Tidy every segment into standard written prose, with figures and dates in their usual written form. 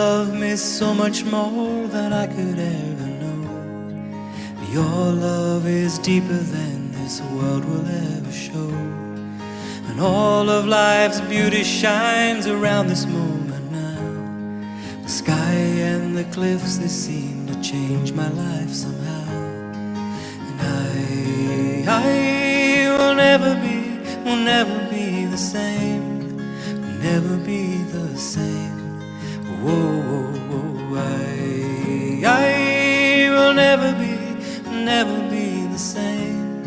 love me so much more than I could ever know. Your love is deeper than this world will ever show. And all of life's beauty shines around this moment now. The sky and the cliffs, they seem to change my life somehow. And I will never be the same, will never be the same. Whoa, I will never be the same,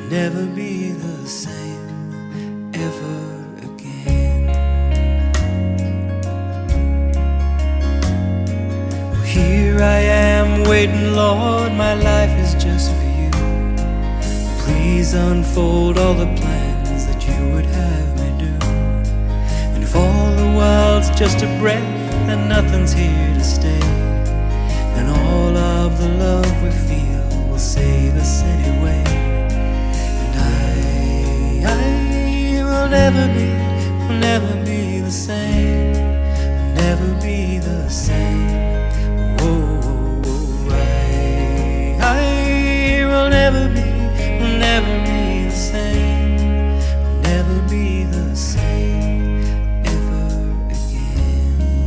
never be the same ever again. Well, here I am waiting, Lord, my life is just for you. Please unfold all the plans that you would have me do. And if all the world's just a breath and nothing's here to stay, and all of the love we feel will save us anyway. And I will never be the same, will never be the same. Whoa, I will never be the same, will never be the same ever again.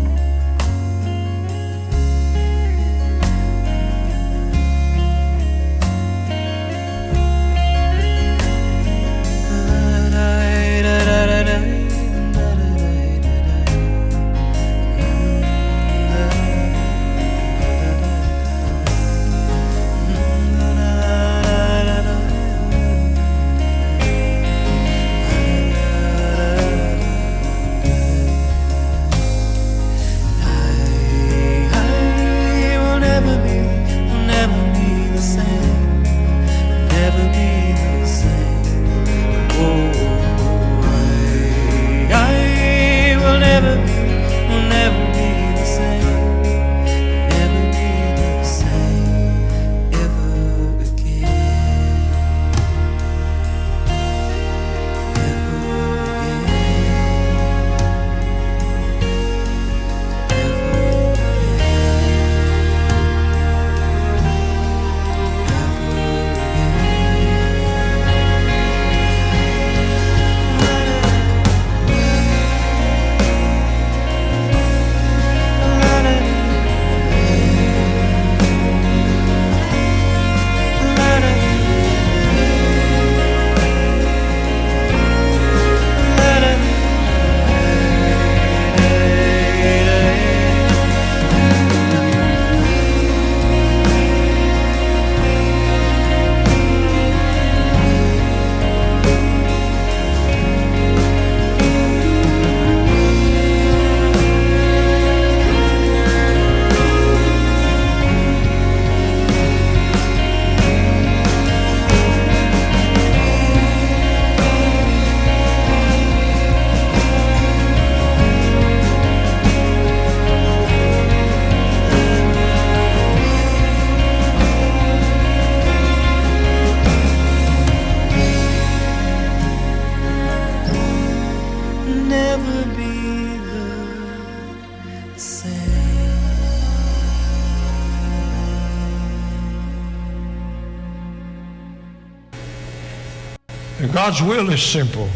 God's will is simple.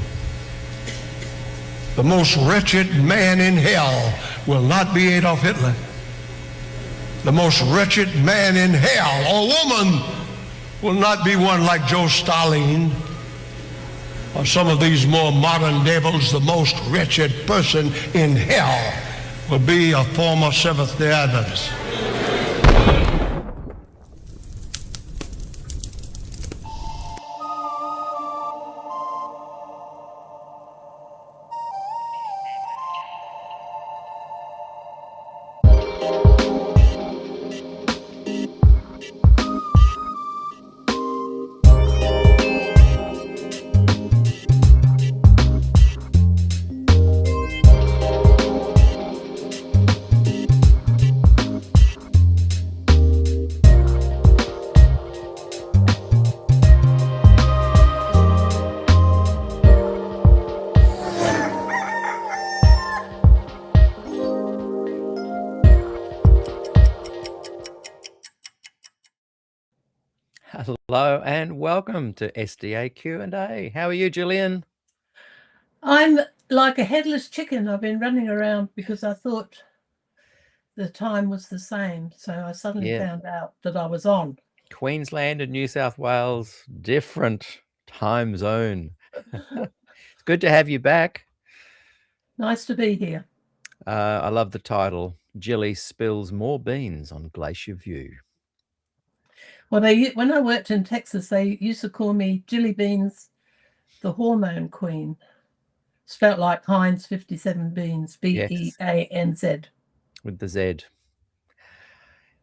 The most wretched man in hell will not be Adolf Hitler. The most wretched man in hell, or woman, will not be one like Joe Stalin or some of these more modern devils. The most wretched person in hell will be a former Seventh-day Adventist. Hello and welcome to SDAQ&A. How are you, Gillian? I'm like a headless chicken. I've been running around because I thought the time was the same. So I suddenly found out that I was on. Queensland and New South Wales, different time zone. It's good to have you back. Nice to be here. I love the title, Gillie Spills More Beans on Glacier View. Well, when I worked in Texas, they used to call me Gillie Beanz, the hormone queen. It's felt like Heinz 57 beans, Beanz. With the Z.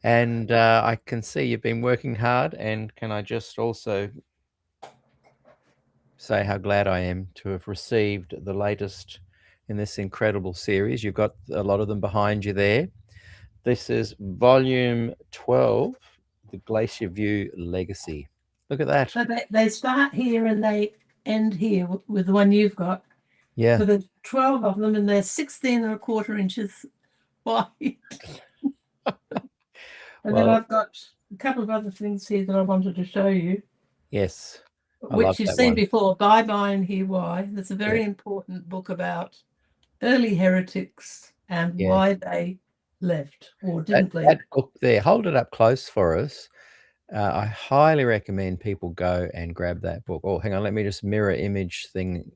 And I can see you've been working hard. And can I just also say how glad I am to have received the latest in this incredible series. You've got a lot of them behind you there. This is volume 12, The Glacier View Legacy. Look at that. So they start here and they end here with the one you've got. Yeah. So there's 12 of them and they're 16.25 inches wide. And then I've got a couple of other things here that I wanted to show you. Yes. Which you've seen before, Bye Bye and Hear Why. That's a very important book about early heretics and why they left or didn't leave. That book there, hold it up close for us. I highly recommend people go and grab that book. Oh, hang on, let me just mirror image thing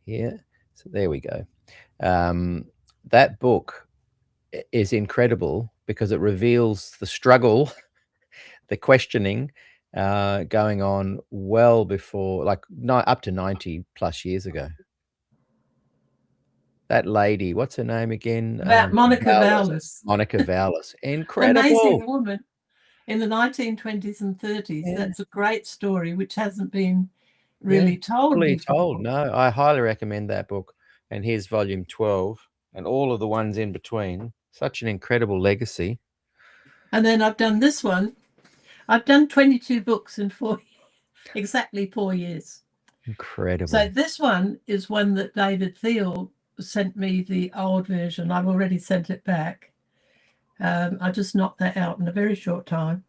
here. So there we go. That book is incredible because it reveals the struggle, the questioning going on well before, like up to 90 plus years ago. That lady, what's her name again? Monica Valas. Monica Valas. Incredible. Amazing woman in the 1920s and 30s. Yeah. That's a great story, which hasn't been really told before. No, I highly recommend that book. And here's volume 12 and all of the ones in between. Such an incredible legacy. And then I've done this one. I've done 22 books in exactly 4 years. Incredible. So this one is one that David Thiel sent me, the old version. I've already sent it back. I just knocked that out in a very short time.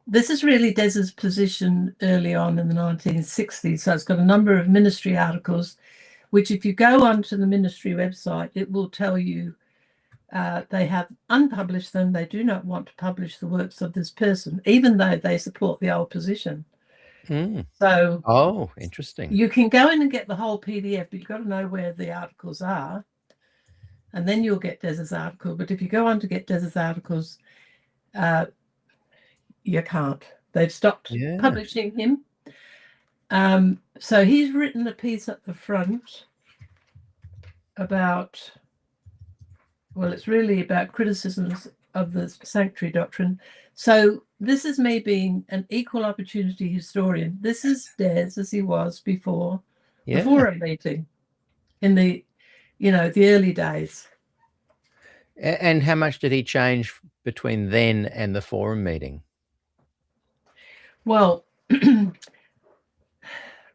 This is really Des's position early on in the 1960s. So it's got a number of ministry articles, which if you go onto the ministry website, it will tell you they have unpublished them. They do not want to publish the works of this person, even though they support the old position. So, interesting. You can go in and get the whole PDF, but you've got to know where the articles are, and then you'll get Des's article. But if you go on to get Des's articles, you can't. They've stopped publishing him. So he's written a piece at the front about, well, it's really about criticisms of the sanctuary doctrine. So this is me being an equal opportunity historian. This is Des as he was before the forum meeting in the, the early days. And how much did he change between then and the forum meeting? Well,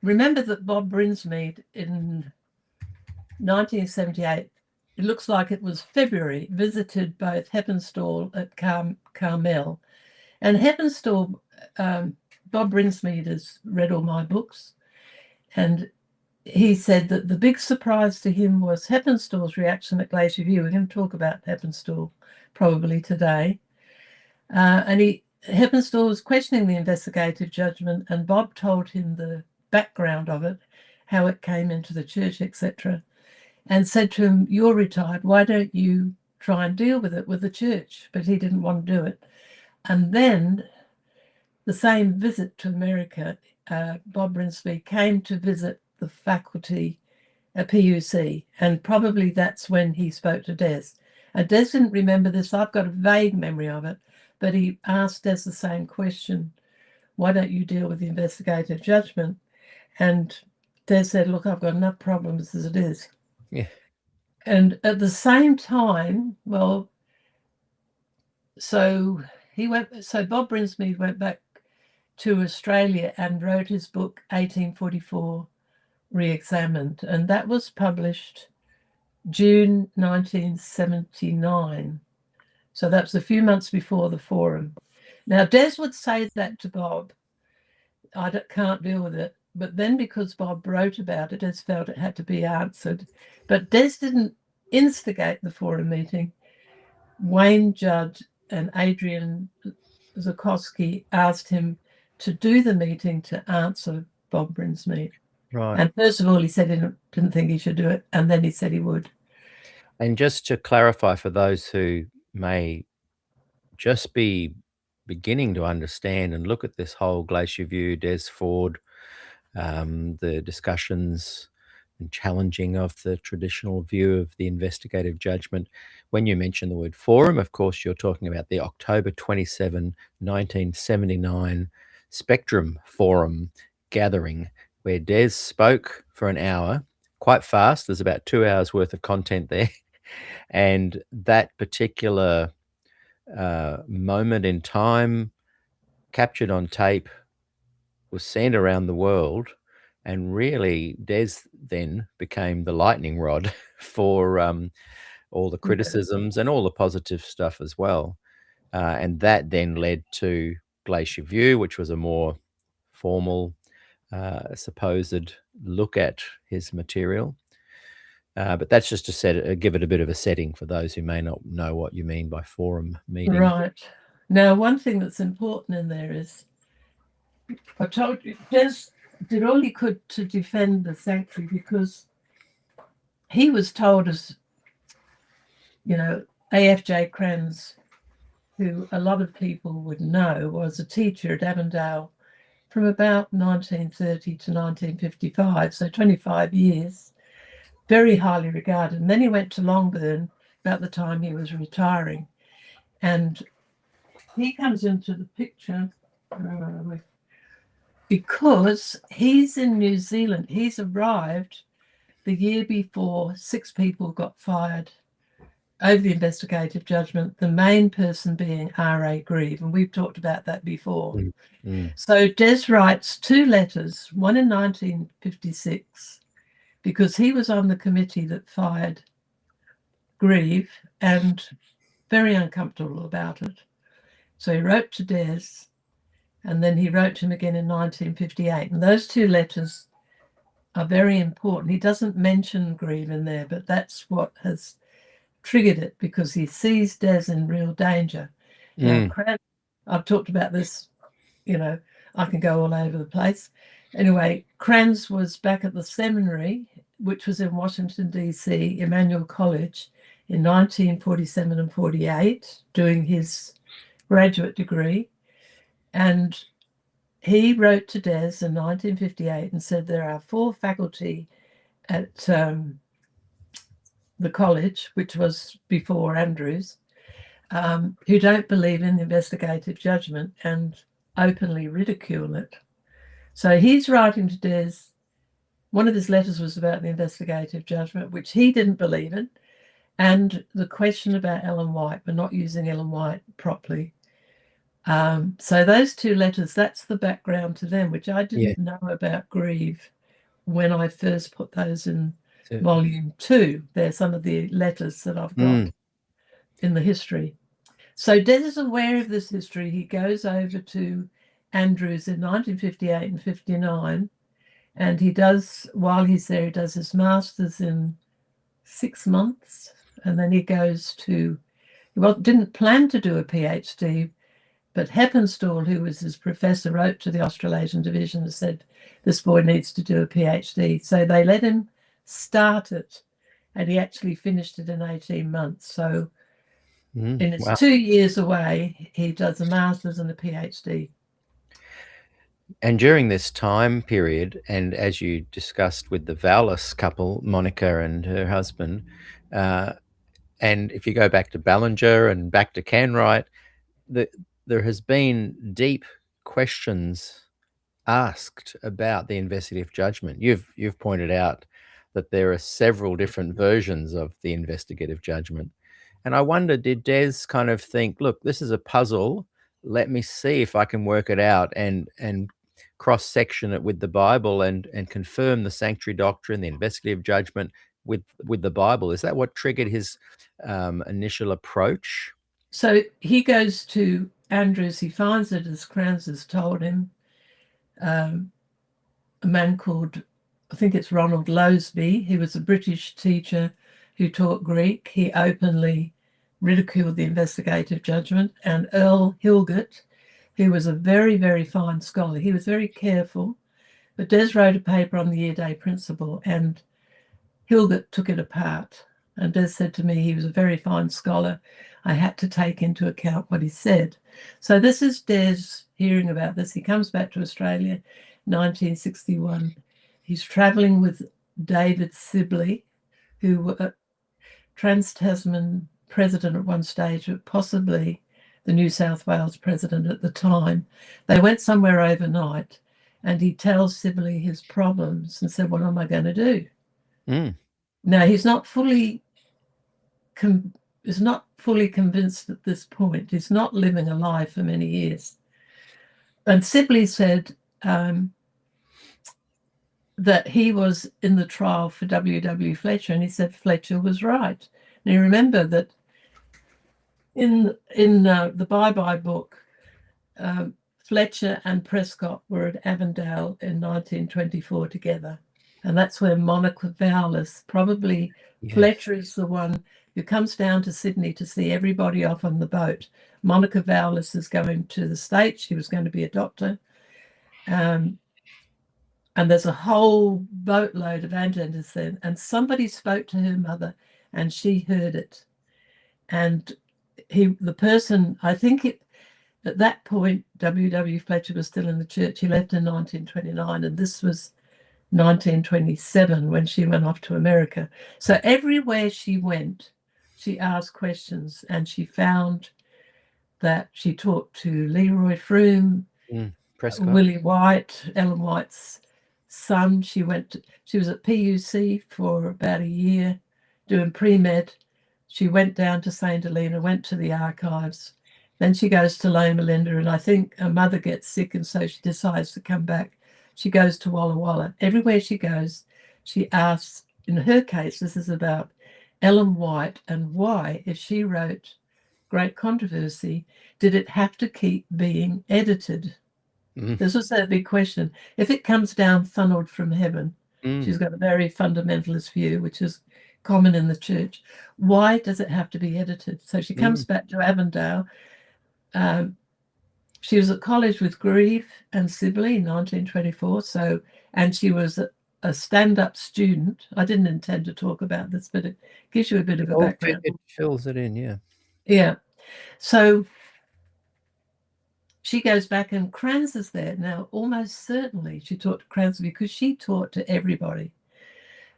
remember that Bob Brinsmead in 1978, it looks like it was February, visited both Heppenstall at Carmel. And Heppenstall, Bob Brinsmead has read all my books, and he said that the big surprise to him was Heppenstall's reaction at Glacier View. We're going to talk about Heppenstall probably today. And Heppenstall was questioning the investigative judgment, and Bob told him the background of it, how it came into the church, etc., and said to him, "You're retired, why don't you try and deal with it with the church?" But he didn't want to do it. And then the same visit to America, Bob Brinsmead came to visit the faculty at PUC, and probably that's when he spoke to Des. And Des didn't remember this. I've got a vague memory of it, but he asked Des the same question: why don't you deal with the investigative judgment? And Des said, "Look, I've got enough problems as it is." Yeah. And at the same time, well, so Bob Brinsmead went back to Australia and wrote his book 1844 Re-Examined, and that was published June 1979. So that's a few months before the forum. Now, Des would say that to Bob. Can't deal with it. But then because Bob wrote about it, Des felt it had to be answered. But Des didn't instigate the forum meeting. Wayne Judd and Adrian Zukowski asked him to do the meeting to answer Bob Brinsmead. Right. And first of all, he said he didn't think he should do it. And then he said he would. And just to clarify for those who may just be beginning to understand and look at this whole Glacier View, Des Ford, the discussions and challenging of the traditional view of the investigative judgment. When you mention the word forum, of course, you're talking about the October 27, 1979 Spectrum Forum gathering, where Des spoke for an hour, quite fast. There's about 2 hours worth of content there. And that particular moment in time, captured on tape, was sent around the world, and really Des then became the lightning rod for all the criticisms and all the positive stuff as well. And that then led to Glacier View, which was a more formal, supposed look at his material. But that's just to give it a bit of a setting for those who may not know what you mean by forum meeting. Right. Now, one thing that's important in there is, I told you, Des did all he could to defend the sanctuary, because he was told, as you know, A.F.J. Kranz, who a lot of people would know, was a teacher at Avondale from about 1930 to 1955, so 25 years, very highly regarded. And then he went to Longbourn about the time he was retiring. And he comes into the picture because he's in New Zealand. He's arrived the year before 6 people got fired over the investigative judgment, the main person being R.A. Grieve, and we've talked about that before. So Des writes 2 letters, one in 1956, because he was on the committee that fired Grieve and very uncomfortable about it. So he wrote to Des, and then he wrote to him again in 1958. And those 2 letters are very important. He doesn't mention Grieve in there, but that's what has triggered it, because he sees Des in real danger. Now, I've talked about this, you know, I can go all over the place. Anyway, Kranz was back at the seminary, which was in Washington, D.C., Emmanuel College, in 1947 and 48, doing his graduate degree. And he wrote to Des in 1958 and said, there are 4 faculty at the college, which was before Andrews, who don't believe in the investigative judgment and openly ridicule it. So he's writing to Des. One of his letters was about the investigative judgment, which he didn't believe in, and the question about Ellen White, we're not using Ellen White properly. So those 2 letters, that's the background to them, which I didn't know about Grieve when I first put those in volume 2. They're some of the letters that I've got in the history. So Des is aware of this history. He goes over to Andrews in 1958 and 59, and he does, while he's there, he does his master's in 6 months, and then he goes to, well, didn't plan to do a PhD, but Heppenstall, who was his professor, wrote to the Australasian Division and said, this boy needs to do a PhD. So they let him start it, and he actually finished it in 18 months. So in his 2 years away, he does a master's and a PhD. And during this time period, and as you discussed with the Valas couple, Monica and her husband, and if you go back to Ballinger and back to Canwright, there has been deep questions asked about the investigative judgment. You've pointed out that there are several different versions of the investigative judgment. And I wonder, did Des kind of think, look, this is a puzzle, let me see if I can work it out and cross-section it with the Bible and confirm the sanctuary doctrine, the investigative judgment with the Bible? Is that what triggered his initial approach? So he goes to Andrews. He finds it, as Crans has told him, a man called, I think it's Ronald Lowsby. He was a British teacher who taught Greek. He openly ridiculed the investigative judgment. And Earl Hilgert, who was a very, very fine scholar. He was very careful. But Des wrote a paper on the year day principle, and Hilgert took it apart. And Des said to me he was a very fine scholar. I had to take into account what he said. So this is Des hearing about this. He comes back to Australia, 1961. He's travelling with David Sibley, who was Trans-Tasman president at one stage, but possibly the New South Wales president at the time. They went somewhere overnight, and he tells Sibley his problems and said, what am I going to do? Now, he's not fully convinced at this point. He's not living a lie for many years. And Sibley said that he was in the trial for W. Fletcher, and he said Fletcher was right. Now, you remember that in the Bye-Bye book, Fletcher and Prescott were at Avondale in 1924 together. And that's where Monica Valas, probably Fletcher is the one who comes down to Sydney to see everybody off on the boat. Monica Valas is going to the States. She was going to be a doctor. And there's a whole boatload of Anglers then. And somebody spoke to her mother and she heard it. And the person, I think at that point, W. Fletcher was still in the church. He left in 1929, and this was 1927 when she went off to America. So everywhere she went, she asked questions, and she found that she talked to Leroy Froome, Willie White, Ellen White's son. She was at PUC for about a year doing pre-med. She went down to St. Helena, went to the archives. Then she goes to Loma Linda, and I think her mother gets sick, and so she decides to come back. She goes to Walla Walla. Everywhere she goes, she asks, in her case, this is about Ellen White and why, if she wrote Great Controversy, did it have to keep being edited? This was a big question. If it comes down funneled from heaven, she's got a very fundamentalist view, which is common in the church. Why does it have to be edited? So she comes back to Avondale. She was at college with Grieve and Sibley in 1924. And she was a stand-up student. I didn't intend to talk about this, but it gives you a bit of a background. It fills it in, yeah. Yeah. So she goes back, and Crans is there. Now, almost certainly she taught to Crans because she taught to everybody.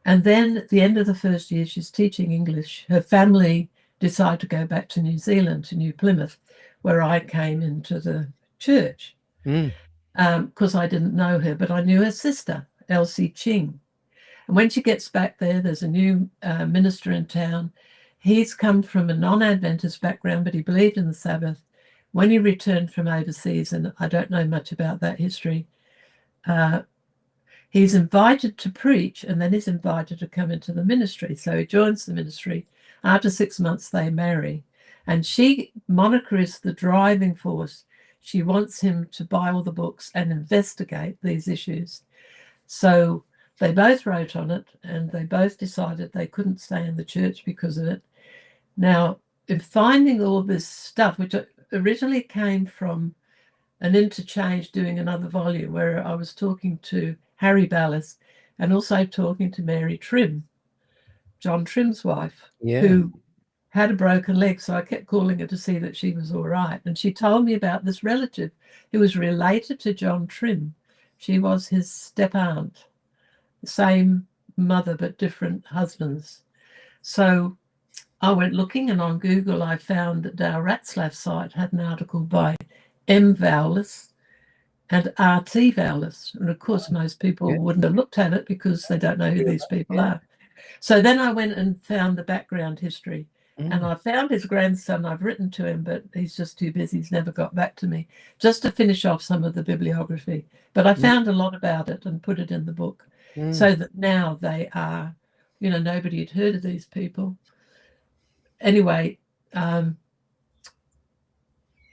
And then at the end of the first year, she's teaching English. Her family decide to go back to New Zealand, to New Plymouth, where I came into the church, because I didn't know her, but I knew her sister, Elsie Ching. And when she gets back there, there's a new minister in town. He's come from a non-Adventist background, but he believed in the Sabbath. When he returned from overseas, and I don't know much about that history, he's invited to preach, and then he's invited to come into the ministry. So he joins the ministry. After 6 months, they marry. And Monica is the driving force. She wants him to buy all the books and investigate these issues. So they both wrote on it, and they both decided they couldn't stay in the church because of it. Now, in finding all this stuff, which originally came from an interchange doing another volume where I was talking to Harry Ballas and also talking to Mary Trim, John Trim's wife, who had a broken leg. So I kept calling her to see that she was all right. And she told me about this relative who was related to John Trim. She was his step-aunt, the same mother but different husbands. So I went looking, and on Google I found that Dale Ratzlaff's site had an article by M. Valas and R.T. Valas. And of course, most people wouldn't have looked at it because they don't know who these people are. So then I went and found the background history. And I found his grandson. I've written to him, but he's just too busy. He's never got back to me, just to finish off some of the bibliography. But I found a lot about it and put it in the book, so that now they are, nobody had heard of these people. Anyway,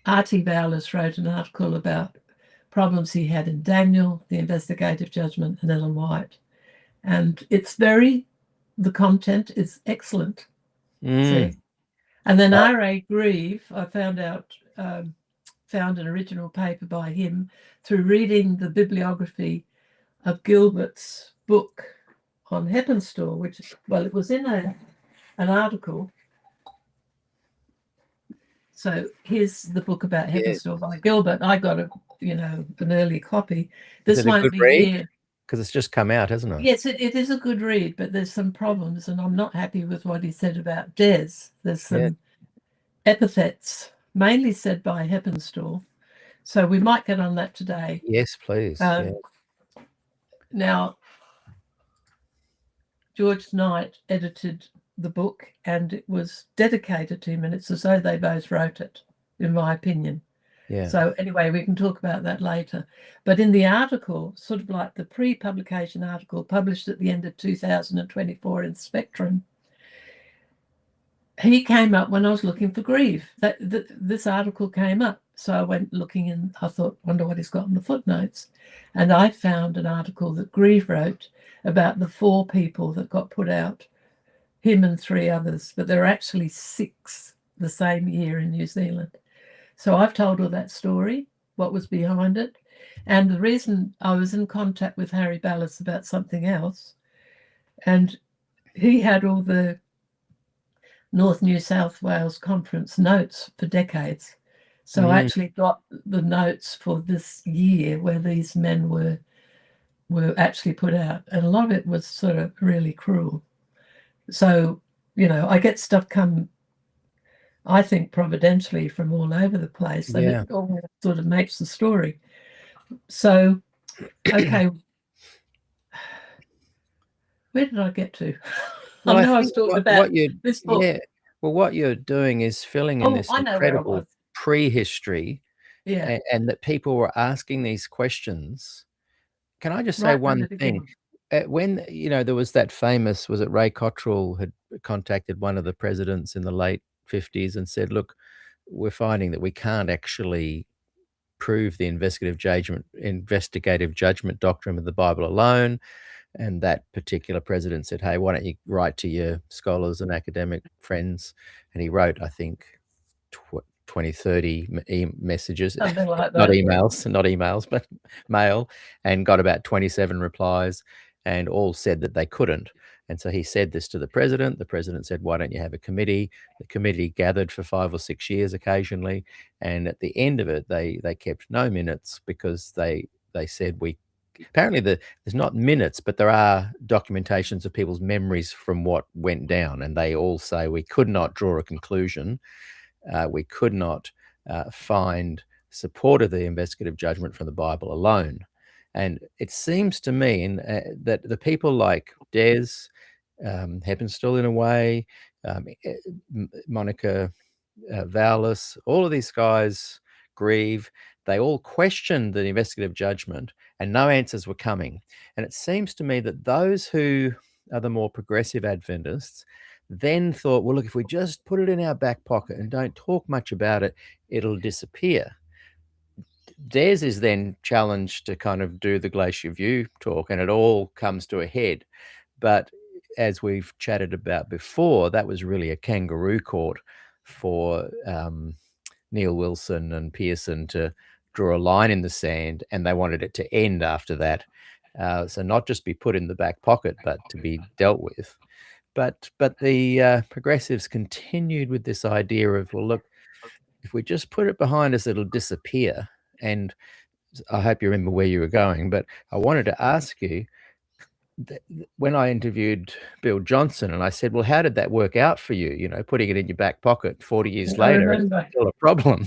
Valas wrote an article about problems he had in Daniel, the investigative judgment, and Ellen White. And the content is excellent. See? And then R.A. Grieve, I found an original paper by him through reading the bibliography of Gilbert's book on Heppenstall, which, well, it was in an article. So here's the book about Heppenstall by Gilbert. I got an early copy. This won't be here because it's just come out, hasn't it? Yes, it is a good read, but there's some problems, and I'm not happy with what he said about Des. There's some epithets, mainly said by Heppenstall. So we might get on that today. Yes, please. Now, George Knight edited the book, and it was dedicated to him, and it's as though they both wrote it, in my opinion. Yeah. So anyway, we can talk about that later. But in the article, sort of like the pre-publication article published at the end of 2024 in Spectrum, he came up when I was looking for Grieve. This article came up. So I went looking, and I thought, wonder what he's got in the footnotes. And I found an article that Grieve wrote about the 4 people that got put out, him and 3 others, but there are actually 6 the same year in New Zealand. So I've told all that story, what was behind it. And the reason I was in contact with Harry Ballas about something else, and he had all the North New South Wales Conference notes for decades. So I actually got the notes for this year where these men were actually put out. And a lot of it was sort of really cruel. So, I get stuff come, I think, providentially from all over the place. And it all sort of makes the story. So, okay. Where did I get to? Well, I was talking about this book. Yeah. Well, what you're doing is filling in this incredible prehistory, and that people were asking these questions. Can I just say one thing? When there was that famous, was it Ray Cottrell had contacted one of the presidents in the late 50s and said, look, we're finding that we can't actually prove the investigative judgment doctrine of the Bible alone. And that particular president said, hey, why don't you write to your scholars and academic friends? And he wrote, I think, 20, 30 messages, like not emails, but mail, and got about 27 replies, and all said that they couldn't. And so he said this to the president. The president said, why don't you have a committee? The committee gathered for 5 or 6 years occasionally. And at the end of it, they kept no minutes, because they said apparently there's not minutes, but there are documentations of people's memories from what went down. And they all say we could not draw a conclusion. We could not find support of the investigative judgment from the Bible alone. And it seems to me that the people like Des, Heppenstall in a way, Monica Valas, all of these guys, Grieve, they all questioned the investigative judgment, and no answers were coming. And it seems to me that those who are the more progressive Adventists then thought, well, look, if we just put it in our back pocket and don't talk much about it, it'll disappear. Des is then challenged to kind of do the Glacier View talk, and it all comes to a head. But as we've chatted about before, that was really a kangaroo court for Neil Wilson and Pearson to draw a line in the sand, and they wanted it to end after that. So not just be put in the back pocket, but to be dealt with. But the progressives continued with this idea of, well, look, if we just put it behind us, it'll disappear. And I hope you remember where you were going, but I wanted to ask you, when I interviewed Bill Johnson and I said, well, how did that work out for you? Putting it in your back pocket 40 years later, it's still a problem.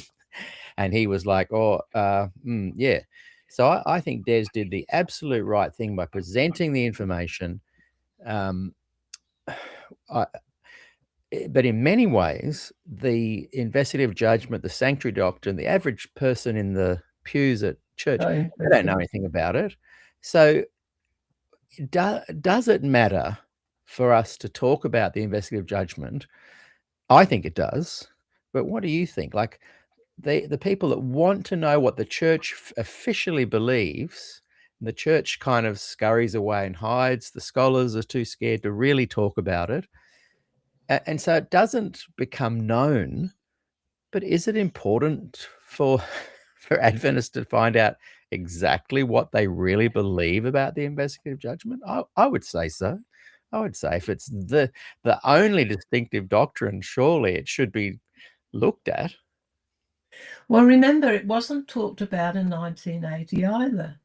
And he was like, yeah. So I think Des did the absolute right thing by presenting the information. But in many ways, the investigative judgment, the sanctuary doctrine, the average person in the pews at church, they don't know anything about it. So does it matter for us to talk about the investigative judgment? I think it does. But what do you think? Like, the people that want to know what the church officially believes, the church kind of scurries away and hides. The scholars are too scared to really talk about it. And so it doesn't become known. But is it important for Adventists to find out exactly what they really believe about the investigative judgment? I would say so. I would say if it's the only distinctive doctrine, surely it should be looked at. Well, remember, it wasn't talked about in 1980 either.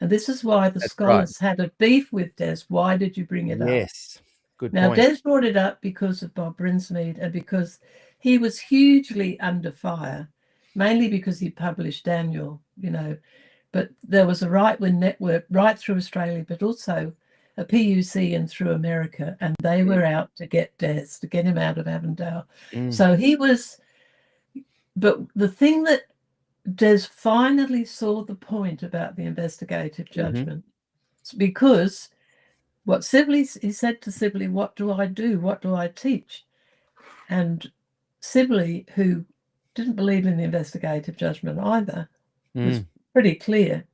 And this is why the That's scholars had a beef with Des. Why did you bring it up? Yes, good Now, point. Des brought it up because of Bob Brinsmead and because he was hugely under fire, mainly because he published Daniel, but there was a right-wing network right through Australia, but also a PUC and through America, and they were out to get Des, to get him out of Avondale. So he was, but the thing that Des finally saw the point about the investigative judgment, because what Sibley, he said to Sibley, what do I do? What do I teach? And Sibley, who didn't believe in the investigative judgment either, was pretty clear,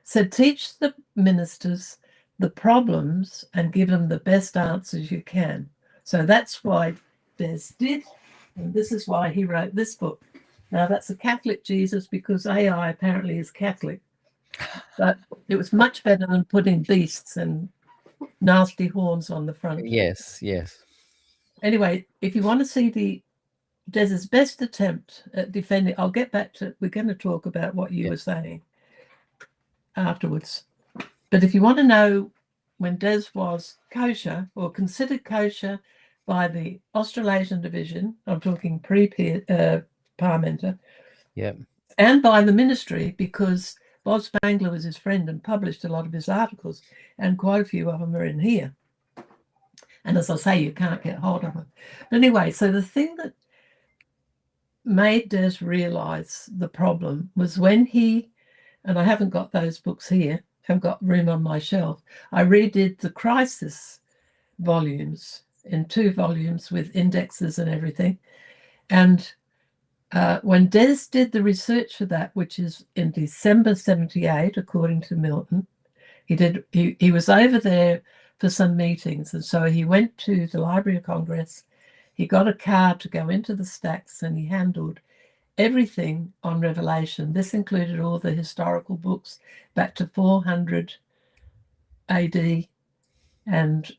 said, teach the ministers the problems and give them the best answers you can. So that's why Des did, and this is why he wrote this book. Now, that's a Catholic Jesus because AI apparently is Catholic. But it was much better than putting beasts and nasty horns on the front. Yes, yes. Anyway, if you want to see Des's best attempt at defending, I'll get back to, we're going to talk about what you were saying afterwards. But if you want to know when Des was kosher or considered kosher by the Australasian Division, I'm talking pre-Parmenter, and by the ministry, because Bob Spangler was his friend and published a lot of his articles, and quite a few of them are in here. And as I say, you can't get hold of them. But anyway, so the thing that made Des realize the problem was when he, and I haven't got those books here, I've got room on my shelf, I redid the Crisis volumes in 2 volumes with indexes and everything. And when Des did the research for that, which is in December 78, according to Milton, he was over there for some meetings. And so he went to the Library of Congress. He got a car to go into the stacks and he handled everything on Revelation. This included all the historical books back to 400 AD. And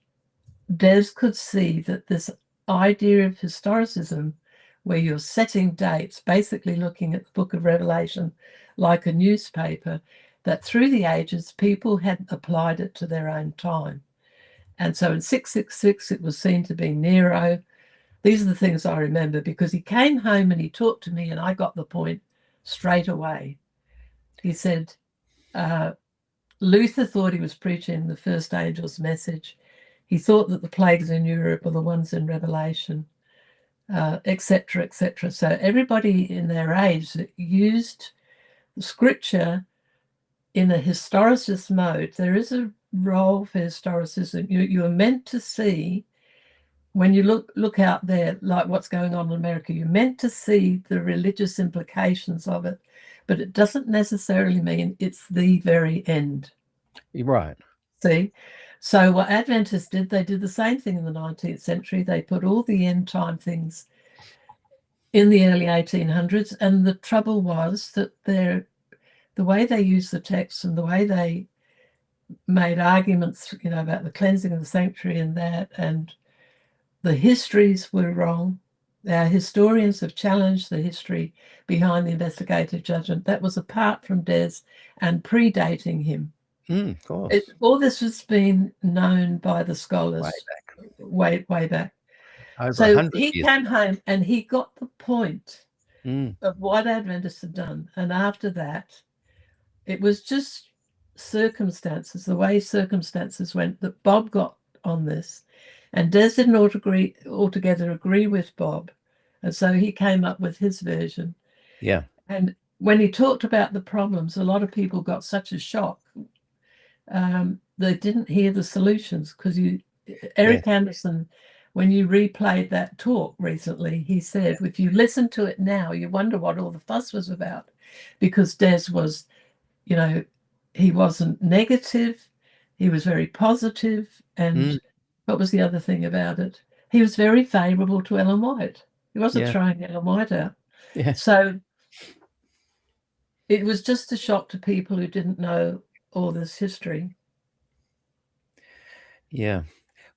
Des could see that this idea of historicism, where you're setting dates, basically looking at the book of Revelation like a newspaper, that through the ages, people had applied it to their own time. And so in 666, it was seen to be Nero. These are the things I remember because he came home and he talked to me and I got the point straight away. He said, Luther thought he was preaching the first angel's message. He thought that the plagues in Europe were the ones in Revelation, etc., etc. So everybody in their age that used scripture in a historicist mode, there is a role for historicism. You are meant to see, when you look out there, like what's going on in America, you're meant to see the religious implications of it, but it doesn't necessarily mean it's the very end. You're right. See? So what Adventists did, they did the same thing in the 19th century. They put all the end time things in the early 1800s, and the trouble was that the way they used the text and the way they made arguments, about the cleansing of the sanctuary and that, and the histories were wrong. Our historians have challenged the history behind the investigative judgment. That was apart from Des and predating him. Of course. All this has been known by the scholars way back. So he came home and he got the point of what Adventists had done. And after that, it was just circumstances, the way circumstances went, that Bob got on this. And Des didn't altogether agree with Bob. And so he came up with his version. Yeah. And when he talked about the problems, a lot of people got such a shock. They didn't hear the solutions because Eric Anderson when you replayed that talk recently, he said, if you listen to it now, you wonder what all the fuss was about, because Des was, you know, he wasn't negative, he was very positive, and what was the other thing about it? He was very favourable to Ellen White. He wasn't throwing Ellen White out. Yeah. So it was just a shock to people who didn't know all this history. Yeah.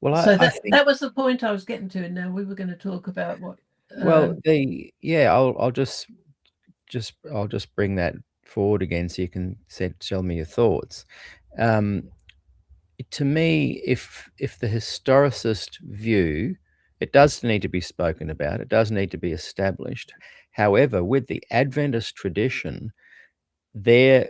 Well, so I think that was the point I was getting to, and now we were going to talk about what. Well, I'll just bring that forward again so you can tell me your thoughts. To me, if the historicist view, it does need to be spoken about, it does need to be established. However, with the Adventist tradition, their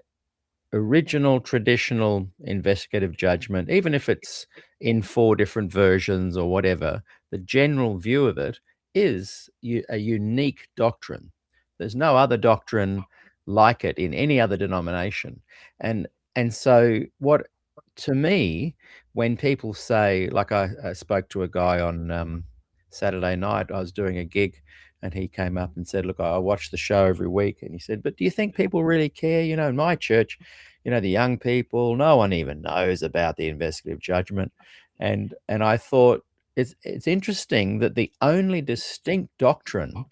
original traditional investigative judgment, even if it's in 4 different versions or whatever, the general view of it is a unique doctrine. There's no other doctrine like it in any other denomination. And so what, to me, when people say, like I spoke to a guy on Saturday night, I was doing a gig, and he came up and said, look, I watch the show every week. And he said, but do you think people really care? You know, in my church, you know, the young people, no one even knows about the investigative judgment. And I thought it's interesting that the only distinct doctrine,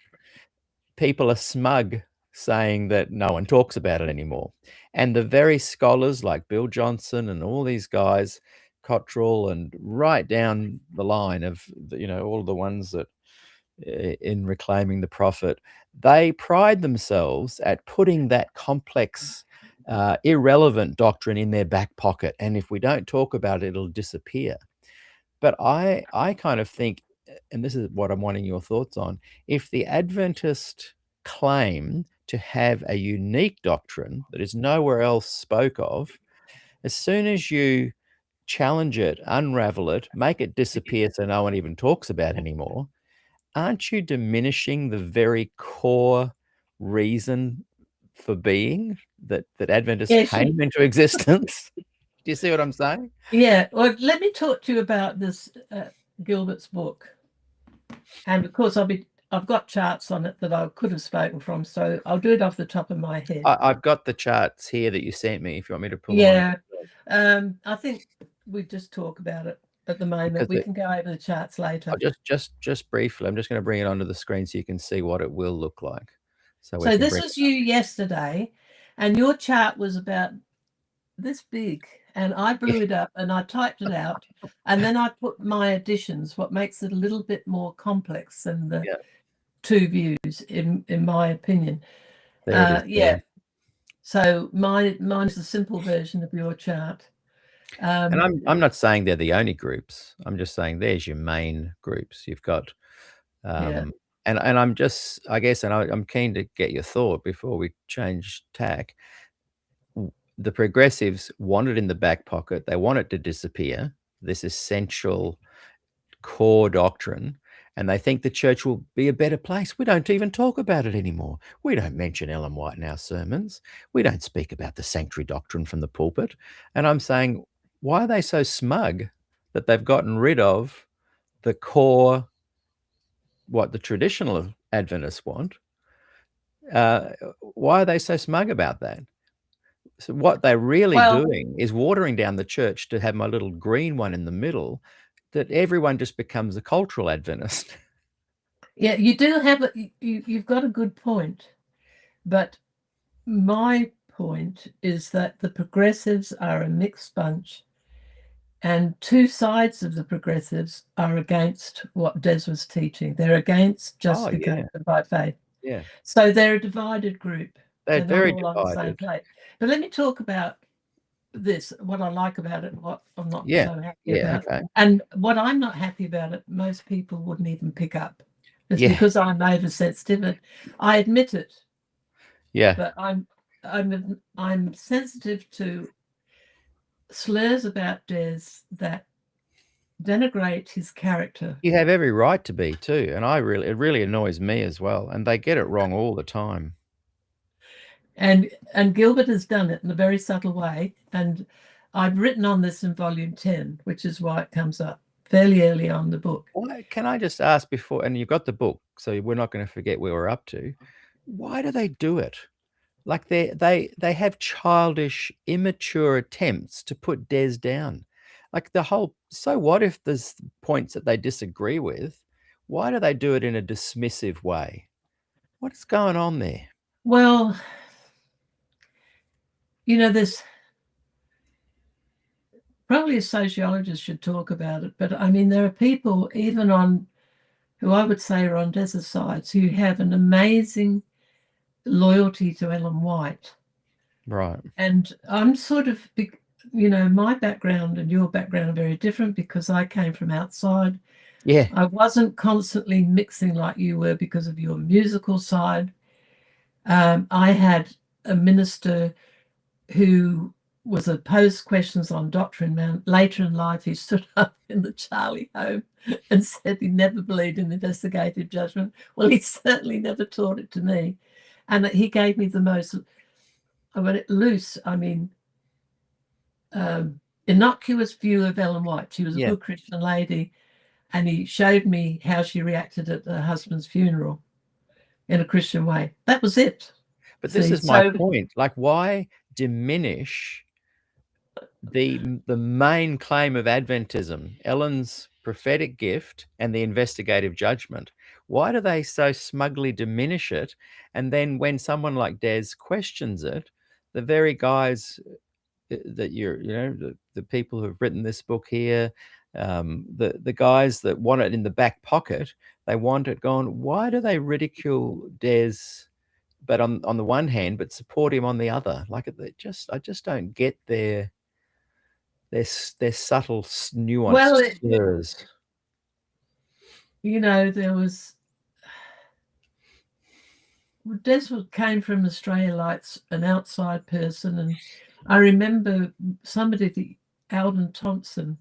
people are smug saying that no one talks about it anymore. And the very scholars like Bill Johnson and all these guys, Cottrell, and right down the line of, you know, all of the ones that in Reclaiming the Prophet, they pride themselves at putting that complex, irrelevant doctrine in their back pocket. And if we don't talk about it, it'll disappear. But I kind of think, and this is what I'm wanting your thoughts on, if the Adventist claim to have a unique doctrine that is nowhere else spoke of, as soon as you challenge it, unravel it, make it disappear so no one even talks about it anymore, aren't you diminishing the very core reason for being that Adventists came into existence? Do you see what I'm saying? Yeah. Well, let me talk to you about this Gilbert's book, and of course I've got charts on it that I could have spoken from, so I'll do it off the top of my head. I've got the charts here that you sent me, if you want me to pull them on. I think we just talk about it at the moment. Because we can go over the charts later. Just briefly, I'm just going to bring it onto the screen so you can see what it will look like. So this was you yesterday, and your chart was about this big, and I blew it up and I typed it out, and then I put my additions, what makes it a little bit more complex than the 2 views, in my opinion. So mine's the simple version of your chart. And I'm not saying they're the only groups. I'm just saying there's your main groups. You've got, and I'm just, I guess, and I'm keen to get your thought before we change tack. The progressives want it in the back pocket. They want it to disappear, this essential core doctrine, and they think the church will be a better place. We don't even talk about it anymore. We don't mention Ellen White in our sermons. We don't speak about the sanctuary doctrine from the pulpit. And I'm saying, why are they so smug that they've gotten rid of the core, what the traditional Adventists want? Why are they so smug about that? So what they're really doing is watering down the church to have my little green one in the middle, that everyone just becomes a cultural Adventist. Yeah, you do have you've got a good point, but my point is that the progressives are a mixed bunch, and 2 sides of the progressives are against what Des was teaching. They're against justification by faith. Yeah. So they're a divided group. They're very divided. On the same plate. But let me talk about this, what I like about it and what I'm not so happy about. Okay. And what I'm not happy about it, most people wouldn't even pick up. It's because I'm oversensitive. I admit it. Yeah. But I'm sensitive to slurs about Des that denigrate his character. You have every right to be too, and it really annoys me as well. And they get it wrong all the time. And Gilbert has done it in a very subtle way. And I've written on this in volume 10, which is why it comes up fairly early on in the book. Why, can I just ask before, and you've got the book, so we're not going to forget where we're up to. Why do they do it? Like they have childish, immature attempts to put Des down. Like the whole, so what if there's points that they disagree with? Why do they do it in a dismissive way? What's going on there? Well, you know, there's probably a sociologist should talk about it, but I mean, there are people even on, who I would say are on Des's sides, who have an amazing loyalty to Ellen White. Right. And I'm sort of, you know, my background and your background are very different because I came from outside. Yeah. I wasn't constantly mixing like you were because of your musical side. I had a minister who was posed questions on doctrine. Man, later in life, he stood up in the Charlie home and said he never believed in investigative judgment. Well, he certainly never taught it to me. And he gave me the most loose, I mean, innocuous view of Ellen White. She was a good Christian lady, and he showed me how she reacted at her husband's funeral in a Christian way. That was it. But this is my point. Like, why diminish the main claim of Adventism, Ellen's prophetic gift and the investigative judgment? Why do they so smugly diminish it? And then when someone like Des questions it, the very guys that the people who've written this book here, the guys that want it in the back pocket, they want it gone. Why do they ridicule Des, but on the one hand, but support him on the other? Like, I just don't get their subtle nuanced slurs. You know, there was Des came from Australia like an outside person, and I remember somebody, Alden Thompson,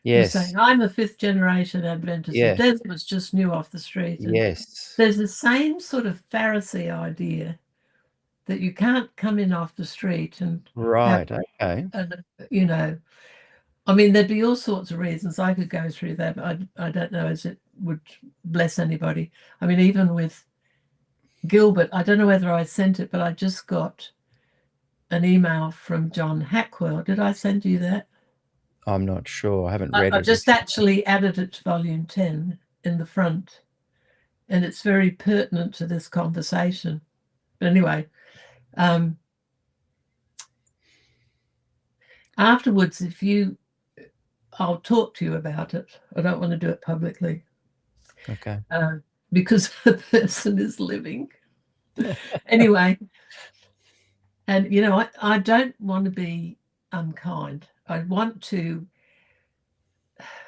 was saying, "I'm a fifth generation Adventist." And Des was just new off the street. And there's the same sort of Pharisee idea that you can't come in off the street and and, you know, I mean, there'd be all sorts of reasons. I could go through that, but I don't know as it would bless anybody. I mean, even with Gilbert, I don't know whether I sent it, but I just got an email from John Hackwell. Did I send you that? I'm not sure. I haven't read it. I just actually added it to volume 10 in the front, and it's very pertinent to this conversation. But anyway, afterwards, I'll talk to you about it. I don't want to do it publicly. Okay. Because the person is living. Anyway, and, you know, I don't want to be unkind. I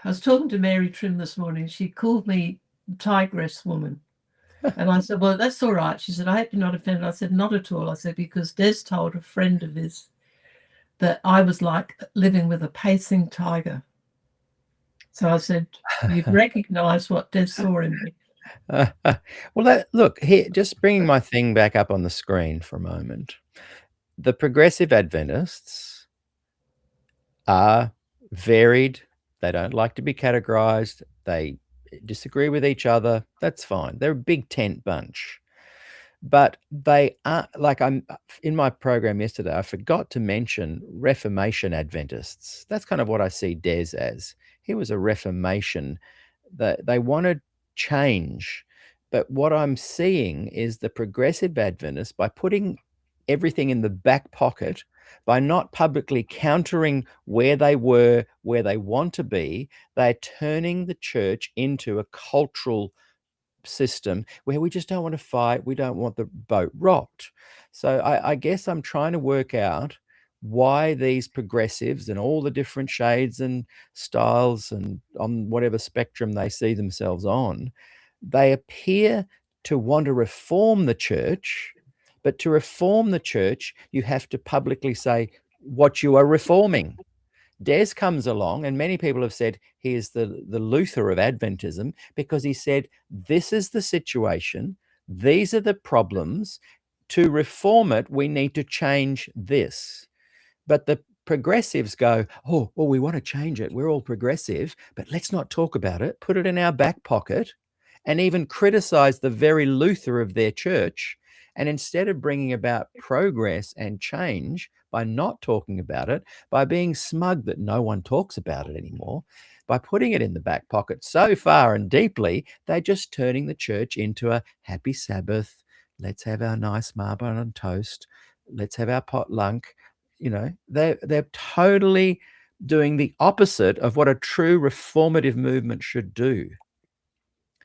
was talking to Mary Trim this morning. She called me tigress woman. And I said, well, that's all right. She said, I hope you're not offended. I said, not at all. I said, because Des told a friend of his that I was like living with a pacing tiger. So I said, you've recognized what Des saw in me. Well, look here, just bringing my thing back up on the screen for a moment. The progressive Adventists are varied. They don't like to be categorized. They disagree with each other. That's fine. They're a big tent bunch. But they are, like, I'm in my program yesterday, I forgot to mention Reformation Adventists. That's kind of what I see Des as. He was a Reformation. They wanted change. But what I'm seeing is the progressive Adventists, by putting everything in the back pocket, by not publicly countering where they were, where they want to be, they're turning the church into a cultural system where we just don't want to fight. We don't want the boat rocked. So I guess I'm trying to work out why these progressives and all the different shades and styles and on whatever spectrum they see themselves on, they appear to want to reform the church. But to reform the church, you have to publicly say what you are reforming. Des comes along, and many people have said he is the Luther of Adventism, because he said, this is the situation, these are the problems. To reform it, we need to change this. But the progressives go, oh, well, we want to change it. We're all progressive, but let's not talk about it. Put it in our back pocket and even criticize the very Luther of their church. And instead of bringing about progress and change by not talking about it, by being smug that no one talks about it anymore, by putting it in the back pocket so far and deeply, they're just turning the church into a happy Sabbath. Let's have our nice marble on toast. Let's have our potluck. You know, they're totally doing the opposite of what a true reformative movement should do.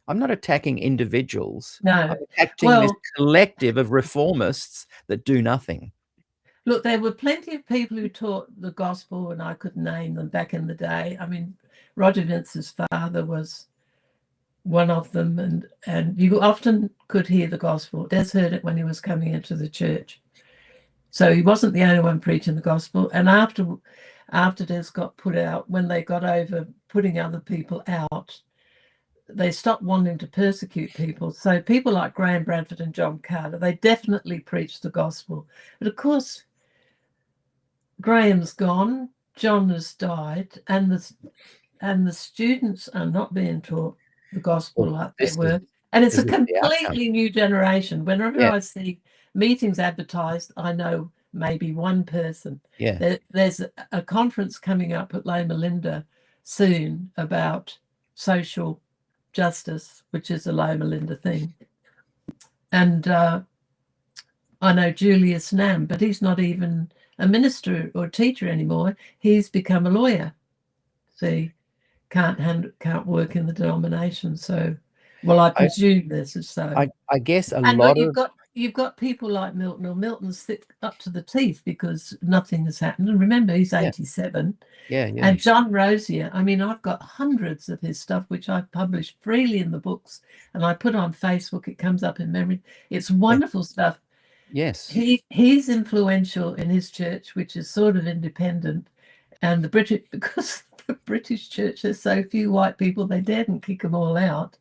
I'm not attacking individuals. No. I'm attacking this collective of reformists that do nothing. Look, there were plenty of people who taught the gospel, and I could name them back in the day. I mean, Roger Vince's father was one of them, and you often could hear the gospel. Des heard it when he was coming into the church. So he wasn't the only one preaching the gospel. And after Des got put out, when they got over putting other people out, they stopped wanting to persecute people. So people like Graham Bradford and John Carter, they definitely preached the gospel. But of course, Graham's gone, John has died, and the students are not being taught the gospel like they were. And it's a completely new generation. Whenever I see meetings advertised, I know maybe one person. There's a conference coming up at Loma Linda soon about social justice, which is a Loma Linda thing. And I know Julius Nam, but he's not even a minister or teacher anymore. He's become a lawyer. See, can't work in the denomination. So, well, I presume this is so. I guess you've got people like Milton. Or Milton's thick up to the teeth because nothing has happened. And remember, he's 87. And John Rosier, I mean, I've got hundreds of his stuff, which I've published freely in the books, and I put on Facebook. It comes up in memory. It's wonderful stuff. Yes. He's influential in his church, which is sort of independent. And because the British church, there's so few white people, they daren't kick them all out.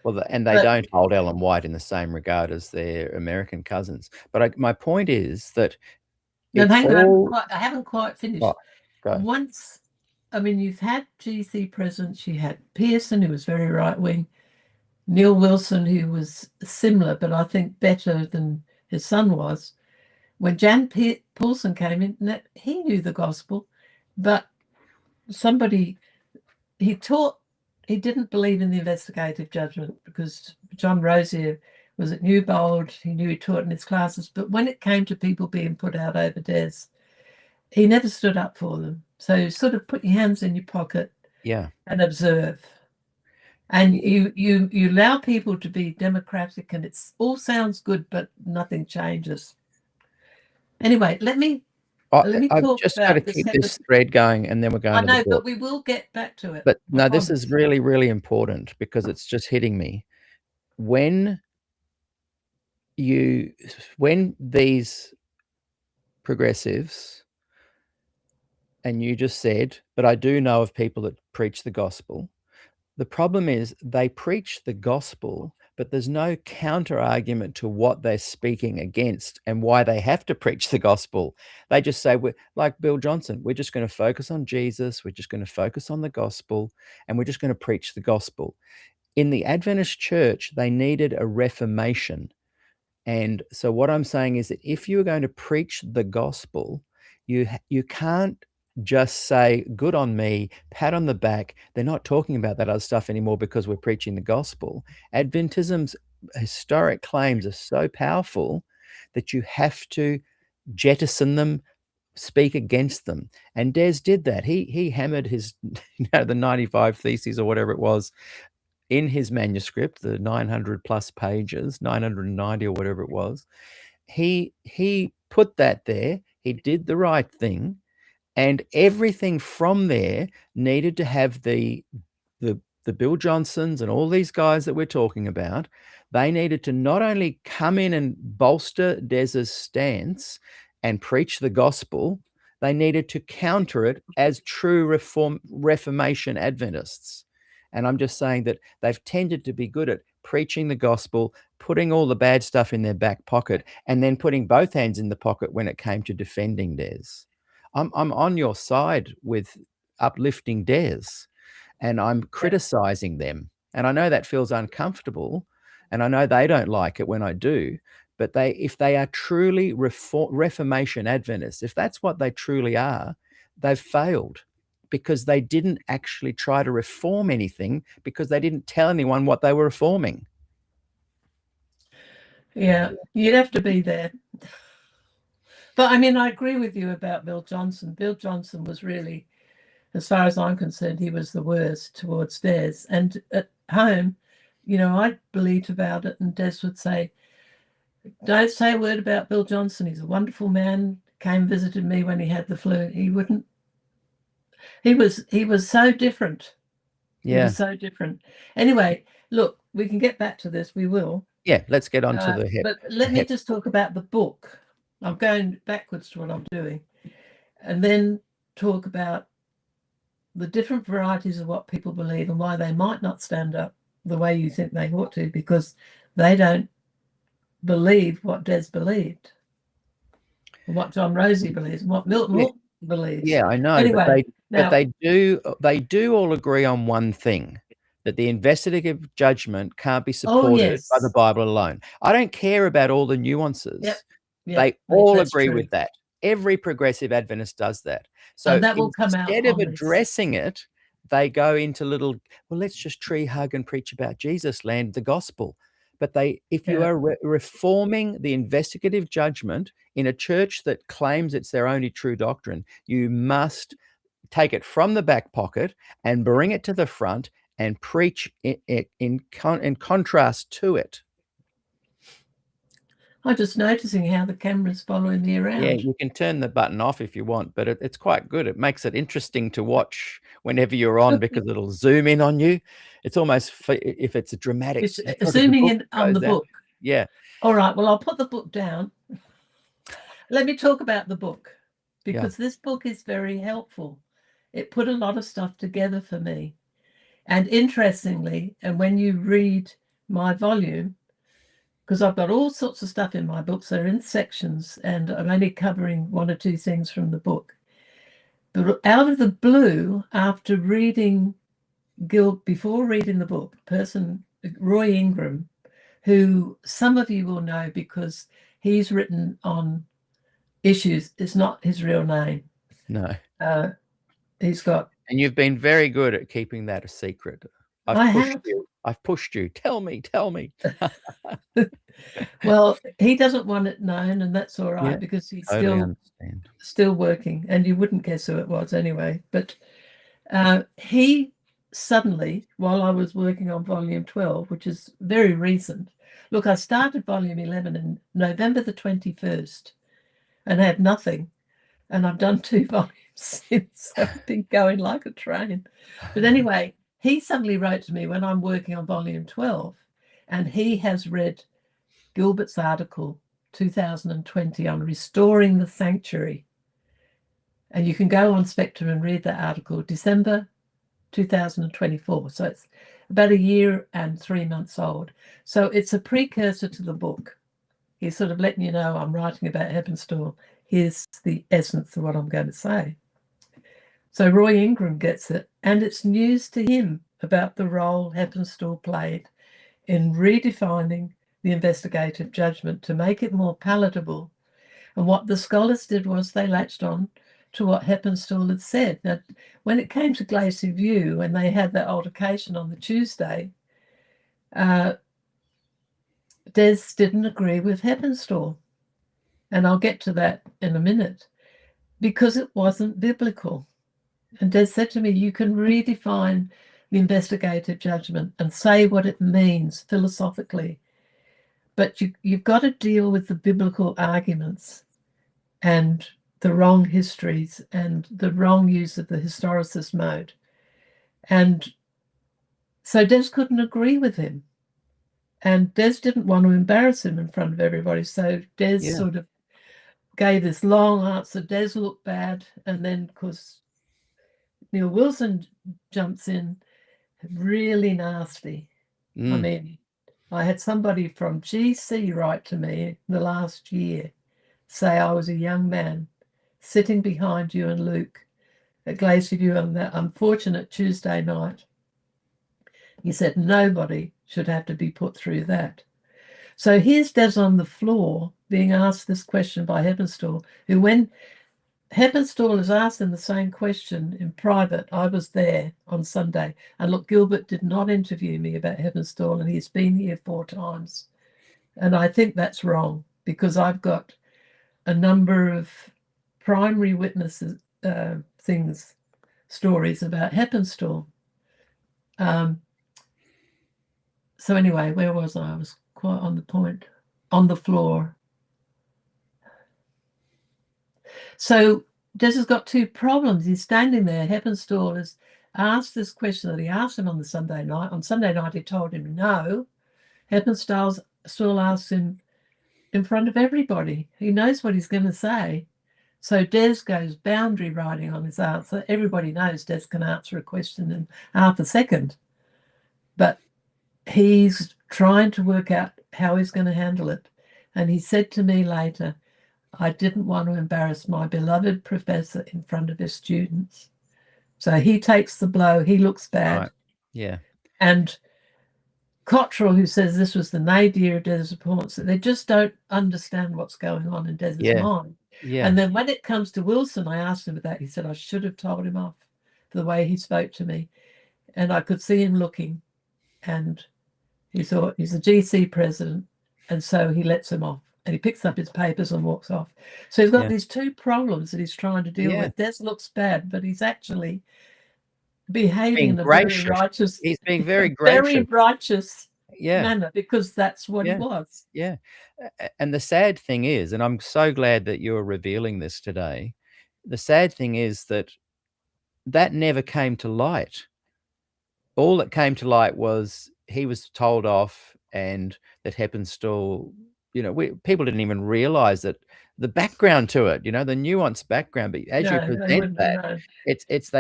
Well, and they don't hold Ellen White in the same regard as their American cousins. But my point is that I haven't quite finished. Go. Once, I mean, you've had GC presidents. You had Pearson, who was very right wing, Neil Wilson, who was similar, but I think better than his son was. When Jan Paulson came in, he knew the gospel, but he didn't believe in the investigative judgment because John Rosier was at Newbold. He knew he taught in his classes, but when it came to people being put out over Des, he never stood up for them. So sort of put your hands in your pocket, and observe. And you allow people to be democratic, and it all sounds good, but nothing changes. Anyway, let me I've just got to keep this thread going, and then we're going to the book. But we will get back to it. But no, this is really, really important because it's just hitting me. When these progressives, and you just said, but I do know of people that preach the gospel. The problem is they preach the gospel, but there's no counter argument to what they're speaking against and why they have to preach the gospel. They just say, we're like Bill Johnson, we're just going to focus on Jesus, we're just going to focus on the gospel, and we're just going to preach the gospel. In the Adventist church, they needed a reformation. And so what I'm saying is that if you're going to preach the gospel, you can't just say, good on me, pat on the back. They're not talking about that other stuff anymore because we're preaching the gospel. Adventism's historic claims are so powerful that you have to jettison them, speak against them. And Des did that. He hammered his, the 95 theses or whatever it was in his manuscript, the 900 plus pages, 990 or whatever it was. He put that there. He did the right thing. And everything from there needed to have the Bill Johnsons and all these guys that we're talking about. They needed to not only come in and bolster Des's stance and preach the gospel, they needed to counter it as true Reformation Adventists. And I'm just saying that they've tended to be good at preaching the gospel, putting all the bad stuff in their back pocket, and then putting both hands in the pocket when it came to defending Des. I'm on your side with uplifting Des, and I'm criticizing them. And I know that feels uncomfortable, and I know they don't like it when I do. But if they are truly Reformation Adventists, if that's what they truly are, they've failed, because they didn't actually try to reform anything, because they didn't tell anyone what they were reforming. Yeah, you'd have to be there. But I mean, I agree with you about Bill Johnson. Bill Johnson was really, as far as I'm concerned, he was the worst towards Des. And at home, you know, I believed about it, and Des would say, don't say a word about Bill Johnson. He's a wonderful man. Came, visited me when he had the flu. He wouldn't. He was so different. Yeah. He was so different. Anyway, look, we can get back to this. We will. Yeah, let's get on to the But let me just talk about the book. I'm going backwards to what I'm doing, and then talk about the different varieties of what people believe and why they might not stand up the way you think they ought to, because they don't believe what Des believed, and what John Rosie believes, and what Milton believes. Yeah, I know. Anyway, but they do all agree on one thing, that the investigative judgment can't be supported by the Bible alone. I don't care about all the nuances. Yep. They all agree with that. Every progressive Adventist does that. So and that will come out instead of addressing it, they go into little, well, let's just tree hug and preach about Jesus, land the gospel. But if you are reforming the investigative judgment in a church that claims it's their only true doctrine, you must take it from the back pocket and bring it to the front and preach in contrast to it. I'm just noticing how the camera's following me around. Yeah, you can turn the button off if you want, but it's quite good. It makes it interesting to watch whenever you're on, because it'll zoom in on you. It's almost, if it's a dramatic... It's zooming in on the book. Yeah. All right, well, I'll put the book down. Let me talk about the book, because this book is very helpful. It put a lot of stuff together for me. And interestingly, and when you read my volume, because I've got all sorts of stuff in my books, they're in sections, and I'm only covering one or two things from the book. But out of the blue, after reading before reading the book, Roy Ingram, who some of you will know because he's written on issues, it's not his real name. No. He's got... And you've been very good at keeping that a secret. I've pushed you. Tell me. Well, he doesn't want it known, and that's all right, because he's still working, and you wouldn't guess who it was anyway. But he suddenly, while I was working on volume 12, which is very recent, look, I started volume 11 in November the 21st and had nothing, and I've done 2 volumes since. I've been going like a train. But anyway, he suddenly wrote to me when I'm working on volume 12, and he has read Gilbert's article 2020 on restoring the sanctuary. And you can go on Spectrum and read that article, December 2024. So it's about 1 year and 3 months old. So it's a precursor to the book. He's sort of letting you know I'm writing about Heppenstall. Here's the essence of what I'm going to say. So Roy Ingram gets it, and it's news to him about the role Heppenstall played in redefining the investigative judgment to make it more palatable. And what the scholars did was they latched on to what Heppenstall had said. Now, when it came to Glacier View, when they had that altercation on the Tuesday, Des didn't agree with Heppenstall. And I'll get to that in a minute, because it wasn't biblical. And Des said to me, you can redefine the investigative judgment and say what it means philosophically, but you've got to deal with the biblical arguments and the wrong histories and the wrong use of the historicist mode. And so Des couldn't agree with him. And Des didn't want to embarrass him in front of everybody. So Des sort of gave this long answer. Des looked bad. And then, of course, Neil Wilson jumps in, really nasty. I mean, I had somebody from GC write to me the last year, say I was a young man sitting behind you and Luke at Glacier View on that unfortunate Tuesday night. He said nobody should have to be put through that. So here's Des on the floor being asked this question by Heppenstall, who, when Heppenstall is asked him the same question in private, I was there on Sunday, and look, Gilbert did not interview me about Heppenstall, and he's been here 4 times. And I think that's wrong, because I've got a number of primary witnesses, stories about Heppenstall. So anyway, where was I? I was quite on the point. On the floor. So Des has got 2 problems. He's standing there. Heppenstall has asked this question that he asked him on the Sunday night. On Sunday night, he told him no. Heppenstall still asks him in front of everybody. He knows what he's going to say. So Des goes boundary riding on his answer. Everybody knows Des can answer a question in half a second. But he's trying to work out how he's going to handle it. And he said to me later, I didn't want to embarrass my beloved professor in front of his students. So he takes the blow. He looks bad. Right. Yeah. And Cottrell, who says this was the nadir of Des' performance, that they just don't understand what's going on in Des' mind. Yeah. And then when it comes to Wilson, I asked him about that. He said, I should have told him off for the way he spoke to me. And I could see him looking, and he thought he's a GC president, and so he lets him off. And he picks up his papers and walks off. So he's got these 2 problems that he's trying to deal with. Des looks bad, but he's actually behaving in a very righteous. He's being very gracious. Very righteous manner, because that's what he was. Yeah. And the sad thing is, and I'm so glad that you're revealing this today, the sad thing is that never came to light. All that came to light was he was told off, and that Heppenstall, people didn't even realize that the background to it, the nuanced background. But as you present that, it's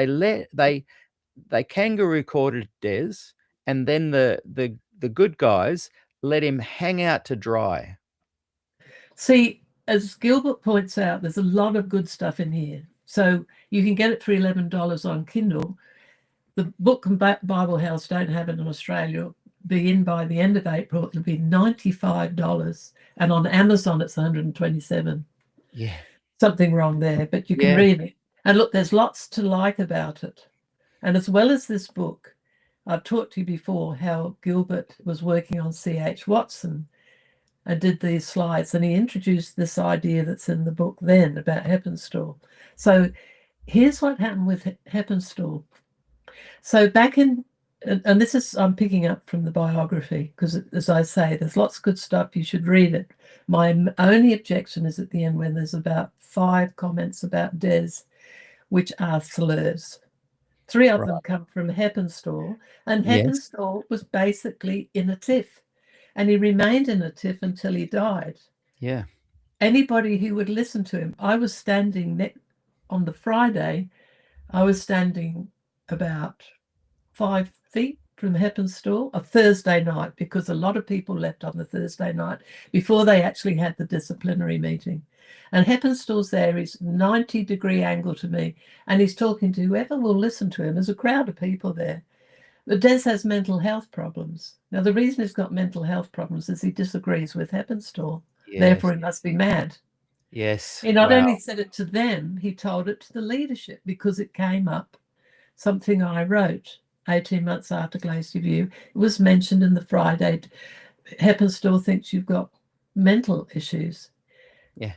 they kangaroo courted Des, and then the good guys let him hang out to dry. See, as Gilbert points out, there's a lot of good stuff in here. So you can get it for $11 on Kindle. The Book and Bible House don't have it in Australia. It'll be in by the end of April. It'll be $95, and on Amazon it's $127. Yeah, something wrong there, but you can read it. And look, there's lots to like about it. And as well as this book, I've talked to you before how Gilbert was working on C.H. Watson and did these slides, and he introduced this idea that's in the book then about Heppenstall. So here's what happened with Heppenstall. So back in, and this is, I'm picking up from the biography, because as I say, there's lots of good stuff, you should read it. My only objection is at the end, when there's about 5 comments about Des, which are slurs. 3 of them come from Heppenstall, and Heppenstall was basically in a tiff, and he remained in a tiff until he died. Yeah. Anybody who would listen to him, I was standing on the Friday, I was standing about 5 feet from Heppenstall, a Thursday night, because a lot of people left on the Thursday night before they actually had the disciplinary meeting. And Heppenstall's there, he's 90-degree angle to me, and he's talking to whoever will listen to him. There's a crowd of people there. But Des has mental health problems. Now, the reason he's got mental health problems is he disagrees with Heppenstall. Yes. Therefore, he must be mad. Yes. He not only said it to them, he told it to the leadership, because it came up, something I wrote 18 months after Glacier View. It was mentioned in the Friday. Heppenstall thinks you've got mental issues. Yeah.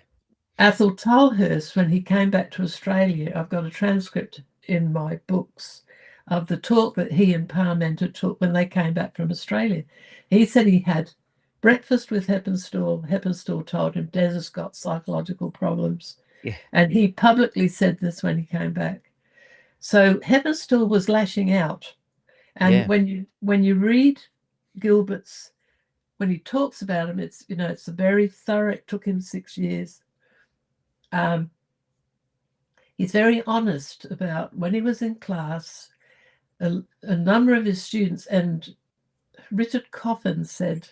Athol Tolhurst, when he came back to Australia, I've got a transcript in my books of the talk that he and Parmenter took when they came back from Australia. He said he had breakfast with Heppenstall. Heppenstall told him Des has got psychological problems. Yeah. And he publicly said this when he came back. So Heppenstall was lashing out. And when you read Gilbert's, when he talks about him, it's, it's a very thorough, it took him 6 years. He's very honest about when he was in class, a number of his students, and Richard Coffin said,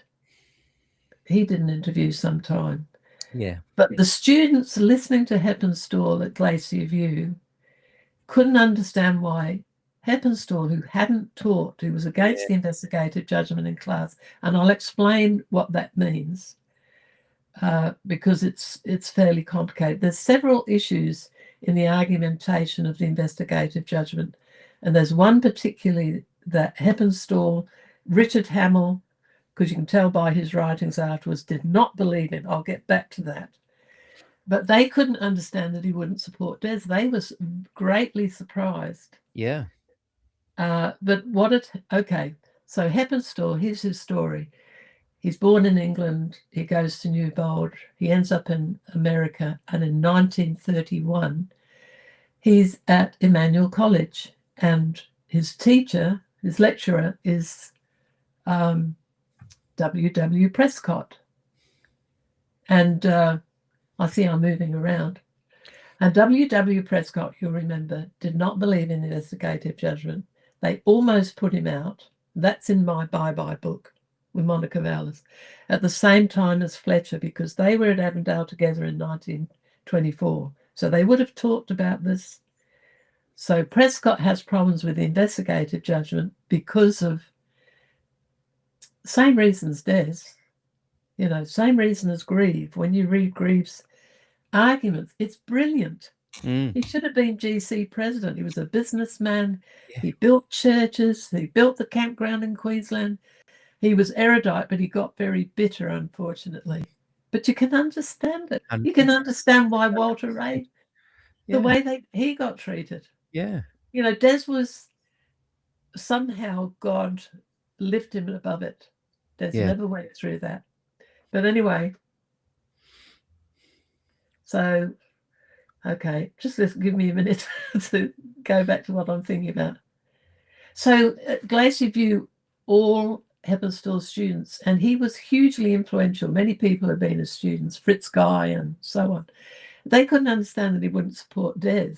he did an interview sometime, Yeah. But the students listening to Heppenstall at Glacier View couldn't understand why Heppenstall, who hadn't taught, who was against the investigative judgment in class, and I'll explain what that means, because it's fairly complicated. There's several issues in the argumentation of the investigative judgment, and there's one particularly that Heppenstall, Richard Hamill, because you can tell by his writings afterwards, did not believe in. I'll get back to that. But they couldn't understand that he wouldn't support Des. They were greatly surprised. Yeah. But okay, so Heppenstall, here's his story. He's born in England. He goes to Newbold. He ends up in America. And in 1931, he's at Emmanuel College. And his teacher, his lecturer, is W. Prescott. And I see I'm moving around. And W. Prescott, you'll remember, did not believe in investigative judgment. They almost put him out. That's in my Bye-Bye book with Monica Valas, at the same time as Fletcher, because they were at Avondale together in 1924. So they would have talked about this. So Prescott has problems with investigative judgment because of same reasons Des, same reason as Grieve. When you read Grieve's arguments, it's brilliant. He should have been GC president. He was a businessman. Yeah. He built churches. He built the campground in Queensland. He was erudite, but he got very bitter, unfortunately. But you can understand it. You can understand why Walter Ray, the way he got treated. Yeah. Des was somehow God lifted him above it. Des never went through that. But anyway, so, okay, just give me a minute to go back to what I'm thinking about. So at Glacier View, all Heppenstall students, and he was hugely influential. Many people have been his students, Fritz Guy and so on. They couldn't understand that he wouldn't support Des.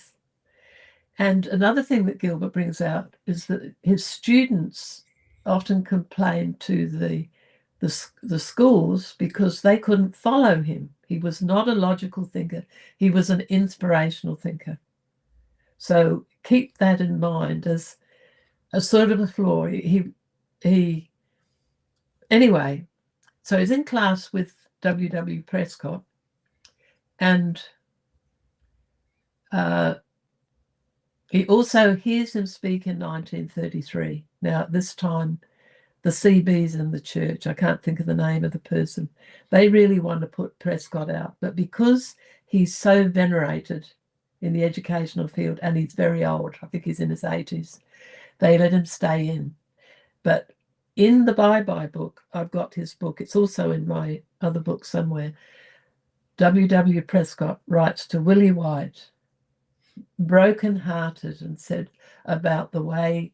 And another thing that Gilbert brings out is that his students often complained to the schools because they couldn't follow him. He was not a logical thinker. He was an inspirational thinker. So keep that in mind as a sort of a flaw. Anyway, so he's in class with W. Prescott, and he also hears him speak in 1933. Now, at this time, the CBs in the church, I can't think of the name of the person, they really want to put Prescott out. But because he's so venerated in the educational field, and he's very old, I think he's in his 80s, they let him stay in. But in the Bye-Bye book, I've got his book. It's also in my other book somewhere. W. Prescott writes to Willie White, broken-hearted, and said about the way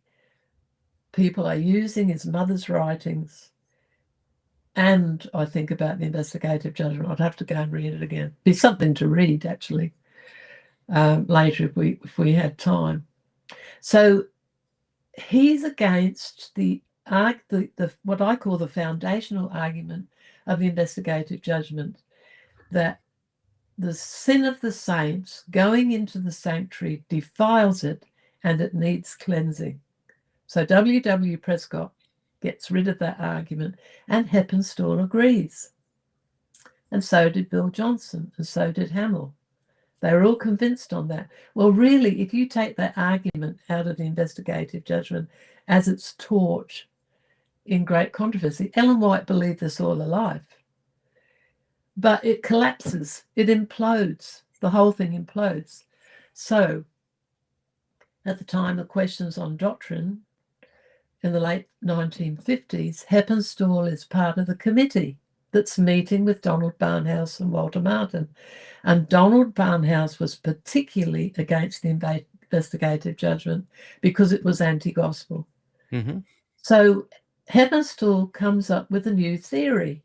people are using his mother's writings, and I think about the investigative judgment. I'd have to go and read it again. Be something to read, actually, later if we had time. So he's against the what I call the foundational argument of the investigative judgment, that the sin of the saints going into the sanctuary defiles it and it needs cleansing. So W. Prescott gets rid of that argument, and Heppenstall agrees. And so did Bill Johnson, and so did Hamill. They were all convinced on that. Well, really, if you take that argument out of the investigative judgment as it's taught in great controversy, Ellen White believed this all her life. But it collapses, it implodes, the whole thing implodes. So at the time of questions on doctrine in the late 1950s, Heppenstall is part of the committee that's meeting with Donald Barnhouse and Walter Martin. And Donald Barnhouse was particularly against the investigative judgment because it was anti-gospel. Mm-hmm. So Heppenstall comes up with a new theory.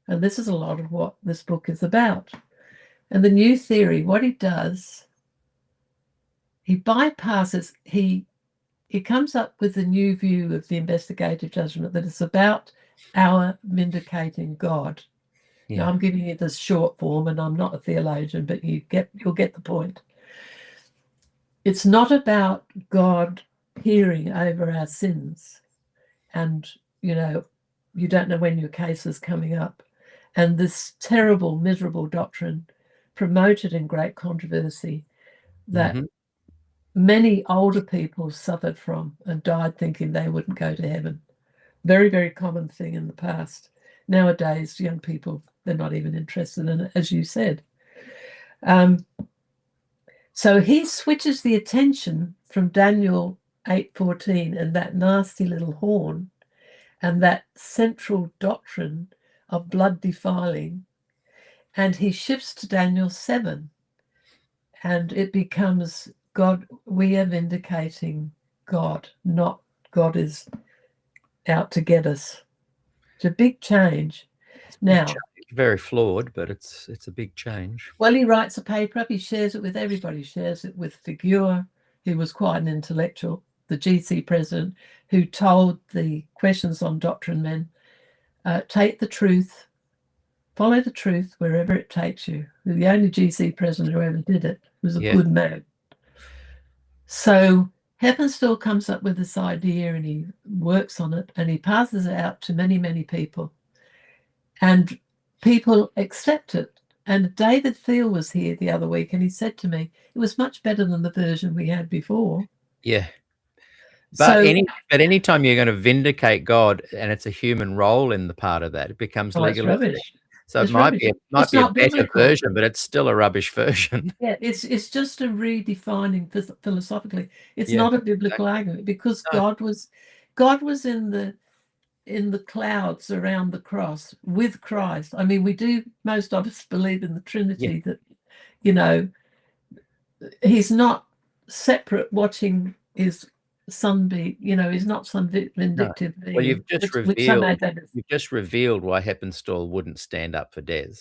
And this is a lot of what this book is about. And the new theory, what he does, he bypasses, he comes up with a new view of the investigative judgment that is about our vindicating God. Yeah. Now I'm giving you this short form, and I'm not a theologian, but you'll get the point. It's not about God peering over our sins, and you don't know when your case is coming up, and this terrible, miserable doctrine promoted in great controversy that many older people suffered from and died thinking they wouldn't go to heaven. Very, very common thing in the past. Nowadays, young people, they're not even interested in it, as you said. So he switches the attention from Daniel 8:14 and that nasty little horn and that central doctrine of blood defiling, and he shifts to Daniel 7, and it becomes God, we are vindicating God, not God is out to get us. It's a big change. Now, very flawed, but it's a big change. Well, he writes a paper up, he shares it with everybody, shares it with Figure, who was quite an intellectual, the GC president, who told the questions on doctrine men, take the truth, follow the truth wherever it takes you. The only GC president who ever did it was a good man. So Heppenstall comes up with this idea and he works on it and he passes it out to many, many people. And people accept it. And David Thiel was here the other week and he said to me, it was much better than the version we had before. Yeah. But anytime you're going to vindicate God and it's a human role in the part of that, it becomes legalistic. So it might be a better version, but it's still a rubbish version. Yeah, it's just a redefining philosophically. It's not a biblical argument because God was in the clouds around the cross with Christ. I mean, most of us believe in the Trinity, that, he's not separate watching his son be, he's not some vindictive being. Well, you've just revealed why Heppenstall wouldn't stand up for Des,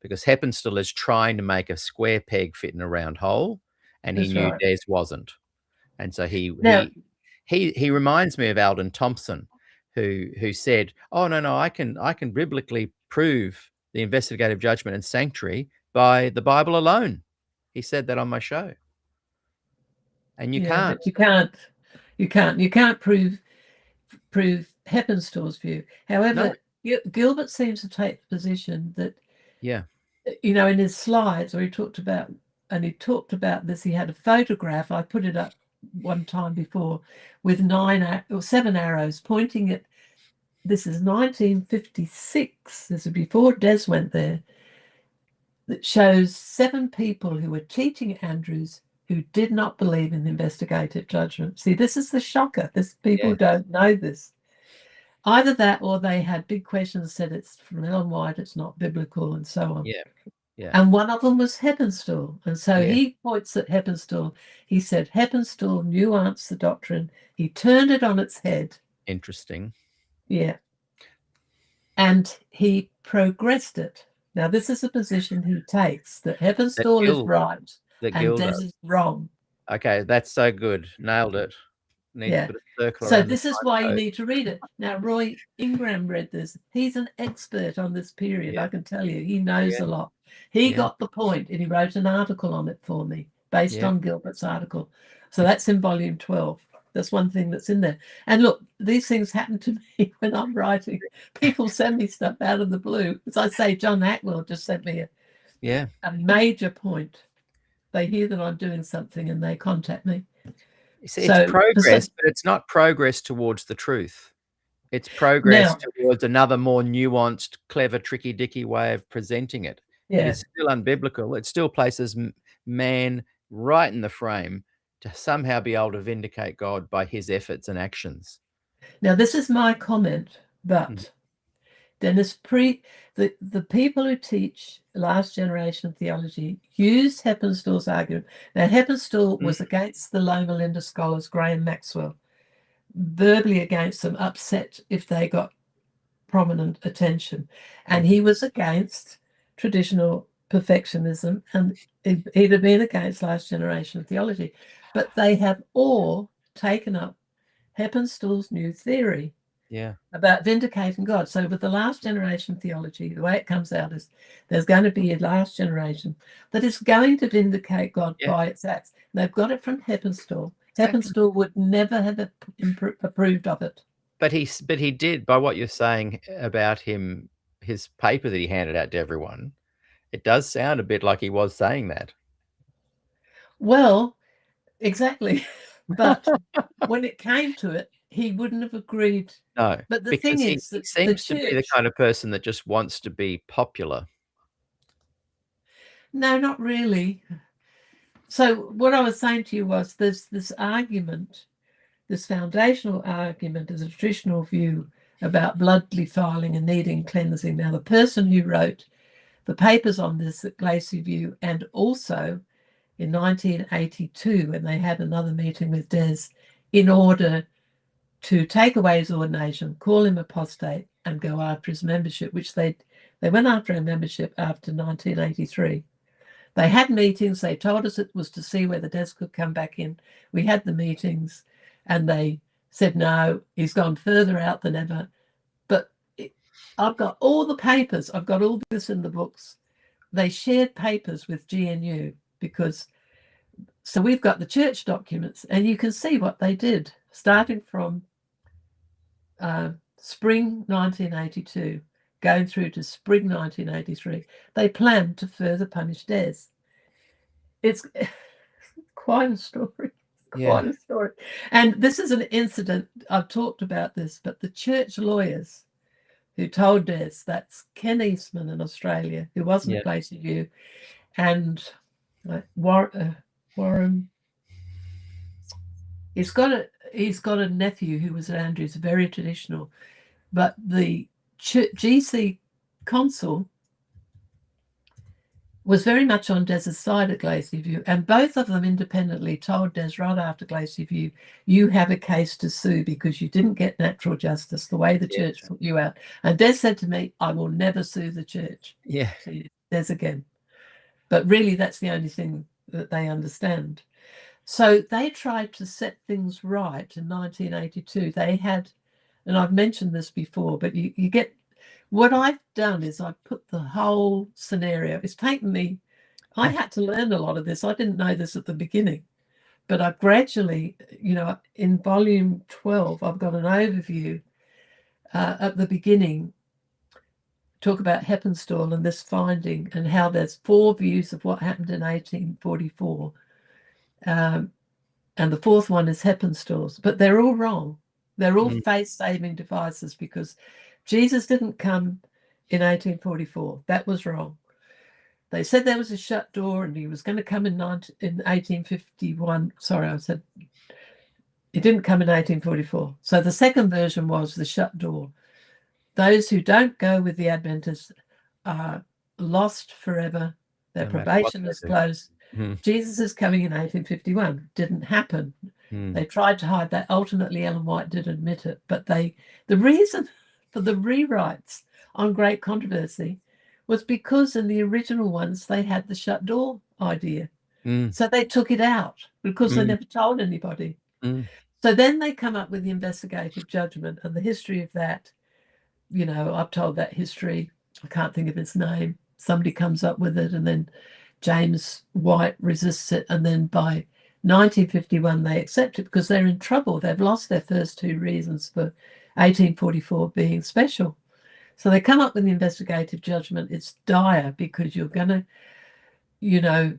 because Heppenstall is trying to make a square peg fit in a round hole, and he knew Des wasn't. And so he reminds me of Alden Thompson, who said, oh, no, I can biblically prove the investigative judgment and sanctuary by the Bible alone. He said that on my show. And you can't. You can't prove Heppenstall's view. However, Gilbert seems to take the position that, in his slides where he talked about this, he had a photograph, I put it up one time before, with 7 arrows pointing at, this is 1956, this is before Des went there, that shows 7 people who were teaching Andrews who did not believe in the investigative judgment. See, this is the shocker. People don't know this. Either that or they had big questions, said it's from Ellen White, it's not biblical, and so on. Yeah. And one of them was Heppenstall. And so he points at Heppenstall. He said Heppenstall nuanced the doctrine. He turned it on its head. Interesting. Yeah. And he progressed it. Now, this is a position he takes, that Heppenstall is right and Des is wrong. Okay, that's so good. Nailed it. Need to put a circle so this is why you need to read it. Now, Roy Ingram read this. He's an expert on this period, I can tell you. He knows a lot. He got the point, and he wrote an article on it for me based on Gilbert's article. So that's in volume 12. That's one thing that's in there. And look, these things happen to me when I'm writing. People send me stuff out of the blue. As I say, John Atwell just sent me a major point. They hear that I'm doing something and they contact me. See, it's progress, but it's not progress towards the truth. It's progress towards another more nuanced, clever, tricky, dicky way of presenting it. It is still unbiblical. It still places man right in the frame to somehow be able to vindicate God by his efforts and actions. Now, this is my comment, but Dennis, the people who teach last generation of theology use Heppenstall's argument. Now, Heppenstall was against the Loma Linda scholars, Graham Maxwell, verbally against them, upset if they got prominent attention. And he was against traditional perfectionism, and he'd have been against last generation of theology. But they have all taken up Heppenstall's new theory. Yeah. about vindicating God. So with the last generation theology, the way it comes out is there's going to be a last generation that is going to vindicate God by its acts. And they've got it from Heppenstall. Exactly. Heppenstall would never have approved of it. But he did, by what you're saying about him, his paper that he handed out to everyone, it does sound a bit like he was saying that. Well, exactly. But when it came to it, he wouldn't have agreed. No, But the because thing he is that seems to be the kind of person that just wants to be popular. No, not really. So what I was saying to you was there's this argument, this foundational argument is a traditional view about blood defiling and needing cleansing. Now, the person who wrote the papers on this at Glacier View, and also in 1982, when they had another meeting with Des in order to take away his ordination, call him apostate, and go after his membership, which they went after a membership after 1983. They had meetings. They told us it was to see whether Des could come back in. We had the meetings, and they said, no, he's gone further out than ever. But I've got all the papers. I've got all this in the books. They shared papers with GNU so we've got the church documents, and you can see what they did, starting from spring 1982, going through to spring 1983. They planned to further punish Des. It's quite a story. Quite a story. And this is an incident, I've talked about this, but the church lawyers who told Des, that's Ken Eastman in Australia, who wasn't at Glacier View, and Warren. He's got a nephew who was at Andrews, very traditional, but the GC consul was very much on Des's side at Glacier View, and both of them independently told Des right after Glacier View, you have a case to sue because you didn't get natural justice the way the church put you out. And Des said to me, I will never sue the church. Yeah. Des again. But really, that's the only thing that they understand. So they tried to set things right in 1982. They had, and I've mentioned this before, but you get, what I've done is I've put the whole scenario, it's taken me, I had to learn a lot of this. I didn't know this at the beginning, but I've gradually, in volume 12, I've got an overview at the beginning, talk about Heppenstall and this finding and how there's 4 views of what happened in 1844. And the 4th one is Heppenstall's, but they're all wrong. They're all faith-saving devices because Jesus didn't come in 1844. That was wrong. They said there was a shut door and he was going to come in 1851. Sorry, I said it didn't come in 1844. So the second version was the shut door. Those who don't go with the Adventists are lost forever. Their probation is closed. Jesus is coming in 1851. Didn't happen. They tried to hide that. Ultimately, Ellen White did admit it. But the reason for the rewrites on Great Controversy was because in the original ones, they had the shut door idea. So they took it out because they never told anybody. So then they come up with the investigative judgment and the history of that. I've told that history. I can't think of his name. Somebody comes up with it, and then James White resists it. And then by 1951, they accept it because they're in trouble. They've lost their first 2 reasons for 1844 being special. So they come up with the investigative judgment. It's dire because you're going to,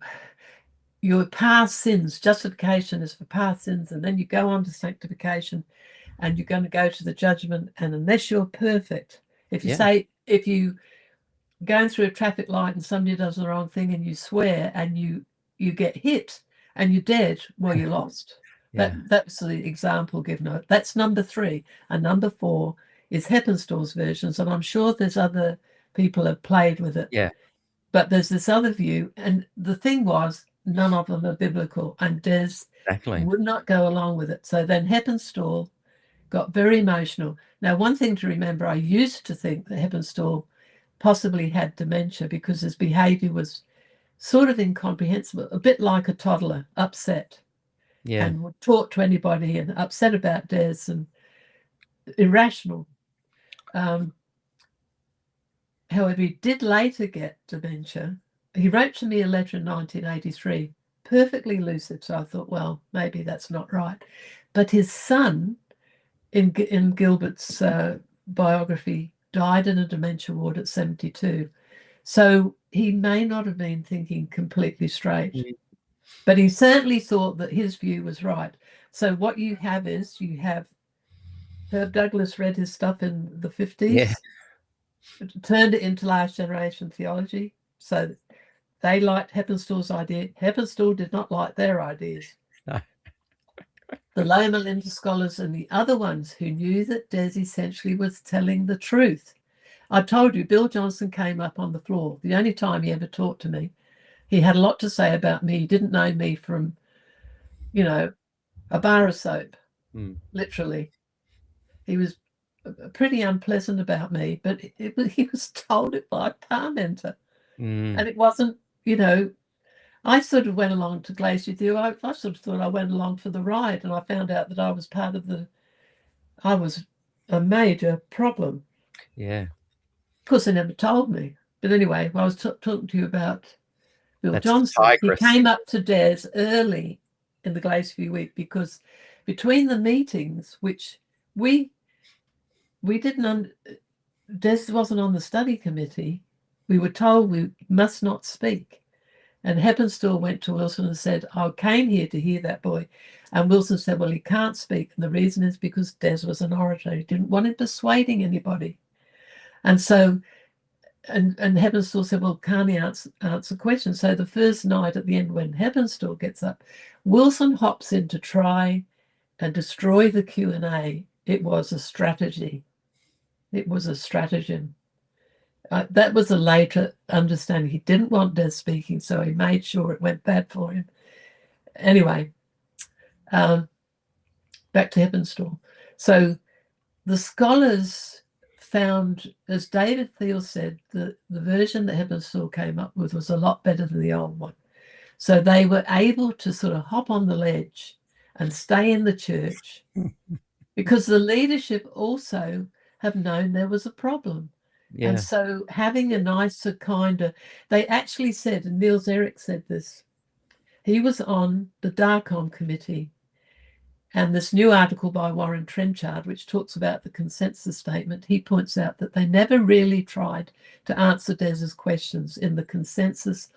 your past sins, justification is for past sins, and then you go on to sanctification. And you're going to go to the judgment, and unless you're perfect, if you going through a traffic light and somebody does the wrong thing and you swear and you get hit and you're dead, well, you're lost. That's the example given. That's number 3, and number 4 is Heppenstall's versions, and I'm sure there's other people have played with it. But there's this other view, and the thing was none of them are biblical, and Des would not go along with it. So then Heppenstall got very emotional. Now, one thing to remember, I used to think that Heppenstall possibly had dementia because his behavior was sort of incomprehensible, a bit like a toddler, upset, and would talk to anybody and upset about Des. And irrational. However, he did later get dementia. He wrote to me a letter in 1983, perfectly lucid. So I thought, well, maybe that's not right. But his son, in Gilbert's biography, died in a dementia ward at 72. So he may not have been thinking completely straight, but he certainly thought that his view was right. So what you have is, you have Herb Douglas read his stuff in the 50s, turned it into last generation theology. So they liked Heppenstall's idea. Heppenstall did not like their ideas. No. The Loma Linda scholars and the other ones who knew that Des essentially was telling the truth. I told you, Bill Johnson came up on the floor. The only time he ever talked to me. He had a lot to say about me. He didn't know me from, a bar of soap, literally. He was pretty unpleasant about me, but he was told it by a parmenter. And it wasn't, I sort of went along to Glacier View. I sort of thought I went along for the ride, and I found out that I was I was a major problem. Yeah. Of course, they never told me. But anyway, I was talking to you about Bill Johnson. He came up to Des early in the Glacier View week, because between the meetings, which we didn't, Des wasn't on the study committee. We were told we must not speak. And Heppenstall went to Wilson and said, I came here to hear that boy. And Wilson said, well, he can't speak. And the reason is because Des was an orator. He didn't want him persuading anybody. And so, and Heppenstall said, well, can't he answer questions? So the first night at the end, when Heppenstall gets up, Wilson hops in to try and destroy the Q&A. It was a strategy. It was a stratagem. That was a later understanding. He didn't want Des speaking, so he made sure it went bad for him. Anyway, back to Heppenstall. So the scholars found, as David Thiel said, the version that Heppenstall came up with was a lot better than the old one. So they were able to sort of hop on the ledge and stay in the church, because the leadership also have known there was a problem. Yeah. And so having a nicer, kinder, they actually said, and Niels Eric said this, he was on the DAQ&A committee, and this new article by Warren Trenchard, which talks about the consensus statement, he points out that they never really tried to answer Des's questions in the consensus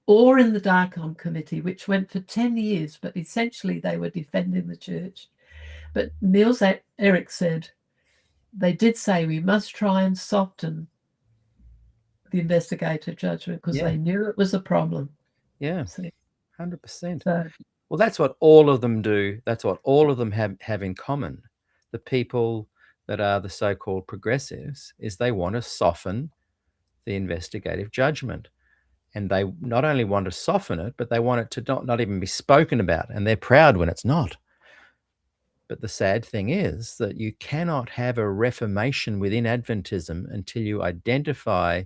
or in the DAQ&A committee, which went for 10 years, but essentially they were defending the church. But Niels Eric said, they did say we must try and soften the investigative judgment, because they knew it was a problem. Yeah, 100%. So, well, that's what all of them do. That's what all of them have in common. The people that are the so-called progressives is they want to soften the investigative judgment. And they not only want to soften it, but they want it to not even be spoken about. And they're proud when it's not. But the sad thing is that you cannot have a reformation within Adventism until you identify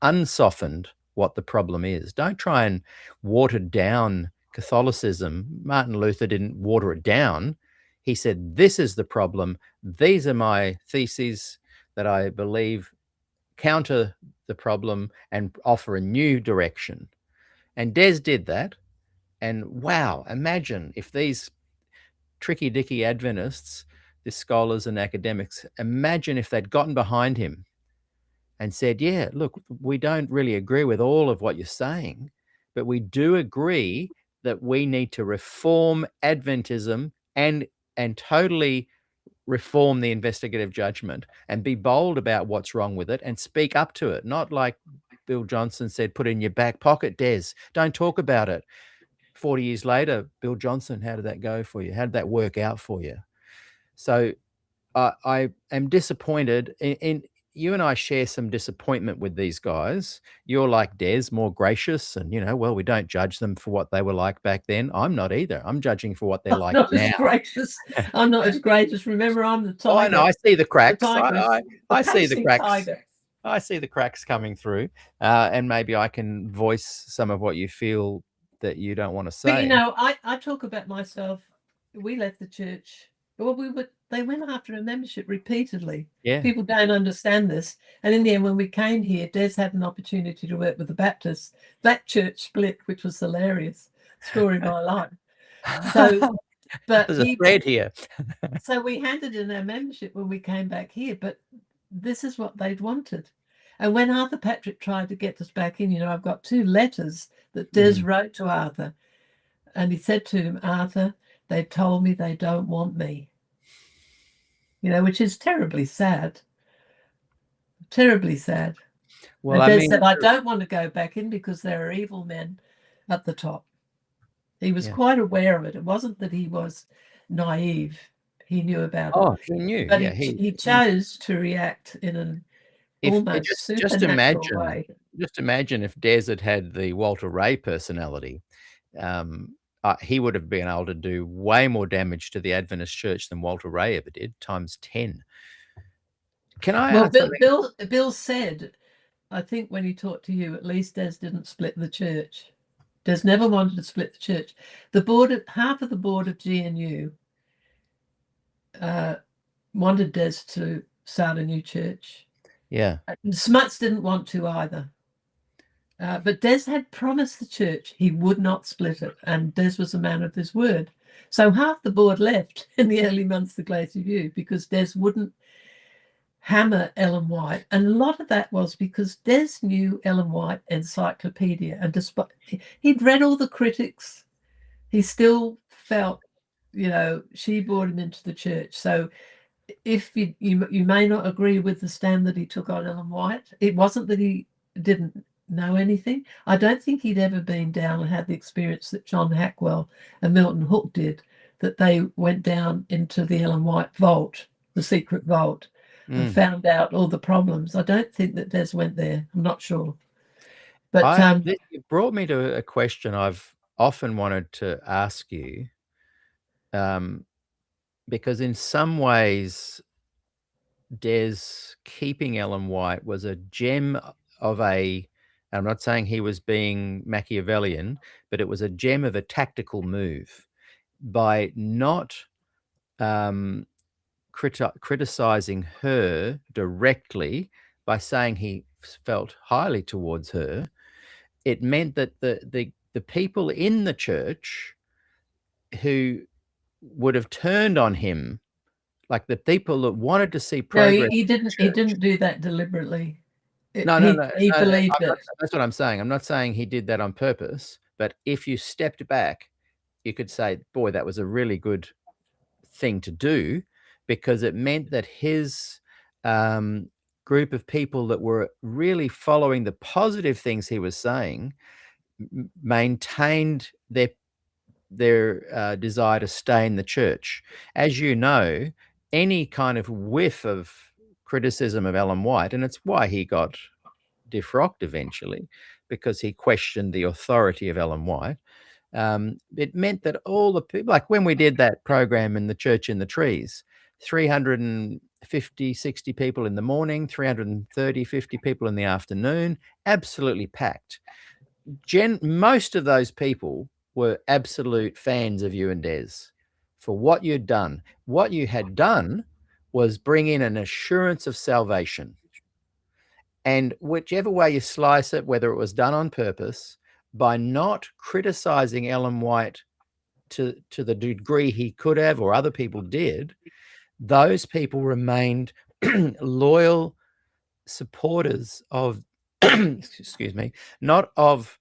unsoftened what the problem is. Don't try and water down Catholicism. Martin Luther didn't water it down. He said, this is the problem. These are my theses that I believe counter the problem and offer a new direction. And Des did that. And wow, imagine if these tricky dicky Adventists, the scholars and academics, imagine if they'd gotten behind him and said, yeah, look, we don't really agree with all of what you're saying, but we do agree that we need to reform Adventism and totally reform the investigative judgment and be bold about what's wrong with it and speak up to it. Not like Bill Johnson said, put it in your back pocket, Des, don't talk about it. 40 years later, Bill Johnson, how did that go for you? How did that work out for you? So I am disappointed. In you and I share some disappointment with these guys. You're like Des, more gracious, and well, we don't judge them for what they were like back then. I'm not either. I'm judging for what they're like now. I'm not as gracious. Remember, I'm the tiger. Oh, I know. I see the cracks. I see the cracks. Tiger. I see the cracks coming through, and maybe I can voice some of what you feel that you don't want to say. But I talk about myself. We left the church. Well, they went after a membership repeatedly. Yeah. People don't understand this. And in the end, when we came here, Des had an opportunity to work with the Baptists. That church split, which was hilarious. Story of my life. So, but there's a thread here. so we handed in our membership when we came back here, but this is what they'd wanted. And when Arthur Patrick tried to get us back in, you know, I've got 2 letters that Des wrote to Arthur. And he said to him, Arthur, they told me they don't want me. You know, which is terribly sad. Terribly sad. Well, and I Des mean, said, I don't want to go back in because there are evil men at the top. He was Yeah. quite aware of it. It wasn't that he was naive. He knew about it. oh, he knew. But Yeah, he chose to react in an almost just supernatural way. imagine if Des had had the Walter Ray personality, he would have been able to do way more damage to the Adventist Church than Walter Ray ever did, times 10. Can I Well, ask something? Bill said, I think when he talked to you, at least Des didn't split the church. Des never wanted to split the church. Half of the board of GNU wanted Des to start a new church. Yeah. Smuts didn't want to either. But Des had promised the church he would not split it, and Des was a man of his word. So half the board left in the early months of Glacier View because Des wouldn't hammer Ellen White. And a lot of that was because Des knew Ellen White encyclopedia, and despite he'd read all the critics, he still felt, you know, she brought him into the church. So if you may not agree with the stand that he took on Ellen White, it wasn't that he didn't know anything. I don't think he'd ever been down and had the experience that John Hackwell and Milton Hook did, that they went down into the Ellen White vault, the secret vault, and found out all the problems. I don't think that Des went there. I'm not sure. But it brought me to a question I've often wanted to ask you, because in some ways, Des keeping Ellen White was a gem of I'm not saying he was being Machiavellian, but it was a gem of a tactical move by not criticizing her directly, by saying he felt highly towards her. It meant that the people in the church who would have turned on him, like the people that wanted to see progress. No, he didn't do that deliberately. No, he believed it. That's what I'm saying. I'm not saying he did that on purpose, but if you stepped back, you could say, boy, that was a really good thing to do, because it meant that his group of people that were really following the positive things he was saying maintained their desire to stay in the church. As you know, any kind of whiff of criticism of Ellen White, and it's why he got defrocked eventually, because he questioned the authority of Ellen White. It meant that all the people, like when we did that program in the Church in the Trees, 350, 60 people in the morning, 330, 50 people in the afternoon, absolutely packed. Most of those people were absolute fans of you and Des for what you'd done. What you had done was bring in an assurance of salvation. And whichever way you slice it, whether it was done on purpose, by not criticizing Ellen White to the degree he could have, or other people did, those people remained loyal supporters of, excuse me, not of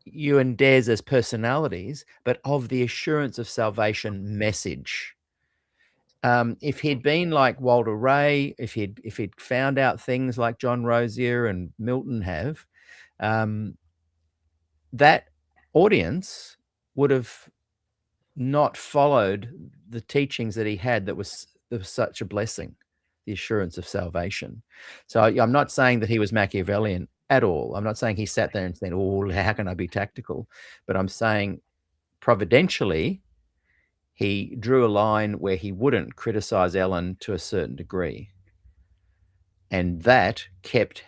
you and Des as personalities, but of the assurance of salvation message. If he'd been like Walter Ray, if he'd found out things like John Rosier and Milton have, that audience would have not followed the teachings that he had that was such a blessing, the assurance of salvation. So I'm not saying that he was Machiavellian at all. I'm not saying he sat there and said, oh, how can I be tactical? But I'm saying providentially, he drew a line where he wouldn't criticize Ellen to a certain degree. And that kept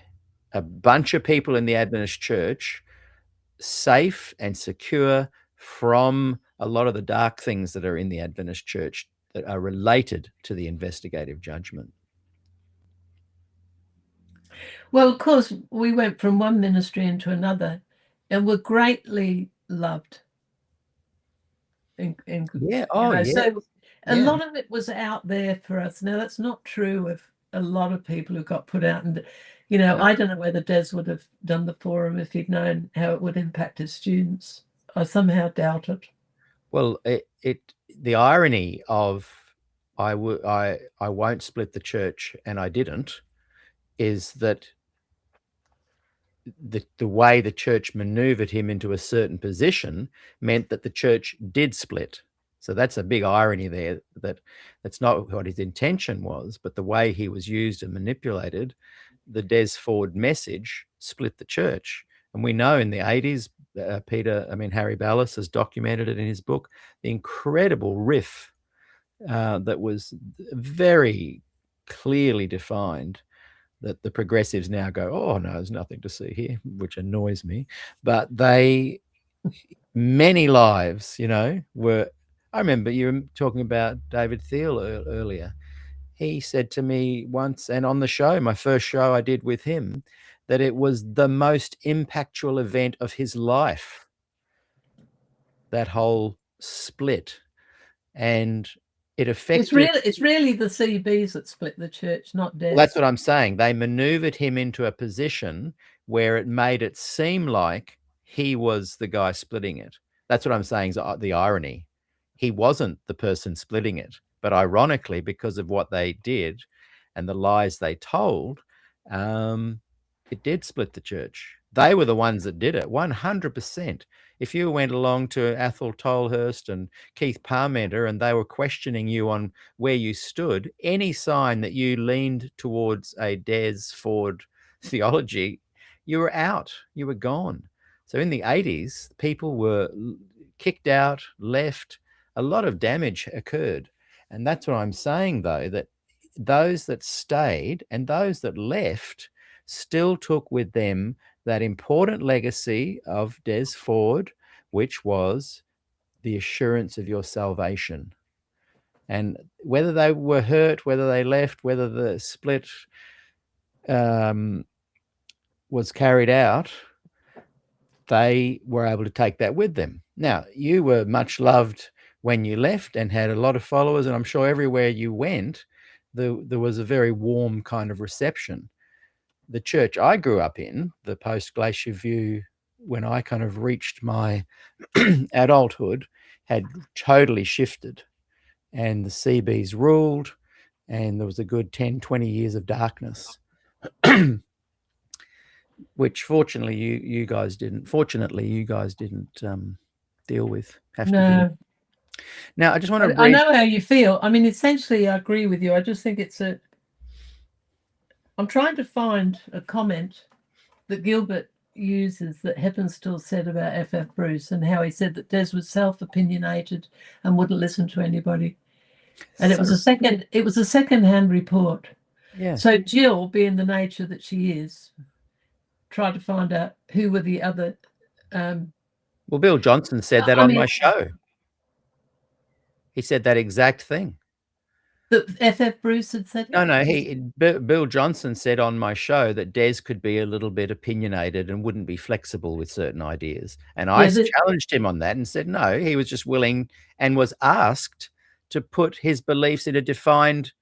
a bunch of people in the Adventist church safe and secure from a lot of the dark things that are in the Adventist church that are related to the investigative judgment. Well, of course, we went from one ministry into another and were greatly loved. Yeah. Oh, yeah. So a Yeah. lot of it was out there for us. Now, that's not true of a lot of people who got put out. And, No. I don't know whether Des would have done the forum if he'd known how it would impact his students. I somehow doubt it. Well, the irony of I won't split the church and I didn't is that the way the church maneuvered him into a certain position meant that the church did split. So that's a big irony there, that's not what his intention was, but the way he was used and manipulated, the Des Ford message split the church. And we know in the 80s, Harry Valas has documented it in his book, the incredible riff that was very clearly defined, that the progressives now go, oh, no, there's nothing to see here, which annoys me. But many lives, were, I remember you were talking about David Thiel earlier. He said to me once, and on the show, my first show I did with him, that it was the most impactful event of his life, that whole split. And it affected... It's really the CBs that split the church, not Des. Well, that's what I'm saying. They maneuvered him into a position where it made it seem like he was the guy splitting it. That's what I'm saying is the irony. He wasn't the person splitting it, but ironically, because of what they did and the lies they told, it did split the church. They were the ones that did it, 100%. If you went along to Athol Tolhurst and Keith Parmenter and they were questioning you on where you stood, any sign that you leaned towards a Des Ford theology, you were out, you were gone. So in the 80s, people were kicked out, left, a lot of damage occurred. And that's what I'm saying, though, that those that stayed and those that left still took with them that important legacy of Des Ford, which was the assurance of your salvation. And whether they were hurt, whether they left, whether the split was carried out, they were able to take that with them. Now, you were much loved when you left and had a lot of followers, and I'm sure everywhere you went, there was a very warm kind of reception. The church I grew up in, the post-Glacier View, when I kind of reached my adulthood, had totally shifted. And the CBs ruled, and there was a good 10, 20 years of darkness, which fortunately you guys didn't deal with. No. Now, I just want to... I know how you feel. I mean, essentially, I agree with you. I just think I'm trying to find a comment that Gilbert uses that Heppenstall said about F.F. Bruce and how he said that Des was self-opinionated and wouldn't listen to anybody. And it was a second-hand report. Yeah. So Jill, being the nature that she is, tried to find out who were the other... well, Bill Johnson said that on my show. He said that exact thing. That F.F. Bruce had said? No, Bill Johnson said on my show that Des could be a little bit opinionated and wouldn't be flexible with certain ideas. And I challenged him on that and said, no, he was just willing and was asked to put his beliefs in a defined,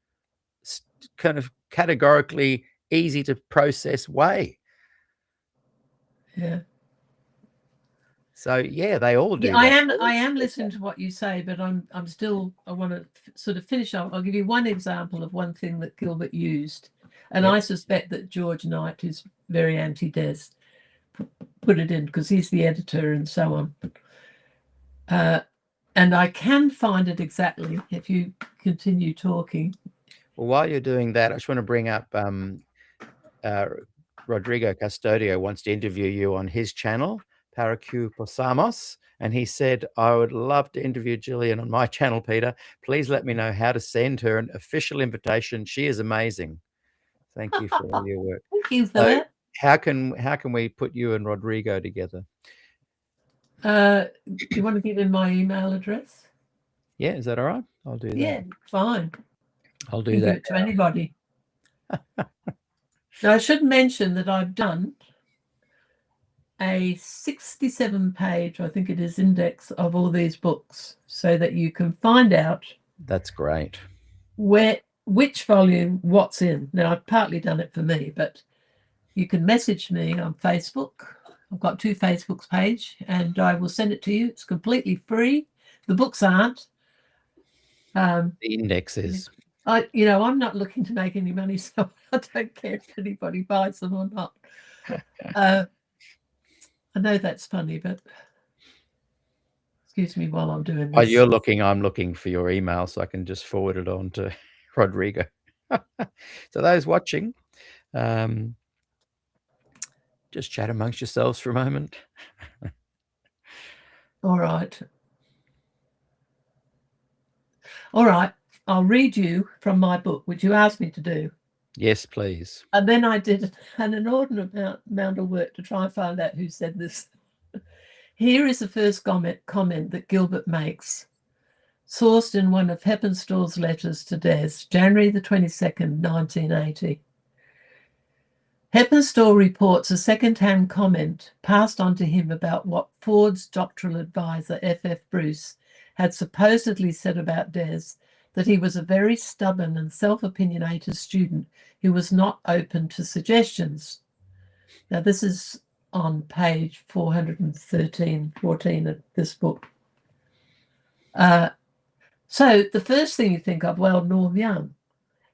kind of categorically easy to process way. Yeah. So yeah, they all do. Yeah, I am listening to what you say, but I want to sort of finish up. I'll give you one example of one thing that Gilbert used, and I suspect that George Knight, who's very anti-Des, put it in because he's the editor and so on. And I can find it exactly if you continue talking. Well, while you're doing that, I just want to bring up Rodrigo Custodio wants to interview you on his channel, Para que Posamos, and he said, I would love to interview Gillian on my channel, Peter. Please let me know how to send her an official invitation. She is amazing. Thank you for all your work. Thank you for that. How can we put you and Rodrigo together? Do you want to give him my email address? Yeah, is that all right? I'll do that. Yeah, fine. I'll do You can that. give it to anybody. Now, I should mention that I've done a 67-page, I think it is, index of all these books so that you can find out That's great. which volume, what's in. Now, I've partly done it for me, but you can message me on Facebook. I've got 2 Facebook's page, and I will send it to you. It's completely free. The books aren't. The index is. I'm not looking to make any money, so I don't care if anybody buys them or not. I know that's funny, but excuse me while I'm doing this. While you're looking, I'm looking for your email so I can just forward it on to Rodrigo. So those watching, just chat amongst yourselves for a moment. All right. I'll read you from my book, which you asked me to do. Yes, please. And then I did an inordinate amount of work to try and find out who said this. Here is the first comment that Gilbert makes, sourced in one of Heppenstall's letters to Des, January the 22nd, 1980. Heppenstall reports a second-hand comment passed on to him about what Ford's doctoral advisor, F.F. Bruce, had supposedly said about Des, that he was a very stubborn and self-opinionated student who was not open to suggestions. Now, this is on page 414 of this book. So the first thing you think of, well, Norm Young.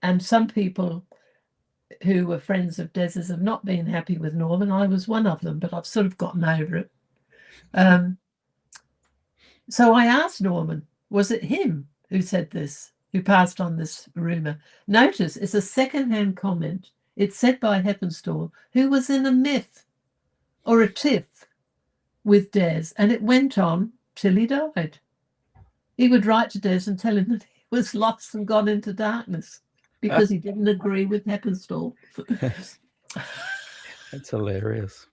And some people who were friends of Des's have not been happy with Norm, and I was one of them, but I've sort of gotten over it. So I asked Norman, was it him who said this, who passed on this rumour? Notice it's a second-hand comment. It's said by Heppenstall, who was in a myth or a tiff with Des, and it went on till he died. He would write to Des and tell him that he was lost and gone into darkness because he didn't agree with Heppenstall. That's hilarious.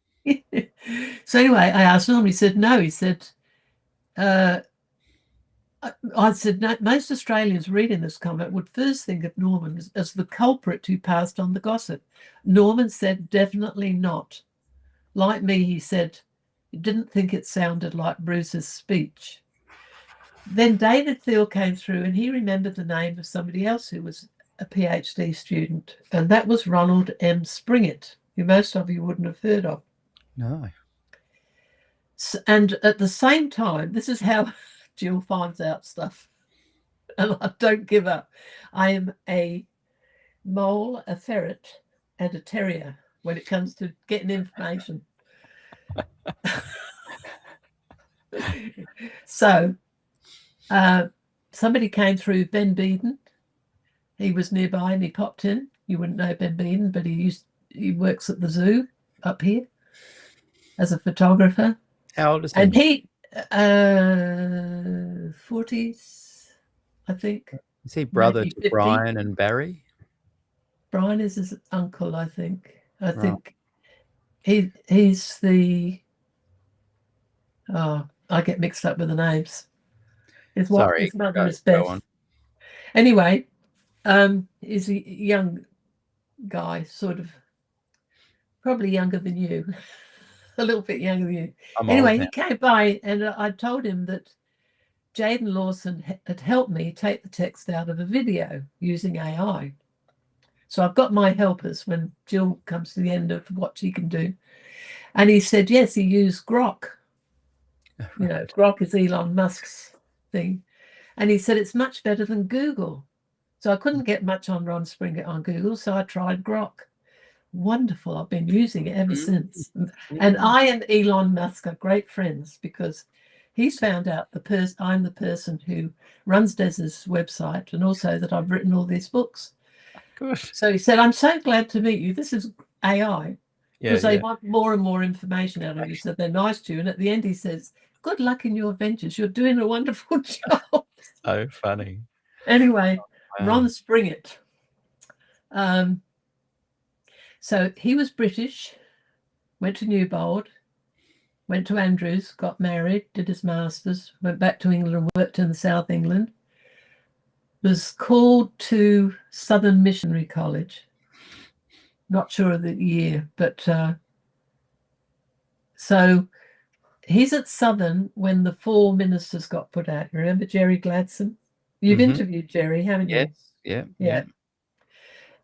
So anyway, I asked him, he said no. He said, I said, no, most Australians reading this comment would first think of Norman as the culprit who passed on the gossip. Norman said, definitely not. Like me, he said, he didn't think it sounded like Bruce's speech. Then David Thiel came through and he remembered the name of somebody else who was a PhD student, and that was Ronald M. Springett, who most of you wouldn't have heard of. No. And at the same time, this is how Jill finds out stuff, and I don't give up. I am a mole, a ferret, and a terrier when it comes to getting information. So somebody came through, Ben Beeden. He was nearby and he popped in. You wouldn't know Ben Beeden, but he works at the zoo up here as a photographer. How old is he? And he 40s, I think. Is he brother maybe to 50. Brian and Barry? Brian is his uncle, I think. I Right. think he's the... Oh, I get mixed up with the names. His Sorry, mother is go Beth. on. Anyway, he's a young guy, sort of, probably younger than you, a little bit younger than you. I'm Anyway, old he now. came by and I told him that Jaden Lawson had helped me take the text out of a video using AI. So I've got my helpers when Jill comes to the end of what she can do. And he said, yes, he used Grok. You know, Grok is Elon Musk's thing. And he said, it's much better than Google. So I couldn't get much on Ron Springett on Google, so I tried Grok. Wonderful. I've been using it ever since. And I and Elon Musk are great friends because he's found out I'm the person who runs Des's website and also that I've written all these books. Good. So he said, I'm so glad to meet you. This is AI. Because they want more and more information out of you. So they're nice to you. And at the end he says, good luck in your ventures. You're doing a wonderful job. So funny. Anyway, Wow. Ron Springett. So he was British, went to Newbold, went to Andrews, got married, did his masters, went back to England and worked in the South England. was called to Southern Missionary College. Not sure of the year, but so he's at Southern when the 4 ministers got put out. You remember Jerry Gladstone? You've interviewed Jerry, haven't you? Yes. Yeah.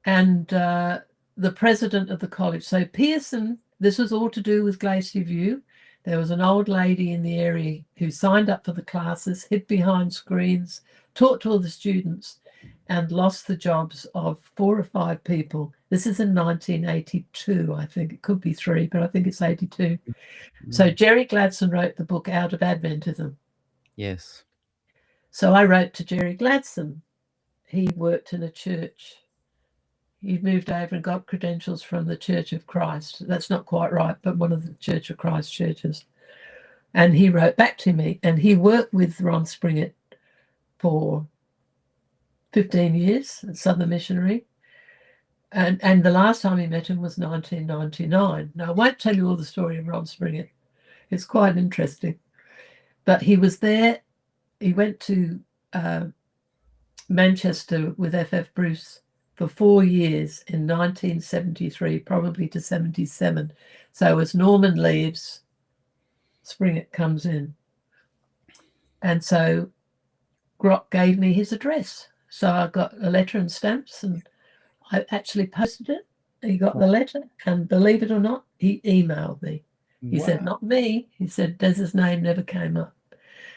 And the president of the college. So Pearson, this was all to do with Glacier View. There was an old lady in the area who signed up for the classes, hid behind screens, taught to all the students, and lost the jobs of 4 or 5 people. This is in 1982, I think. It could be 3, but I think it's 82. So Jerry Gladstone wrote the book Out of Adventism. Yes. So I wrote to Jerry Gladstone. He worked in a church. He moved over and got credentials from the Church of Christ. That's not quite right, but one of the Church of Christ churches. And he wrote back to me, and he worked with Ron Springett for 15 years at Southern Missionary. And the last time he met him was 1999. Now, I won't tell you all the story of Ron Springett. It's quite interesting. But he was there. He went to Manchester with F.F. Bruce for 4 years in 1973, probably to 77. So as Norman leaves, Springett comes in. And so Grock gave me his address. So I got a letter and stamps, and I actually posted it. He got the letter, and believe it or not, he emailed me. He said, not me. He said, Des's name never came up.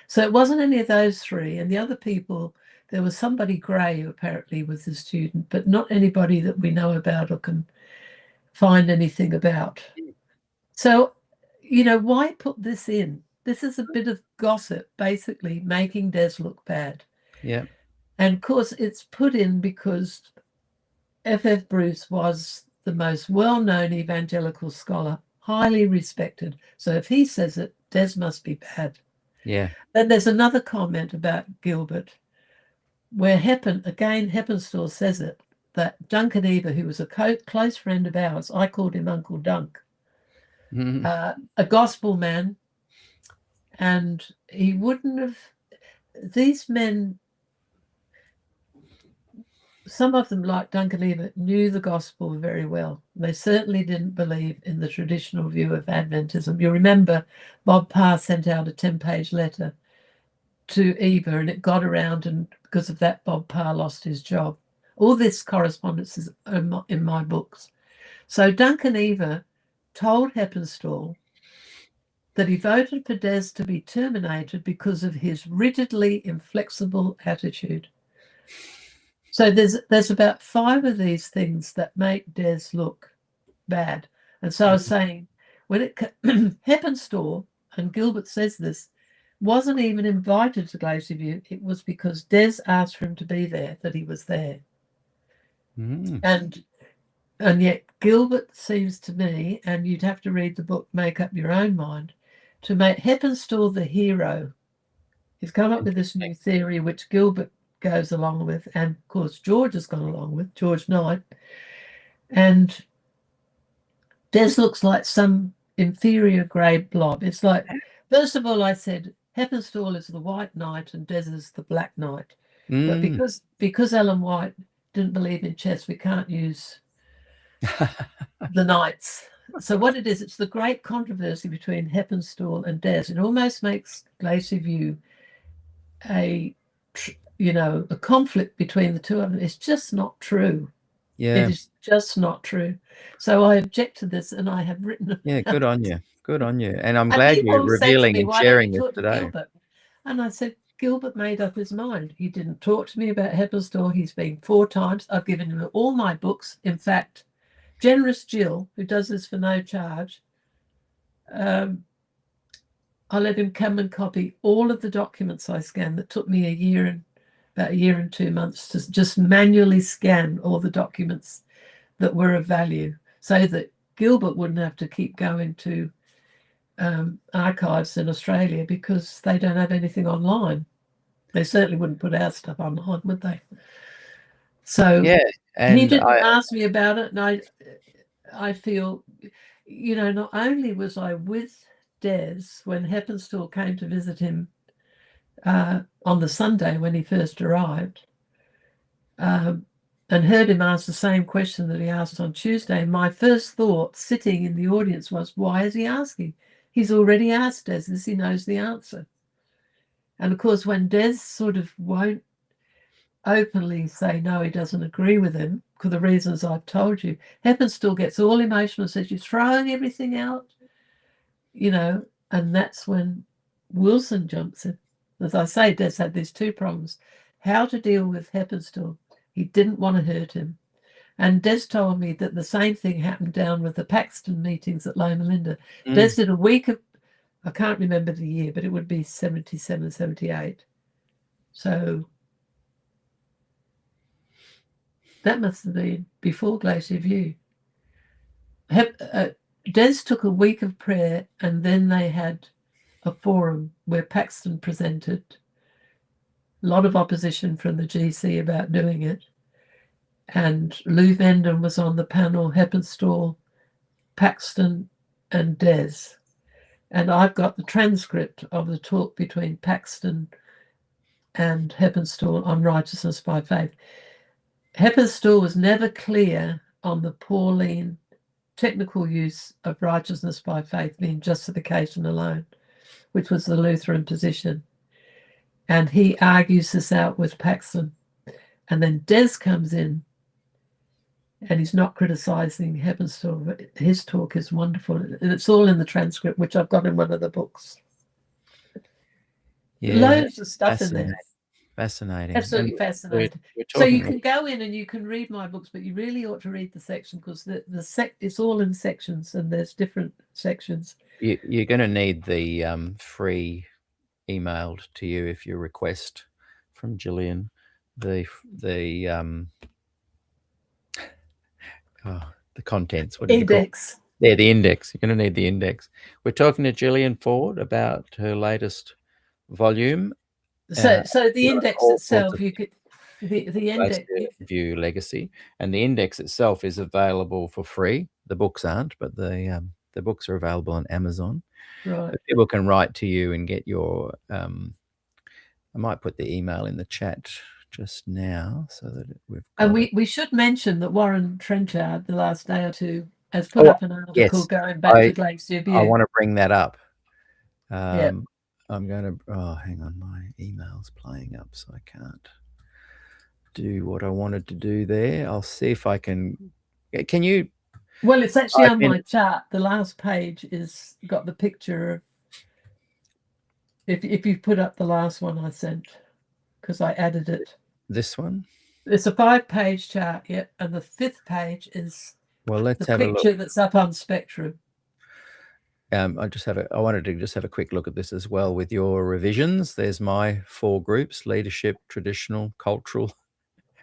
So it wasn't any of those 3. And the other people, there was somebody Gray who apparently was the student, but not anybody that we know about or can find anything about. So, you know, why put this in? This is a bit of gossip, basically making Des look bad. Yeah. And of course, it's put in because F.F. Bruce was the most well-known evangelical scholar, highly respected. So if he says it, Des must be bad. Yeah. Then there's another comment about Gilbert, where Heppenstall says it, that Duncan Eva, who was a close friend of ours, I called him Uncle Dunk, a gospel man, and he wouldn't have, these men, some of them, like Duncan Eva, knew the gospel very well. They certainly didn't believe in the traditional view of Adventism. You remember Bob Parr sent out a 10-page letter to Eva, and it got around, and because of that, Bob Parr lost his job. All this correspondence is in my books. So Duncan Eva told Heppenstall that he voted for Des to be terminated because of his rigidly inflexible attitude. So there's about 5 of these things that make Des look bad. And so I was saying, when Heppenstall, and Gilbert says this, wasn't even invited to Glacier View, it was because Des asked for him to be there that he was there. And yet Gilbert seems to me, and you'd have to read the book, make up your own mind, to make Heppenstall the hero. He's come up with this new theory, which Gilbert goes along with, and of course George has gone along with, George Knight. And Des looks like some inferior grade blob. It's like, first of all, I said Heppenstall is the white knight and Des is the black knight. But because Ellen White didn't believe in chess, we can't use the knights. So what it is, it's the great controversy between Heppenstall and Des. It almost makes Glacier View a conflict between the two of them. It's just not true. Yeah. It is just not true. So I object to this, and I have written. Yeah, good on you. Good on you. And I'm glad you're revealing and sharing this today. And I said, Gilbert made up his mind. He didn't talk to me about Heppenstall. He's been 4 times. I've given him all my books. In fact, Generous Jill, who does this for no charge, I let him come and copy all of the documents I scanned. That took me about a year and 2 months to just manually scan all the documents that were of value, so that Gilbert wouldn't have to keep going to archives in Australia, because they don't have anything online. They certainly wouldn't put our stuff online, would they? So yeah, and he didn't ask me about it, and I feel, not only was I with Des when Heppenstall came to visit him on the Sunday when he first arrived, and heard him ask the same question that he asked on Tuesday. My first thought sitting in the audience was, why is he asking? He's already asked Des this, he knows the answer. And of course, when Des sort of won't openly say no, he doesn't agree with him for the reasons I've told you, Heppenstall gets all emotional and says, you're throwing everything out, you know, and that's when Wilson jumps in. As I say, Des had these two problems: how to deal with Heppenstall. He didn't want to hurt him. And Des told me that the same thing happened down with the Paxton meetings at Loma Linda. Des did a week of, I can't remember the year, but it would be 77, 78. So that must have been before Glacier View. Des took a week of prayer, and then they had a forum where Paxton presented. A lot of opposition from the GC about doing it. And Lou Venden was on the panel, Heppenstall, Paxton, and Des. And I've got the transcript of the talk between Paxton and Heppenstall on righteousness by faith. Heppenstall was never clear on the Pauline technical use of righteousness by faith being justification alone, which was the Lutheran position. And he argues this out with Paxton. And then Des comes in, and he's not criticizing Heppenstall, but his talk is wonderful. And it's all in the transcript, which I've got in one of the books. Yeah, loads of stuff in there. Fascinating. Absolutely And fascinating. we're So you talking- can go in and you can read my books, but you really ought to read the section, because it's all in sections, and there's different sections. you're going to need the free emailed to you if you request from Gillian the contents. What did you call it? Index. Yeah, the index. You're going to need the index. We're talking to Gillian Ford about her latest volume. So the index all sorts itself, of you could the index. Glacier View Legacy, and the index itself is available for free. The books aren't, but the books are available on Amazon. Right. But people can write to you and get your. I might put the email in the chat just now so that we've. And we should mention that Warren Trenchard, the last day or two, has put up an article yes. going back to Glacier View. I want to bring that up. Yep. I'm going to. Oh, hang on, my email's playing up, so I can't do what I wanted to do there. I'll see if I can. Can you? Well, it's actually on my chart. The last page is got the picture of. If you put up the last one I sent, because I added it. This one. It's a 5-page chart, yep, and the 5th page is. Well, let's the have a look. picture that's up on Spectrum. I wanted to just have a quick look at this as well with your revisions. There's my 4 groups: leadership, traditional, cultural,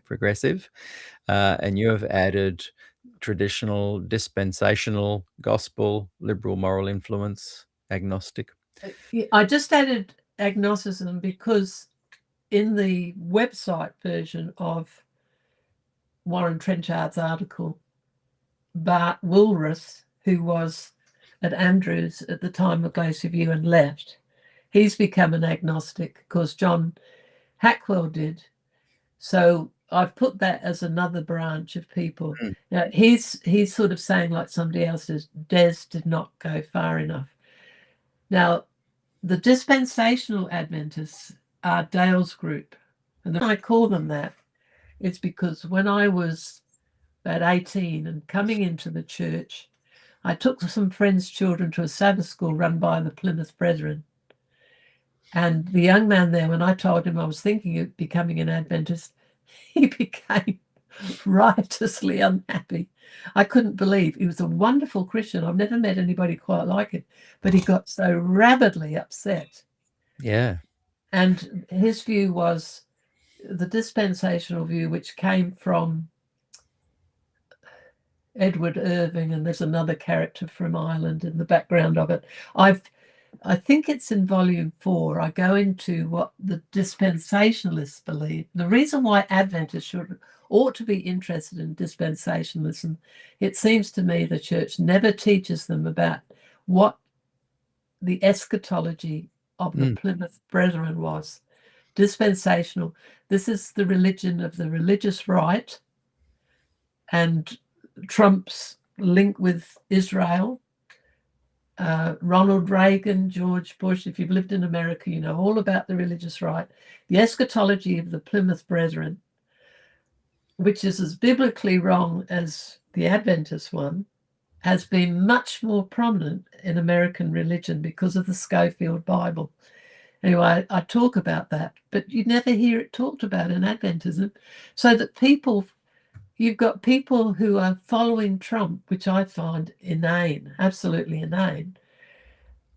progressive, and you have added traditional, dispensational, gospel, liberal moral influence, agnostic. I just added agnosticism because in the website version of Warren Trenchard's article, Bart Woolworth, who was at Andrews at the time of Glacier View and left, he's become an agnostic because John Hackwell did. So I've put that as another branch of people. Now he's sort of saying, like somebody else says, Des did not go far enough. Now the dispensational Adventists are Dale's group, and the reason I call them that is because when I was about 18 and coming into the church, I took some friends' children to a Sabbath school run by the Plymouth Brethren. And the young man there, when I told him I was thinking of becoming an Adventist, he became riotously unhappy. I couldn't believe. He was a wonderful Christian. I've never met anybody quite like it, but he got so rabidly upset. Yeah. And his view was the dispensational view, which came from Edward Irving, and there's another character from Ireland in the background of it. I think it's in volume 4. I go into what the dispensationalists believe. The reason why Adventists ought to be interested in dispensationalism, it seems to me the church never teaches them about what the eschatology of the Plymouth Brethren was. dispensational. This is the religion of the religious right, and Trump's link with Israel. Ronald Reagan, George Bush, if you've lived in America, you know all about the religious right. The eschatology of the Plymouth Brethren, which is as biblically wrong as the Adventist one, has been much more prominent in American religion because of the Schofield Bible. Anyway, I talk about that, but you never hear it talked about in Adventism. So that you've got people who are following Trump, which I find inane, absolutely inane.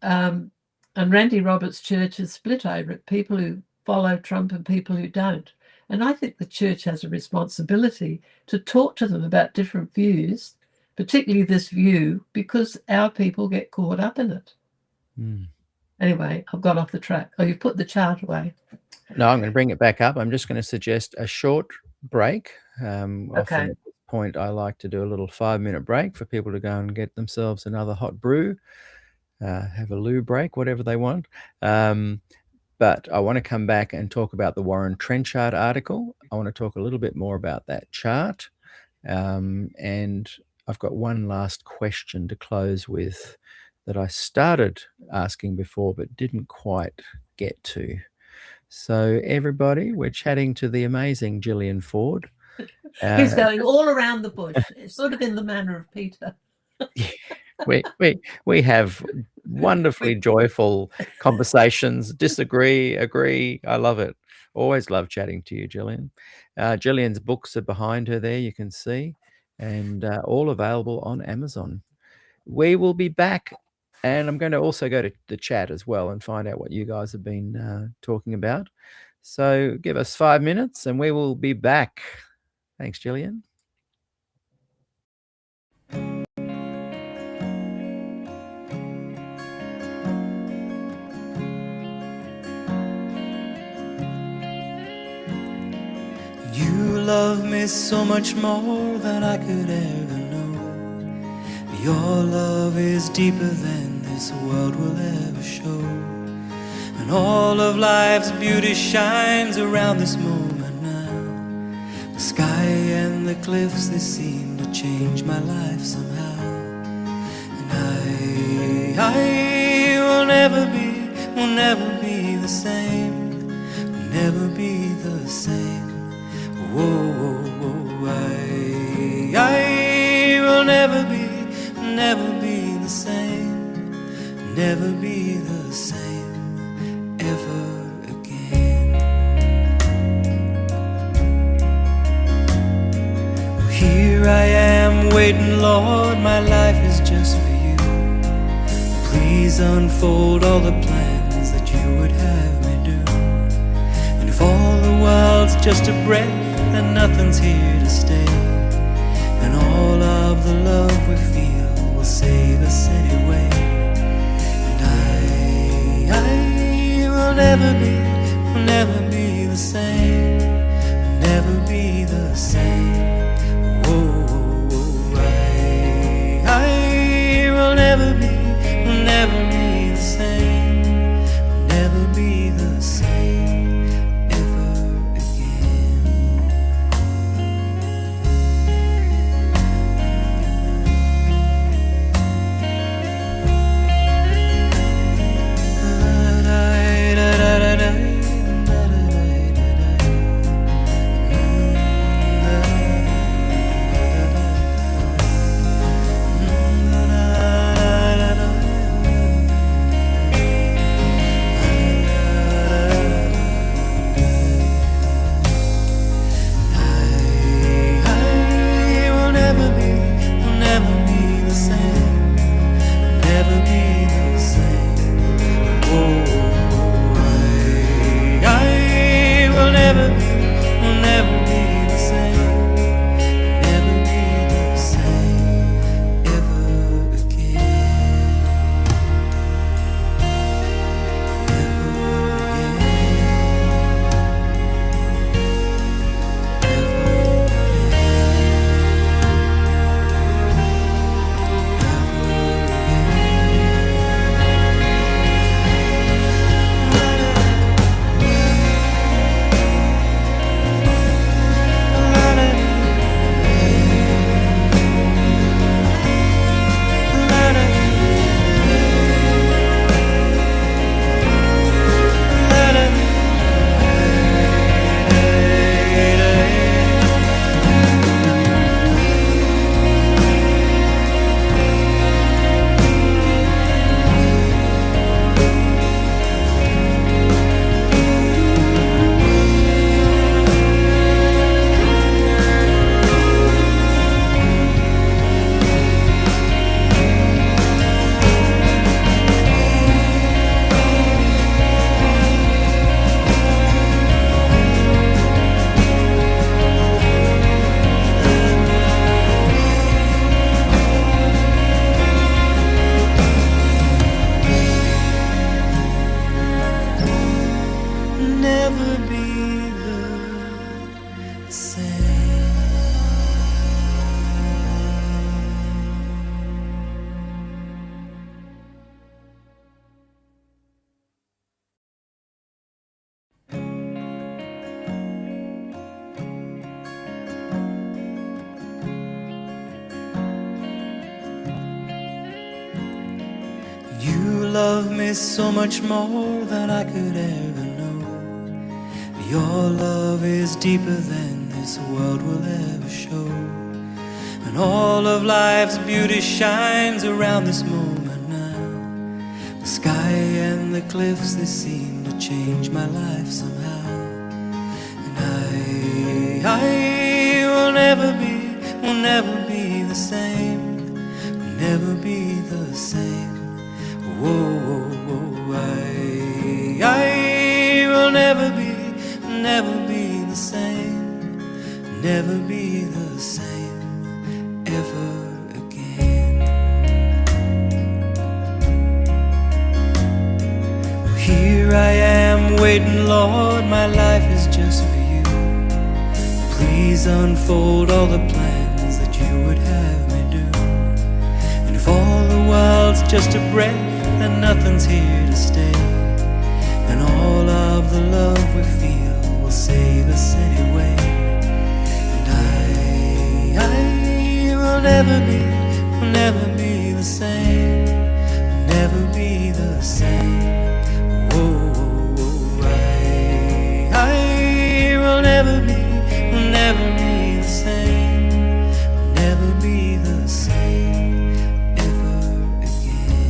And Randy Roberts' church is split over it, people who follow Trump and people who don't. And I think the church has a responsibility to talk to them about different views, particularly this view, because our people get caught up in it. Anyway, I've got off the track. Oh, you put the chart away. No, I'm going to bring it back up. I'm just going to suggest a short break. Often at this point, I like to do a little 5-minute break for people to go and get themselves another hot brew, have a loo break, whatever they want. But I want to come back and talk about the Warren Trenchard article. I want to talk a little bit more about that chart. And I've got one last question to close with that I started asking before but didn't quite get to. So everybody, we're chatting to the amazing Gillian Ford. He's going all around the bush. It's sort of in the manner of Peter. We have wonderfully joyful conversations, disagree, agree. I love it. Always love chatting to you, Gillian. Gillian's books are behind her there, you can see, and all available on Amazon. We will be back, and I'm going to also go to the chat as well and find out what you guys have been talking about. So give us 5 minutes and we will be back. Thanks, Gillian. You love me so much more than I could ever know. Your love is deeper than this world will ever show. And all of life's beauty shines around this moment now. The sky and the cliffs, they seem to change my life somehow. And I will never be the same, will never be the same. Whoa, whoa, whoa, I will never be the same, never be the same ever again. Well, here I am waiting, Lord, my life is just for you. Please unfold all the plans that you would have me do. And if all the world's just a breath and nothing's here to stay, and all of the love we feel will save us anyway. And I will never be the same, will never be the same. Whoa, whoa, I will never be the same, will never be the same ever again. love me so much more than I could ever know. Your love is deeper than this world will ever show. And all of life's beauty shines around this moment now. The sky and the cliffs, they seem to change my life somehow. And I will never be the same, will never be the same. Whoa, whoa, whoa, I will never be the same, never be the same ever again. Here I am waiting, Lord, my life is just for you. Please unfold all the plans that you would have me do. And if all the world's just a breath and nothing's here to stay, then all of the love we feel will save us anyway. And I will never be the same, never be the same. Whoa, whoa, I will never be the same, never be the same ever again.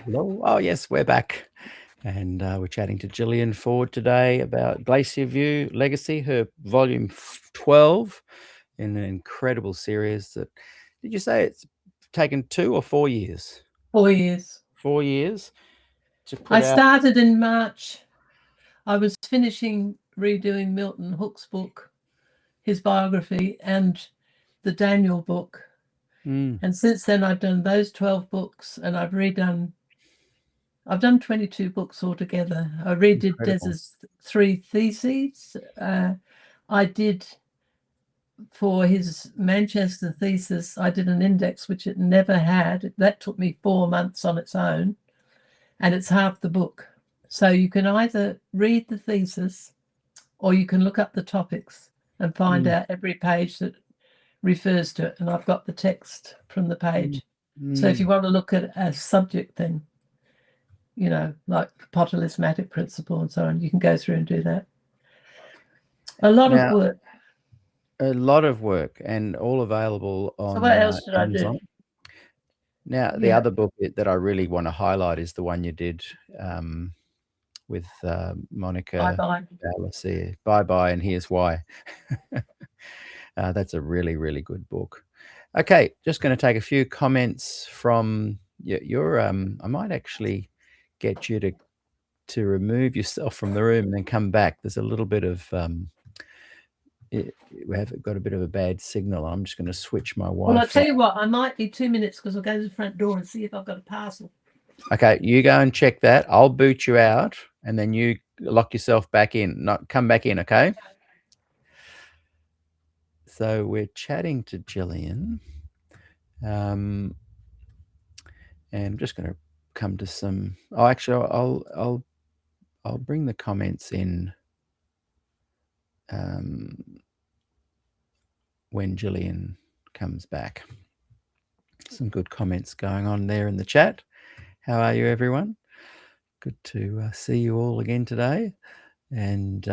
Hello. Oh, yes, we're back. And we're chatting to Gillian Ford today about Glacier View Legacy, her volume 12 in an incredible series that, did you say it's taken 2 or 4 years? 4 years. 4 years to put I out. started in March. I was finishing redoing Milton Hook's book, his biography, and the Daniel book. And since then, I've done those 12 books, and I've done 22 books altogether. I redid Des's 3 theses. I did, for his Manchester thesis, I did an index, which it never had. That took me 4 months on its own, and it's half the book. So you can either read the thesis or you can look up the topics. and find out every page that refers to it. And I've got the text from the page. So if you want to look at a subject thing, you know, like the polylismatic principle and so on, you can go through and do that. A lot of work. A lot of work, and all available on So what else did I Amazon. do? Now, the other book that I really want to highlight is the one you did with Monica Valas here, Bye Bye, and Here's Why. That's a really, really good book. Okay, just going to take a few comments from your. I might actually get you to remove yourself from the room and then come back. There's a little bit of we have got a bit of a bad signal. I'm just going to switch my Wi-Fi. Well, I'll tell you what, I might be 2 minutes because I'll go to the front door and see if I've got a parcel. Okay, you go and check that. I'll boot you out, and then you lock yourself back in. Come back in, okay? So we're chatting to Gillian, and I'm just going to come to some. Oh, actually, I'll bring the comments in when Gillian comes back. Some good comments going on there in the chat. How are you, everyone? Good to see you all again today. And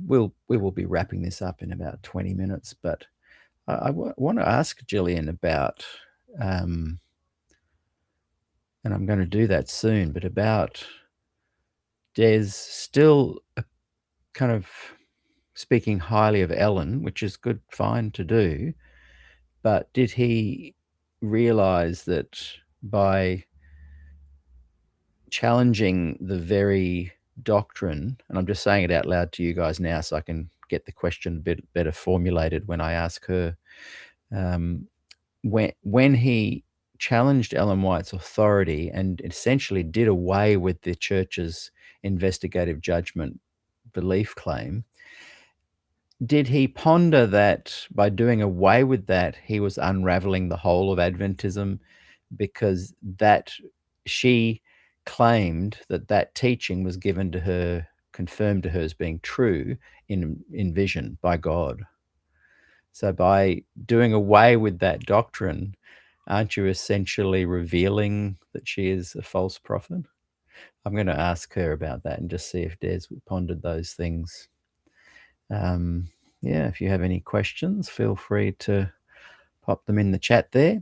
we will be wrapping this up in about 20 minutes. But I want to ask Gillian about, and I'm going to do that soon, but about Des still kind of speaking highly of Ellen, which is good, fine to do. But did he realize that by challenging the very doctrine, and I'm just saying it out loud to you guys now so I can get the question a bit better formulated when I ask her, when he challenged Ellen White's authority and essentially did away with the church's investigative judgment belief claim, did he ponder that by doing away with that, he was unraveling the whole of Adventism, because that she claimed that teaching was given to her, confirmed to her as being true in vision by God? So by doing away with that doctrine, aren't you essentially revealing that she is a false prophet? I'm going to ask her about that and just see if Des pondered those things. Yeah, if you have any questions, feel free to pop them in the chat there.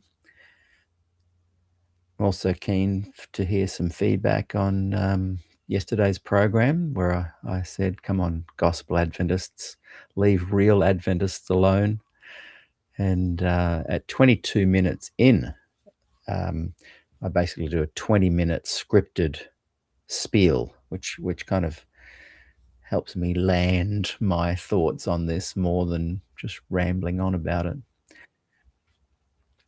I'm also keen to hear some feedback on yesterday's program where I said, come on, gospel Adventists, leave real Adventists alone. And at 22 minutes in, I basically do a 20-minute scripted spiel, which kind of helps me land my thoughts on this more than just rambling on about it.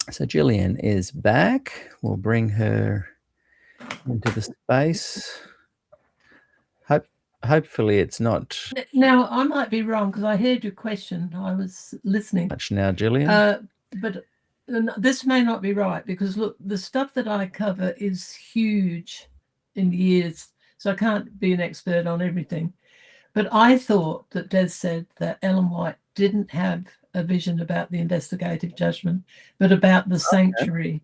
So Gillian is back. We'll bring her into the space. Hopefully it's not. Now, I might be wrong because I heard your question. I was listening. Much now, Gillian. But this may not be right because, look, the stuff that I cover is huge in years, so I can't be an expert on everything. But I thought that Des said that Ellen White didn't have a vision about the investigative judgment, but about the sanctuary,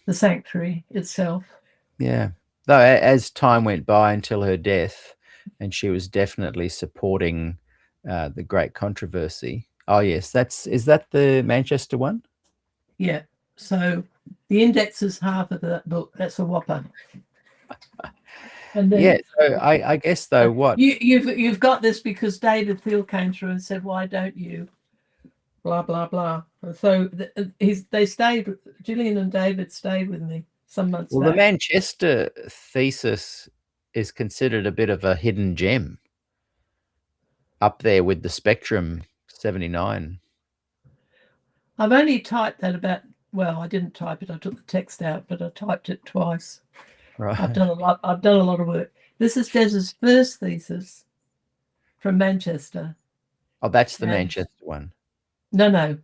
the sanctuary itself. Yeah. Though as time went by until her death, and she was definitely supporting the Great Controversy. Oh, yes. Is that the Manchester one? Yeah. So the index is half of that book. That's a whopper. And then, yeah, so I guess though what you've got this because David Thiel came through and said, "Why don't you?" Blah blah blah. So they stayed. Gillian and David stayed with me some months. Well, the Manchester thesis is considered a bit of a hidden gem, up there with the Spectrum 79. I've only typed that about. Well, I didn't type it. I took the text out, but I typed it twice. Right. I've done a lot of work. This is Des's first thesis from Manchester. Oh, that's the Manchester one. No,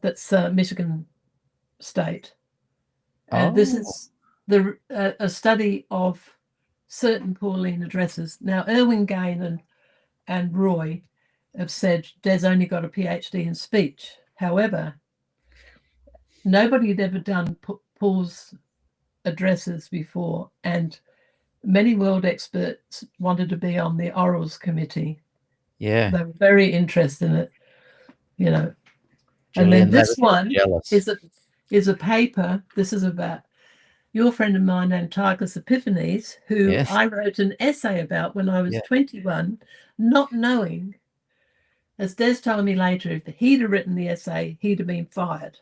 that's Michigan State. And this is a study of certain Pauline addresses. Now, Erwin Gain and Roy have said Des only got a PhD in speech. However, nobody had ever done Paul's addresses before, and many world experts wanted to be on the orals committee. Yeah. They were very interested in it, and Gillie then and they this were one jealous. is a paper. This is about your friend of mine, Antiochus Epiphanes, who Yes. I wrote an essay about when I was 21, not knowing, as Des told me later, if he'd have written the essay, he'd have been fired.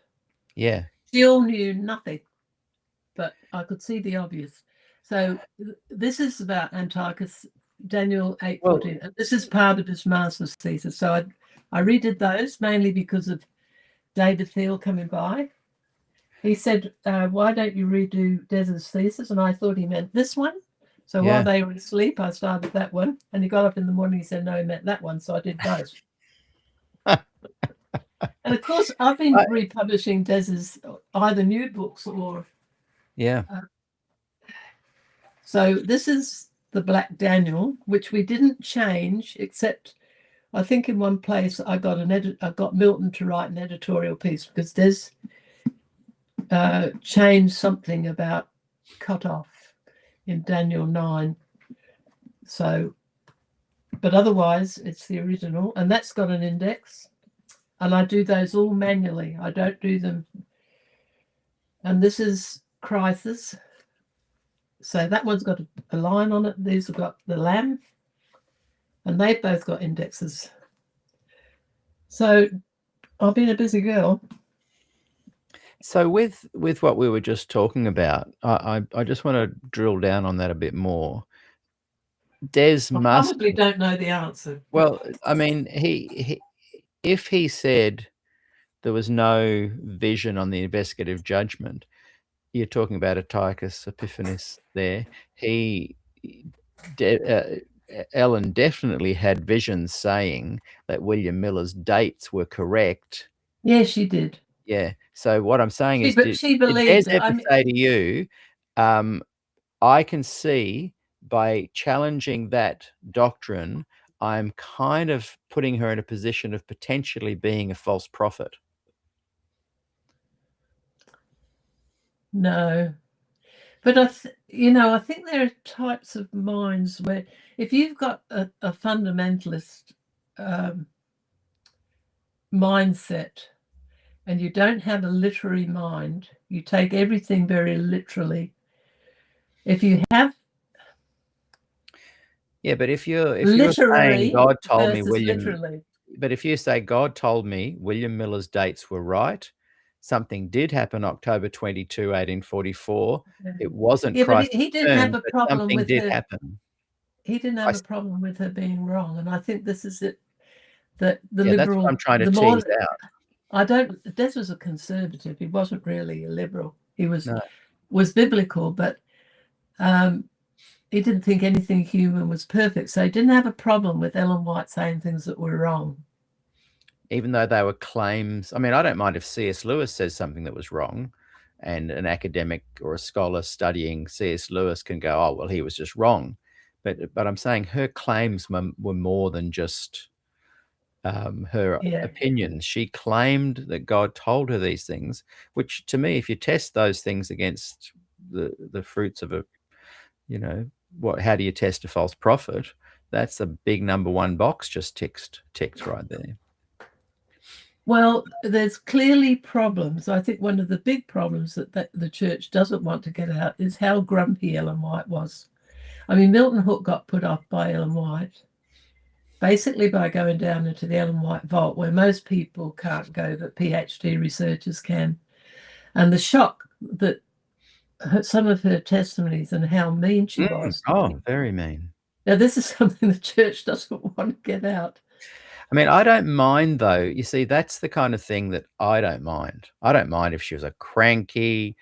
Yeah. Still knew nothing, but I could see the obvious. So this is about Antiochus, Daniel 8:14, and this is part of his master's thesis. So I redid those mainly because of David Thiel coming by. He said, why don't you redo Des's thesis? And I thought he meant this one. So while they were asleep, I started that one. And he got up in the morning, he said, no, he meant that one. So I did both. And of course, I've been republishing Des's either new books or... Yeah. So this is the Black Daniel, which we didn't change, except I think in one place I got Milton to write an editorial piece because Des changed something about cutoff in Daniel 9. So, but otherwise it's the original, and that's got an index, and I do those all manually. I don't do them. And this is Crisis. So that one's got a line on it. These have got the lamb, and they've both got indexes. So I've been a busy girl. So with what we were just talking about, I just want to drill down on that a bit more. Des must probably don't know the answer. Well, I mean, he if he said there was no vision on the investigative judgment, you're talking about Antiochus Epiphanes there. Ellen definitely had visions saying that William Miller's dates were correct. Yeah, she did. Yeah. So what I'm saying is, she believed did Des ever say to you, I can see by challenging that doctrine, I'm kind of putting her in a position of potentially being a false prophet? No, but I think there are types of minds where if you've got a fundamentalist mindset and you don't have a literary mind, you take everything very literally. If you have but if you're saying God told me literally. But if you say God told me William Miller's dates were right, something did happen October 22, 1844. It wasn't Christ's he didn't return, have a but problem something with did her. happen. He didn't have a problem with her being wrong, and I think this is it. That the Yeah, liberal. that's what I'm trying to tease out. Des was a conservative. He wasn't really a liberal. He was biblical, but he didn't think anything human was perfect. So he didn't have a problem with Ellen White saying things that were wrong. Even though they were claims. I mean, I don't mind if C.S. Lewis says something that was wrong, and an academic or a scholar studying C.S. Lewis can go, oh, well, he was just wrong. But I'm saying her claims were more than just her opinions. She claimed that God told her these things, which to me, if you test those things against the fruits of how do you test a false prophet? That's a big number one box just ticked right there. Well, there's clearly problems. I think one of the big problems that the church doesn't want to get out is how grumpy Ellen White was. I mean, Milton Hook got put off by Ellen White, basically by going down into the Ellen White vault where most people can't go, but PhD researchers can. And the shock that some of her testimonies and how mean she was. Oh, very mean. Now, this is something the church doesn't want to get out. I mean, I don't mind, though. You see, that's the kind of thing that I don't mind. I don't mind if she was a cranky,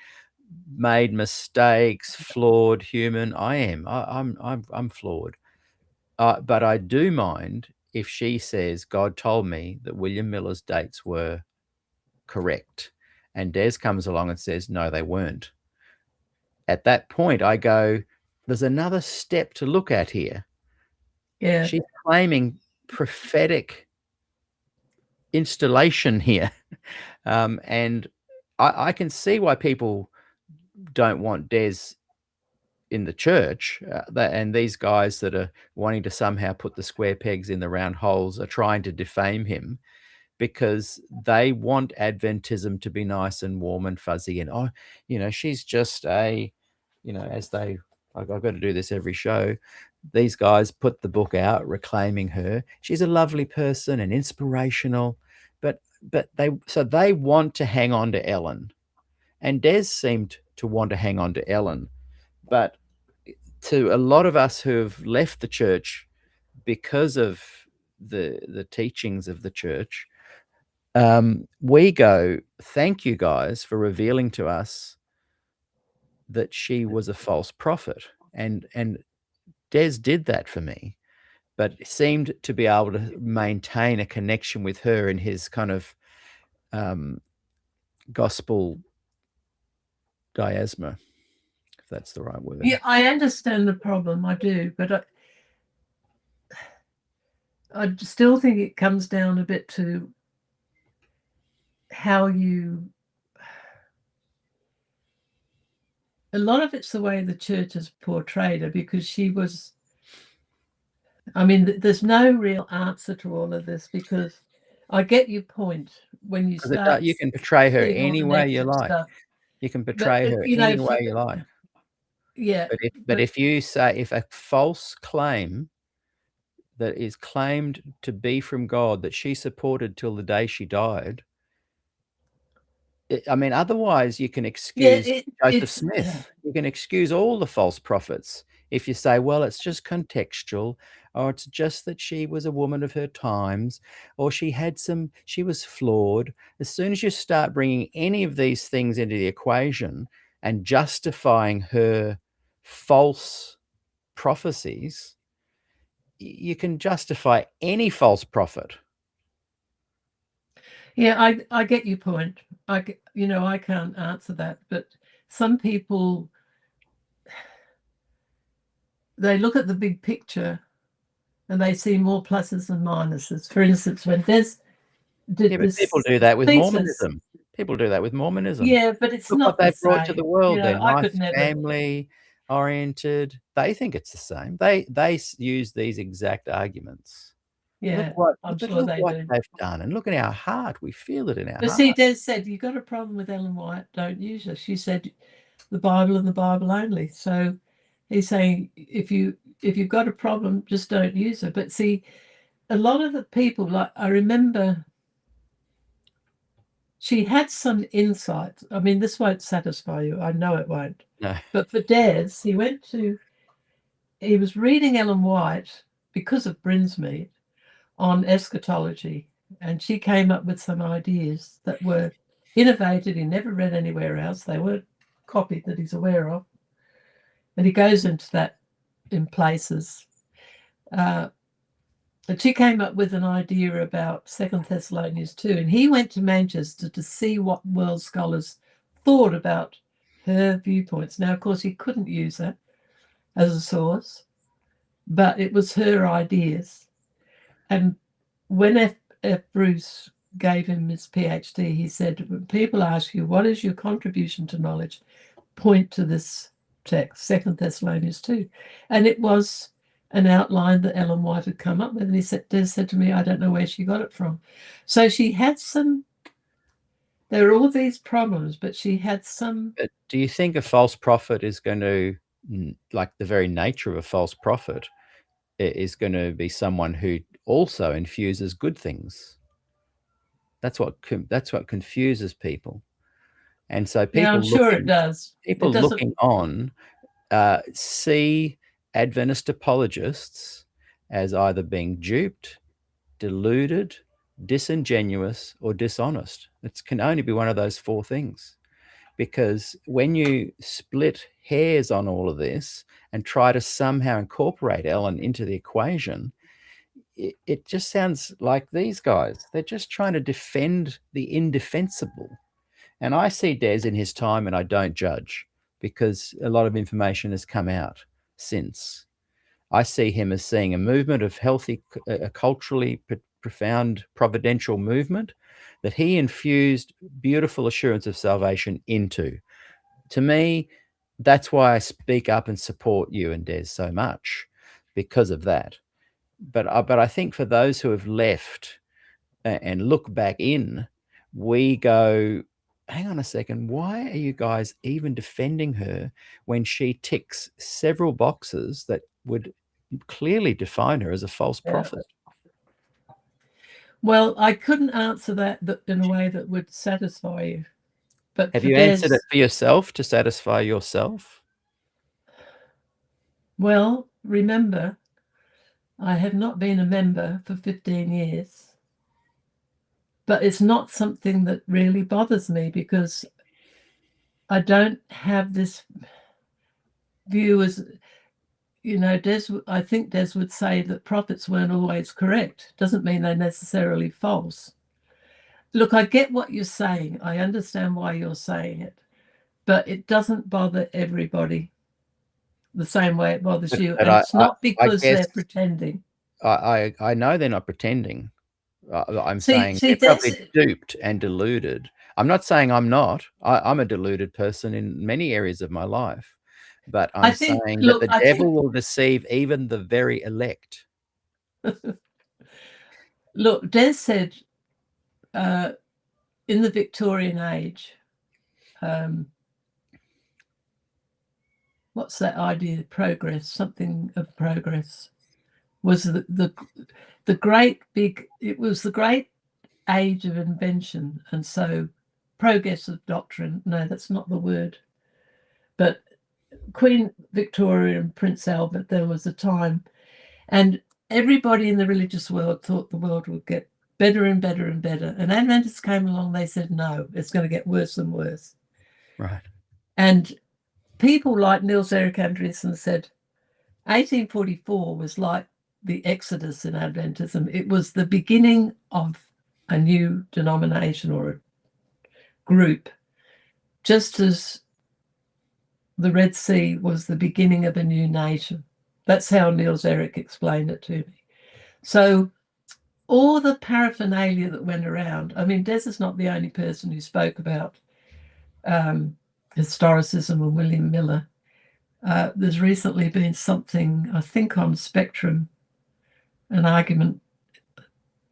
made mistakes, flawed human. I am. I'm flawed. But I do mind if she says, God told me that William Miller's dates were correct. And Des comes along and says, no, they weren't. At that point, I go, there's another step to look at here. Yeah. She's claiming prophetic installation here. And I can see why people don't want Des in the church, and these guys that are wanting to somehow put the square pegs in the round holes are trying to defame him, because they want Adventism to be nice and warm and fuzzy, and she's just a, as I've got to do this every show. These guys put the book out reclaiming her. She's a lovely person and inspirational, but they want to hang on to Ellen, and Des seemed to want to hang on to Ellen, but to a lot of us who have left the church because of the teachings of the church, we go, thank you guys for revealing to us that she was a false prophet, and Des did that for me, but seemed to be able to maintain a connection with her in his kind of gospel diasma, if that's the right word. Yeah, I understand the problem, I do, but I still think it comes down a bit to how you... A lot of it's the way the church has portrayed her, because she was... I mean, there's no real answer to all of this, because I get your point when you start... You can portray her seeing all any the way you negative like. stuff. You can portray her any way you like. Yeah. But if you say, if a false claim that is claimed to be from God that she supported till the day she died, I mean, otherwise you can excuse Joseph Smith. You can excuse all the false prophets if you say, well, it's just contextual, or it's just that she was a woman of her times, or she was flawed. As soon as you start bringing any of these things into the equation and justifying her false prophecies, you can justify any false prophet. Yeah, I get your point. I can't answer that, but some people, they look at the big picture and they see more pluses and minuses. For instance, when Des did this, people do that with thesis, Mormonism. People do that with Mormonism. Yeah, but it's Look not what they've brought same. to the world. They're I nice, could never... family oriented. They think it's the same. They use these exact arguments. Yeah, I'm sure they do. They've done, and look at our heart. We feel it in our heart. But see, Des said, you've got a problem with Ellen White, don't use her. She said, the Bible and the Bible only. So he's saying, if you've got a problem, just don't use her. But see, a lot of the people, like, I remember she had some insight. I mean, this won't satisfy you. I know it won't. No. But for Des, he was reading Ellen White because of Brinsmead on eschatology, and she came up with some ideas that were innovative. He never read anywhere else. They weren't copied that he's aware of. And he goes into that in places. And she came up with an idea about 2 Thessalonians 2, and he went to Manchester to see what world scholars thought about her viewpoints. Now, of course, he couldn't use that as a source, but it was her ideas. And when F. Bruce gave him his PhD, he said, when people ask you, what is your contribution to knowledge? Point to this text, 2 Thessalonians 2. And it was an outline that Ellen White had come up with. And he said to me, I don't know where she got it from. So she had there are all these problems, but she had some... But do you think a false prophet is going to, like the very nature of a false prophet, is going to be someone who also infuses good things? That's what confuses people. And so people, I'm sure it does. People looking on see Adventist apologists as either being duped, deluded, disingenuous, or dishonest. It can only be one of those four things. Because when you split hairs on all of this and try to somehow incorporate Ellen into the equation, it just sounds like these guys. They're just trying to defend the indefensible. And I see Des in his time, and I don't judge, because a lot of information has come out since. I see him as seeing a movement of healthy, culturally profound providential movement that he infused beautiful assurance of salvation into. To me, that's why I speak up and support you and Des so much, because of that. But I think for those who have left and look back in, we go, hang on a second, why are you guys even defending her when she ticks several boxes that would clearly define her as a false prophet? Well, I couldn't answer that in a way that would satisfy you. But have you answered it for yourself to satisfy yourself? Well, remember, I have not been a member for 15 years. But it's not something that really bothers me, because I don't have this view as, you know, I think Des would say that prophets weren't always correct. Doesn't mean they're necessarily false. Look, I get what you're saying. I understand why you're saying it. But it doesn't bother everybody the same way it bothers you. And it's not because they're pretending. I know they're not pretending. I'm saying they're probably duped and deluded. I'm not saying I'm not. I'm a deluded person in many areas of my life. But I'm saying that the devil will deceive even the very elect. Look, Des said in the Victorian age, what's that idea? Progress, something of progress, was the great big, it was the great age of invention. And so progress of doctrine, no, that's not the word. But Queen Victoria and Prince Albert, there was a time, and everybody in the religious world thought the world would get better and better and better. And Adventists came along, they said, no, it's going to get worse and worse. Right. And people like Niels Erik Andresen said 1844 was like the Exodus in Adventism. It was the beginning of a new denomination or a group, just as the Red Sea was the beginning of a new nation. That's how Niels Erik explained it to me. So all the paraphernalia that went around, I mean, Des is not the only person who spoke about historicism and William Miller. There's recently been something, I think on Spectrum, an argument.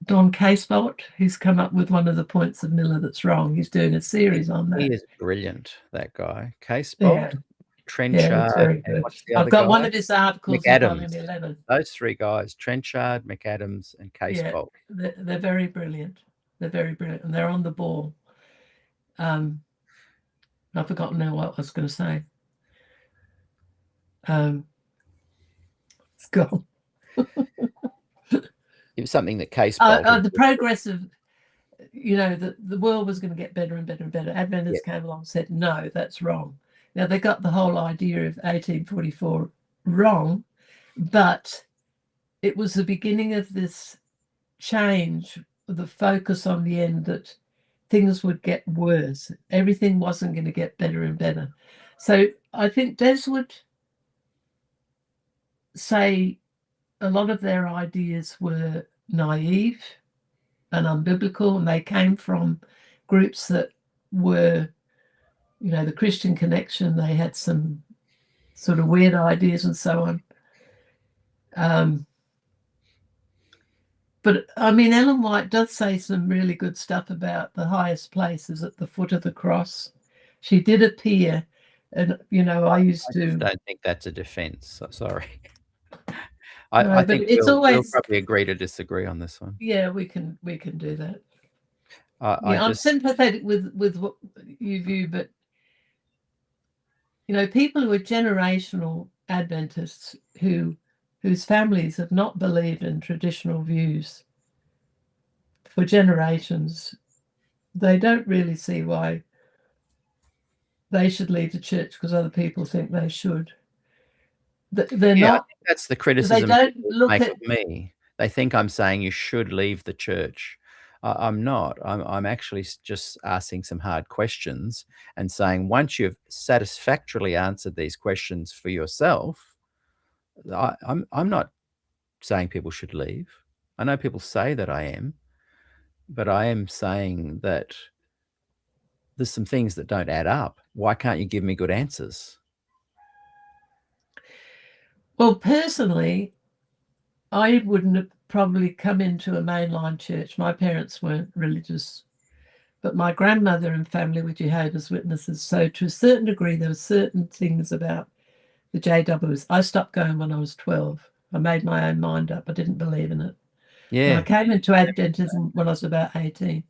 Don Casebolt, who's come up with one of the points of Miller that's wrong. He's doing a series on that. He is brilliant, that guy. Casebolt, Trenchard. Yeah, very good. I've got one of his articles in volume 11. Those three guys, Trenchard, McAdams, and Casebolt. Yeah, they're very brilliant. They're very brilliant, and they're on the ball. I've forgotten now what I was going to say. It's gone. It was something that Casebolt. The progress of, you know, the world was going to get better and better and better. Adventists came along and said, no, that's wrong. Now, they got the whole idea of 1844 wrong, but it was the beginning of this change, the focus on the end that things would get worse. Everything wasn't going to get better and better. So I think Des would say a lot of their ideas were naive and unbiblical, and they came from groups that were, you know, the Christian Connection. They had some sort of weird ideas and so on. But I mean, Ellen White does say some really good stuff about the highest places at the foot of the cross. She did appear, and you know, I don't think that's a defense. Sorry. No, I think it's we'll probably agree to disagree on this one. Yeah, we can do that. I'm sympathetic with what you view, but you know, people who are generational Adventists whose families have not believed in traditional views for generations, they don't really see why they should leave the church because other people think they should. They're not. I think that's the criticism they make of me. They think I'm saying you should leave the church. I'm not. I'm actually just asking some hard questions and saying once you've satisfactorily answered these questions for yourself, I'm not saying people should leave. I know people say that I am, but I am saying that there's some things that don't add up. Why can't you give me good answers? Well, personally, I wouldn't have probably come into a mainline church. My parents weren't religious, but my grandmother and family were Jehovah's Witnesses. So to a certain degree, there were certain things about the JWs. I stopped going when I was 12. I made my own mind up. I didn't believe in it. And I Yeah. came into Adventism when I was about 18.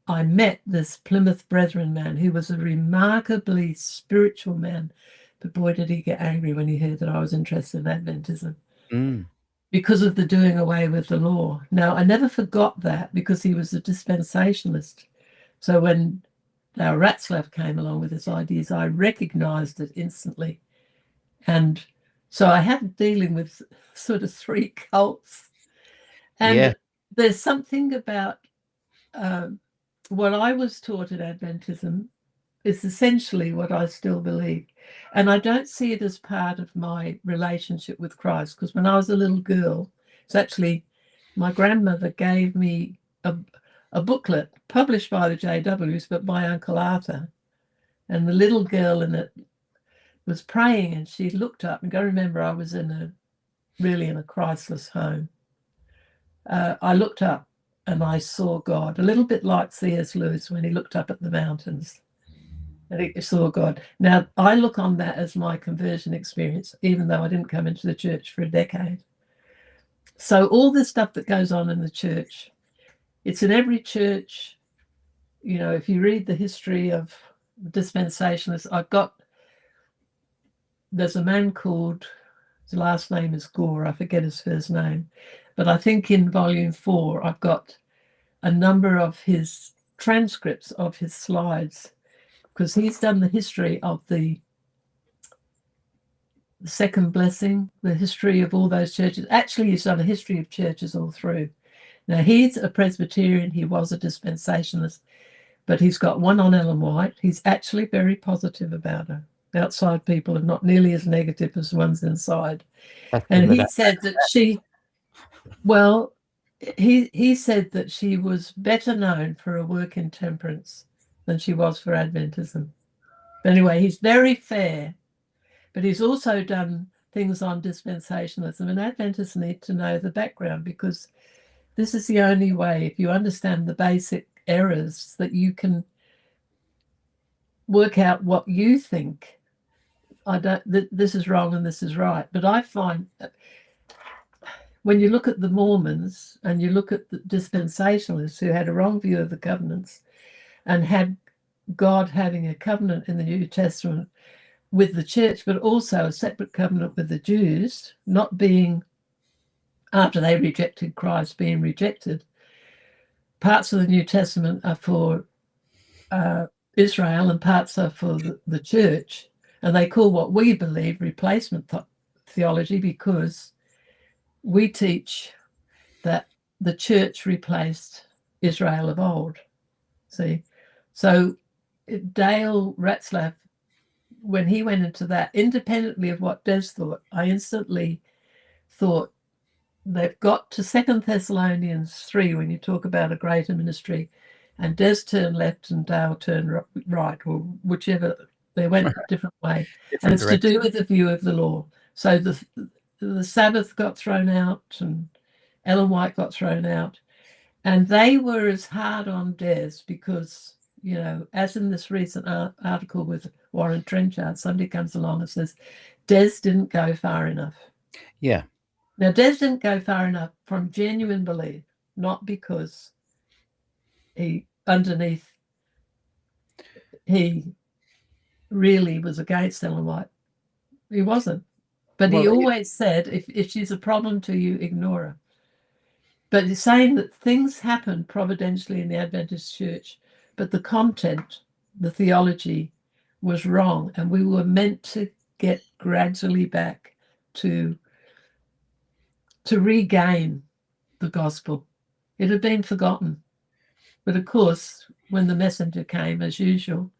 I met this Plymouth Brethren man who was a remarkably spiritual man. But boy, did he get angry when he heard that I was interested in Adventism. Mm. Because of the doing away with the law. Now, I never forgot that because he was a dispensationalist. So when our Ratzlaff came along with his ideas, I recognized it instantly. And so I had dealing with sort of three cults. And there's something about what I was taught at Adventism is essentially what I still believe. And I don't see it as part of my relationship with Christ, because when I was a little girl, it's actually my grandmother gave me a booklet published by the JWs, but by Uncle Arthur. And the little girl in it was praying, and she looked up, and go remember I was really in a Christless home. I looked up and I saw God, a little bit like C.S. Lewis when he looked up at the mountains. And he saw God. Now, I look on that as my conversion experience, even though I didn't come into the church for a decade. So all this stuff that goes on in the church, it's in every church. You know, if you read the history of dispensationalists, there's a man called, his last name is Gore, I forget his first name, but I think in volume 4, I've got a number of his transcripts of his slides, because he's done the history of the second blessing, the history of all those churches. Actually, he's done a history of churches all through. Now, he's a Presbyterian. He was a dispensationalist, but he's got one on Ellen White. He's actually very positive about her. Outside people are not nearly as negative as the ones inside. And he said that he said that she was better known for her work in temperance than she was for Adventism. But anyway, he's very fair, but he's also done things on dispensationalism, and Adventists need to know the background, because this is the only way, if you understand the basic errors, that you can work out what you think. This is wrong and this is right. But I find when you look at the Mormons and you look at the dispensationalists who had a wrong view of the covenants and had God having a covenant in the New Testament with the church, but also a separate covenant with the Jews, not being, after they rejected Christ, being rejected. Parts of the New Testament are for Israel and parts are for the church. And they call what we believe replacement theology, because we teach that the church replaced Israel of old. See? So Dale Ratzlaff, when he went into that, independently of what Des thought, I instantly thought they've got to 2 Thessalonians 3 when you talk about a greater ministry, and Des turned left and Dale turned right, or whichever. They went a different way. And it's to do with the view of the law. So the Sabbath got thrown out and Ellen White got thrown out. And they were as hard on Des because, you know, as in this recent article with Warren Trenchard, somebody comes along and says, Des didn't go far enough. Yeah. Now, Des didn't go far enough from genuine belief, not because he really was against Ellen White. He wasn't. But he always said, if she's a problem to you, ignore her. But he's saying that things happen providentially in the Adventist church, but the content, the theology, was wrong. And we were meant to get gradually back to regain the gospel. It had been forgotten. But of course, when the messenger came, as usual,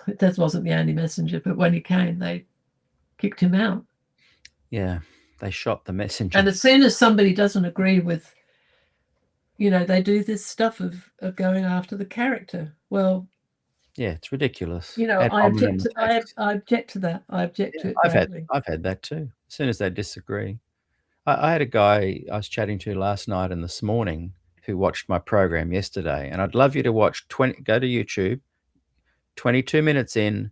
that wasn't the only messenger, but when he came, they kicked him out. Yeah. They shot the messenger. And as soon as somebody doesn't agree with, they do this stuff of going after the character. Well, yeah, it's ridiculous. I object to that. I object to it greatly. I've had that too. As soon as they disagree. I had a guy I was chatting to last night and this morning who watched my program yesterday, and I'd love you to watch go to YouTube, 22 minutes in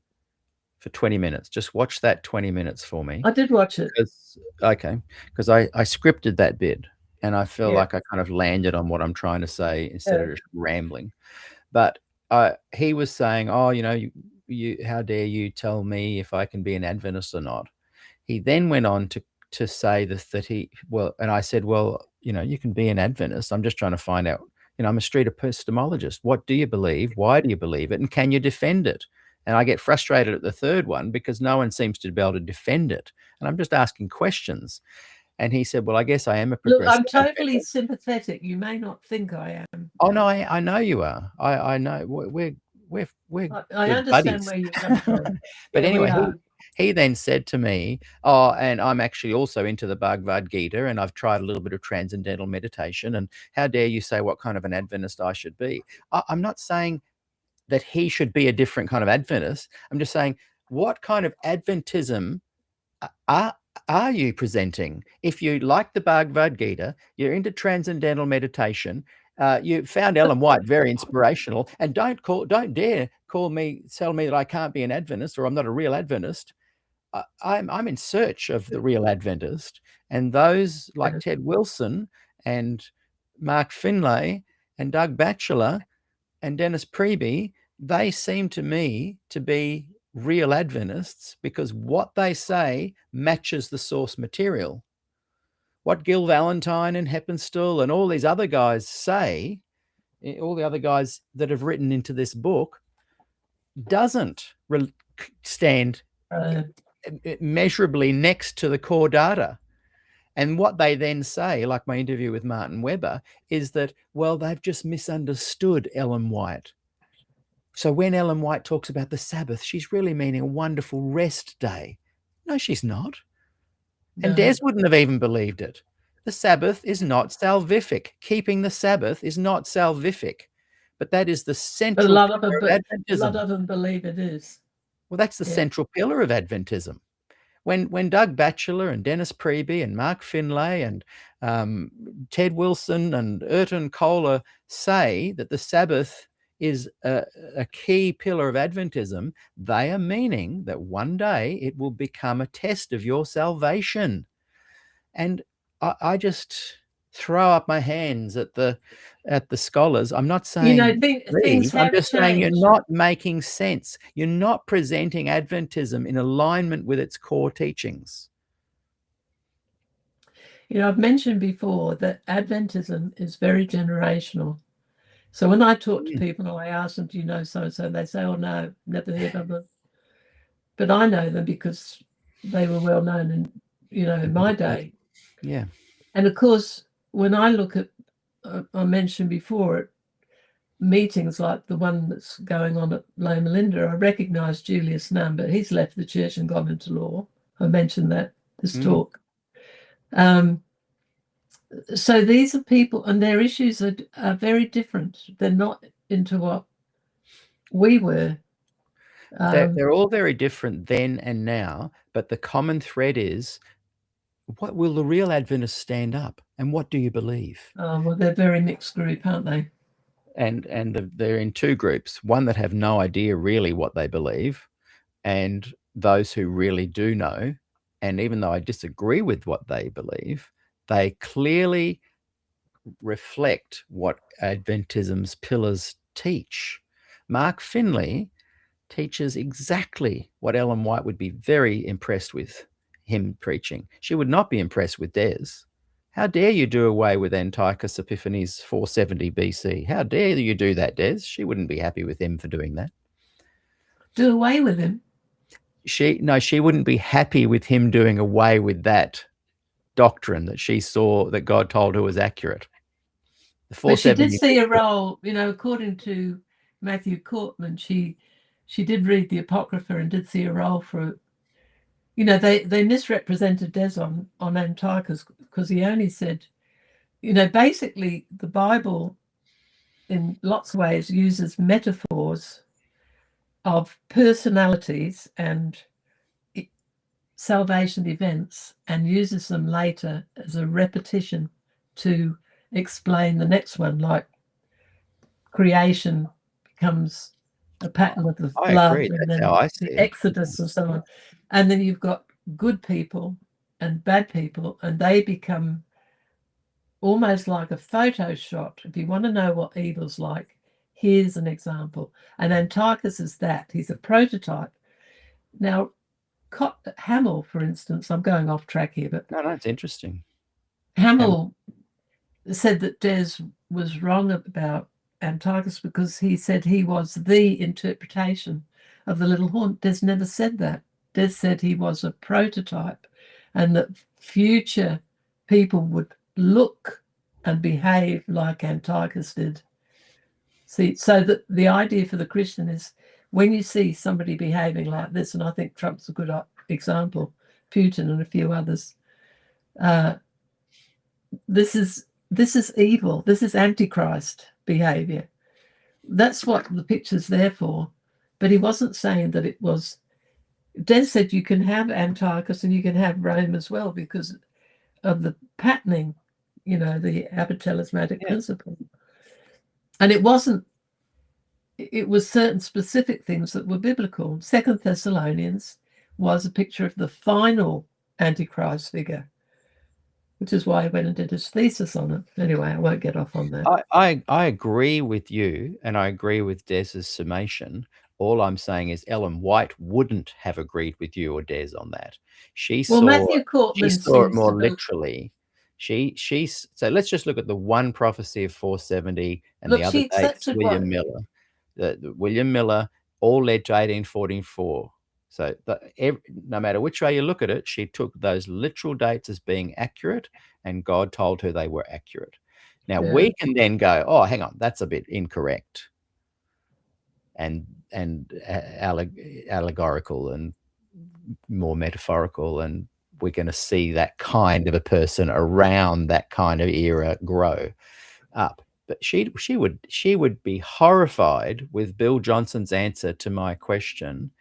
for 20 minutes. Just watch that 20 minutes for me. I did watch it. Because I scripted that bit, and I feel like I kind of landed on what I'm trying to say instead of just rambling. But he was saying, oh, you how dare you tell me if I can be an Adventist or not? He then went on to say and I said, well, you can be an Adventist. I'm just trying to find out, I'm a street epistemologist. What do you believe? Why do you believe it? And can you defend it? And I get frustrated at the third one because no one seems to be able to defend it. And I'm just asking questions. And he said, well, I guess I am a progressive. Look, I'm totally sympathetic. You may not think I am. Oh, no, I know you are. I know. We're I understand buddies. where you come from. But anyway, he then said to me, oh, and I'm actually also into the Bhagavad Gita, and I've tried a little bit of transcendental meditation, and how dare you say what kind of an Adventist I should be? I'm not saying that he should be a different kind of Adventist. I'm just saying, what kind of Adventism are you presenting? If you like the Bhagavad Gita, you're into transcendental meditation, you found Ellen White very inspirational, and don't dare tell me that I can't be an Adventist or I'm not a real Adventist. I'm in search of the real Adventist, and those like Ted Wilson and Mark Finlay and Doug Batchelor and Dennis Priebe, they seem to me to be real Adventists because what they say matches the source material. What Gil Valentine and Heppenstall and all these other guys say, all the other guys that have written into this book, doesn't stand measurably next to the core data. And what they then say, like my interview with Martin Weber, is that, well, they've just misunderstood Ellen White. So when Ellen White talks about the Sabbath, she's really meaning a wonderful rest day. No, she's not. And Des wouldn't have even believed it. The Sabbath is not salvific. Keeping the Sabbath is not salvific. But that is the central pillar of Adventism. A lot of them believe it is. Well, that's the central pillar of Adventism. When Doug Batchelor and Dennis Priebe and Mark Finlay and Ted Wilson and Ayrton Kohler say that the Sabbath is a key pillar of Adventism, they are meaning that one day it will become a test of your salvation. And I just throw up my hands at the scholars. I'm not saying things I'm just saying changed. you're not making sense. You're not presenting Adventism in alignment with its core teachings. I've mentioned before that Adventism is very generational. So when I talk to people and I ask them, do you know so-and-so? They say, oh, no, never heard of them. But I know them because they were well known in my day. Yeah. And of course, when I look at, I mentioned before, meetings like the one that's going on at Loma Linda, I recognise Julius Nunn, but he's left the church and gone into law. I mentioned that this talk. So these are people, and their issues are very different. They're not into what we were. They're all very different then and now, but the common thread is, what will the real Adventists stand up, and what do you believe? Well, they're a very mixed group, aren't they? And they're in two groups: one that have no idea really what they believe, and those who really do know. And even though I disagree with what they believe, they clearly reflect what Adventism's pillars teach. Mark Finlay teaches exactly what Ellen White would be very impressed with him preaching. She would not be impressed with Des. How dare you do away with Antiochus Epiphanes 470 BC? How dare you do that, Des? She wouldn't be happy with him for doing that. Do away with him? She wouldn't be happy with him doing away with that doctrine that she saw that God told her was accurate. But she did see a role, according to Matthew Cortman, she did read the Apocrypha and did see a role for, you know, they misrepresented Des on Antiochus, because he only said, you know, basically the Bible in lots of ways uses metaphors of personalities and salvation events and uses them later as a repetition to explain the next one, like creation becomes a pattern of the I flood, agree. and That's then how I see the it. Exodus and so on. And then you've got good people and bad people, and they become almost like a Photoshop. If you want to know what evil's like, here's an example. And Antiochus is that. He's a prototype. Now, Hamill, for instance, I'm going off track here, but No, it's interesting. Hamill said that Des was wrong about Antiochus because he said he was the interpretation of the little horn. Des never said that. Des said he was a prototype and that future people would look and behave like Antiochus did. See, so that the idea for the Christian is when you see somebody behaving like this, and I think Trump's a good example, Putin and a few others, this is evil. This is Antichrist behavior. That's what the picture's there for. But he wasn't saying that it was. Des said you can have Antiochus and you can have Rome as well because of the patterning, you know, the apotalismatic principle. And it wasn't. It was certain specific things that were biblical. 2 Thessalonians was a picture of the final Antichrist figure, which is why I went and did his thesis on it. Anyway, I won't get off on that. I agree with you, and I agree with Des's summation. All I'm saying is Ellen White wouldn't have agreed with you or Des on that. She saw it more literally. So let's just look at the one prophecy of 470 and the other dates. William Miller. William Miller all led to 1844. So no matter which way you look at it, she took those literal dates as being accurate, and God told her they were accurate. Now we can then go, oh, hang on, that's a bit incorrect and allegorical and more metaphorical, and we're going to see that kind of a person around that kind of era grow up. But she would be horrified with Bill Johnson's answer to my question,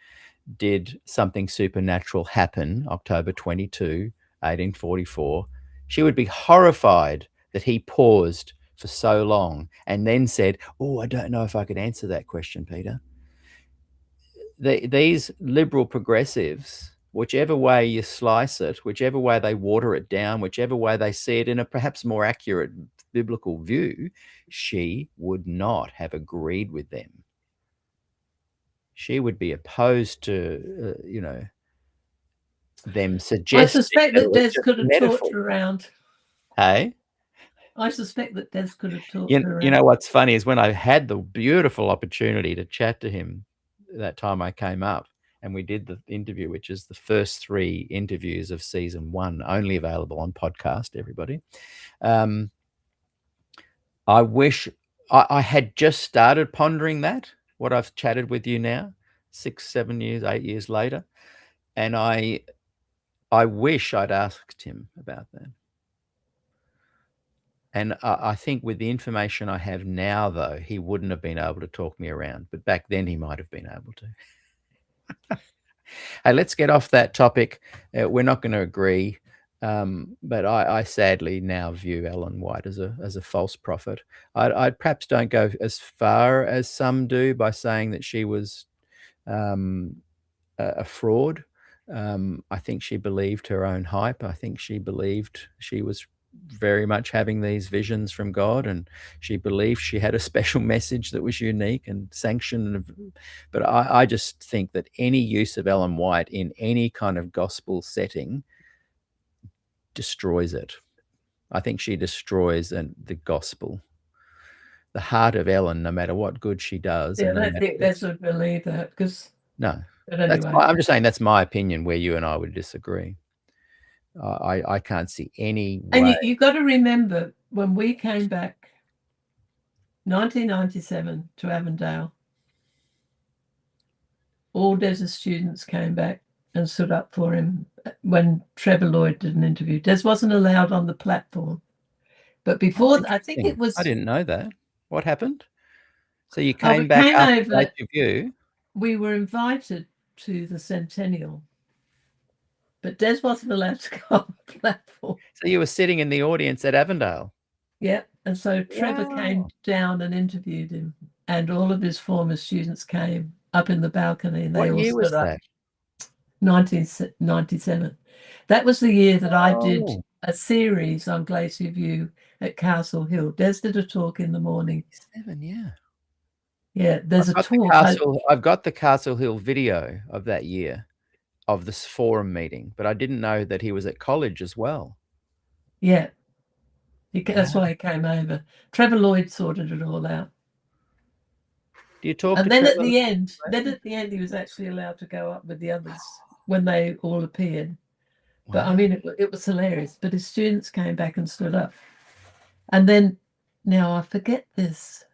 did something supernatural happen October 22, 1844? She would be horrified that he paused for so long and then said, oh, I don't know if I could answer that question, Peter. These liberal progressives, whichever way you slice it, whichever way they water it down, whichever way they see it in a perhaps more accurate biblical view, she would not have agreed with them. She would be opposed to, them suggesting. I suspect that Des could have talked around. Hey? I suspect that Des could have talked around. You know what's funny is when I had the beautiful opportunity to chat to him that time I came up and we did the interview, which is the first 3 interviews of season 1, only available on podcast, everybody. I wish I had just started pondering that, what I've chatted with you now, 6, 7 years, 8 years later. And I wish I'd asked him about that. And I think with the information I have now, though, he wouldn't have been able to talk me around. But back then he might have been able to. Hey, let's get off that topic. We're not going to agree. But I sadly now view Ellen White as a false prophet. I perhaps don't go as far as some do by saying that she was a fraud. I think she believed her own hype. I think she believed she was very much having these visions from God, and she believed she had a special message that was unique and sanctioned. But I just think that any use of Ellen White in any kind of gospel setting destroys it. I think she destroys the gospel. The heart of Ellen, no matter what good she does. Yeah, I don't think Des would believe that, because no. Anyway. I'm just saying that's my opinion where you and I would disagree. I can't see any way. And you've got to remember, when we came back 1997 to Avondale, all Des's students came back and stood up for him when Trevor Lloyd did an interview. Des wasn't allowed on the platform. But before, I think it was... I didn't know that. What happened? So you we came back came after over, Glacier View? We were invited to the Centennial, but Des wasn't allowed to go on the platform. So you were sitting in the audience at Avondale? Yeah, and so Trevor Wow. came down and interviewed him, and all of his former students came up in the balcony, and they What all year was stood up. that? 1997. That was the year that I did Oh. a series on Glacier View at Castle Hill. Des did a talk in the morning. 7, yeah. Yeah, there's a talk. I've got the Castle Hill video of that year, of this forum meeting, but I didn't know that he was at college as well. Yeah, that's why he came over. Trevor Lloyd sorted it all out. Do you talk? And then at the end, he was actually allowed to go up with the others when they all appeared. But I mean, it was hilarious. But his students came back and stood up. And then, now I forget this.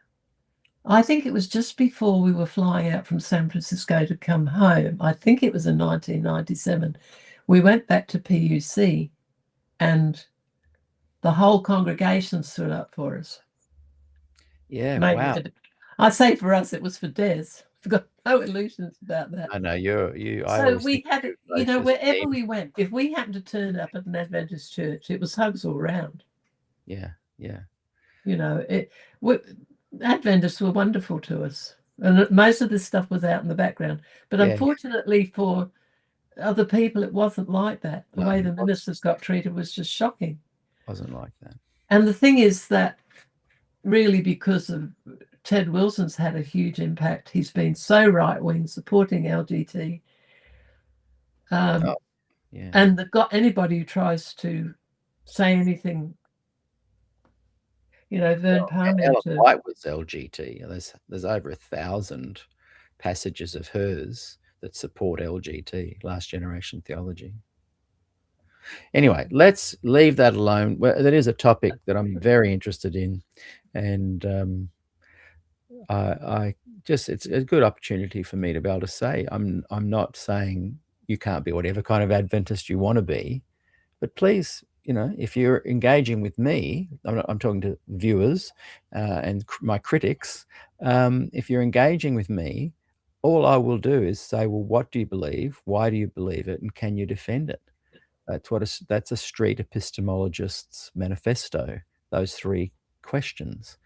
I think it was just before we were flying out from San Francisco to come home. I think it was in 1997. We went back to PUC, and the whole congregation stood up for us. Yeah, maybe wow. I say for us, it was for Des. I've got no illusions about that. I know you. So we had it, wherever we went, if we happened to turn up at an Adventist church, it was hugs all round. Yeah, yeah. Adventists were wonderful to us, and most of this stuff was out in the background. But unfortunately for other people, it wasn't like that. The way the ministers got treated was just shocking. Wasn't like that. And the thing is that really, because of Ted Wilson's had a huge impact. He's been so right-wing, supporting LGT. And anybody who tries to say anything, Vern Palmer. Ellen White was LGT. There's over 1,000 passages of hers that support LGT, last generation theology. Anyway, let's leave that alone. Well, that is a topic that I'm very interested in, and it's a good opportunity for me to be able to say, I'm not saying you can't be whatever kind of Adventist you want to be, but please, if you're engaging with me, I'm talking to viewers and my critics. If you're engaging with me, all I will do is say, well, what do you believe? Why do you believe it? And can you defend it? That's a street epistemologist's manifesto, those 3 questions.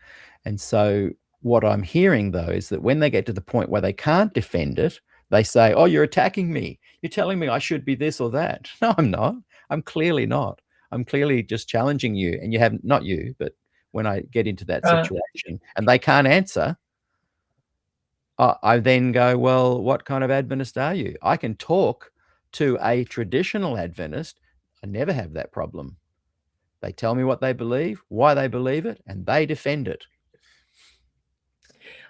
And so what I'm hearing, though, is that when they get to the point where they can't defend it, they say, oh, you're attacking me. You're telling me I should be this or that. No, I'm not. I'm clearly not. I'm clearly just challenging you. And you haven't, not you, but when I get into that situation and they can't answer, I then go, well, what kind of Adventist are you? I can talk to a traditional Adventist. I never have that problem. They tell me what they believe, why they believe it, and they defend it.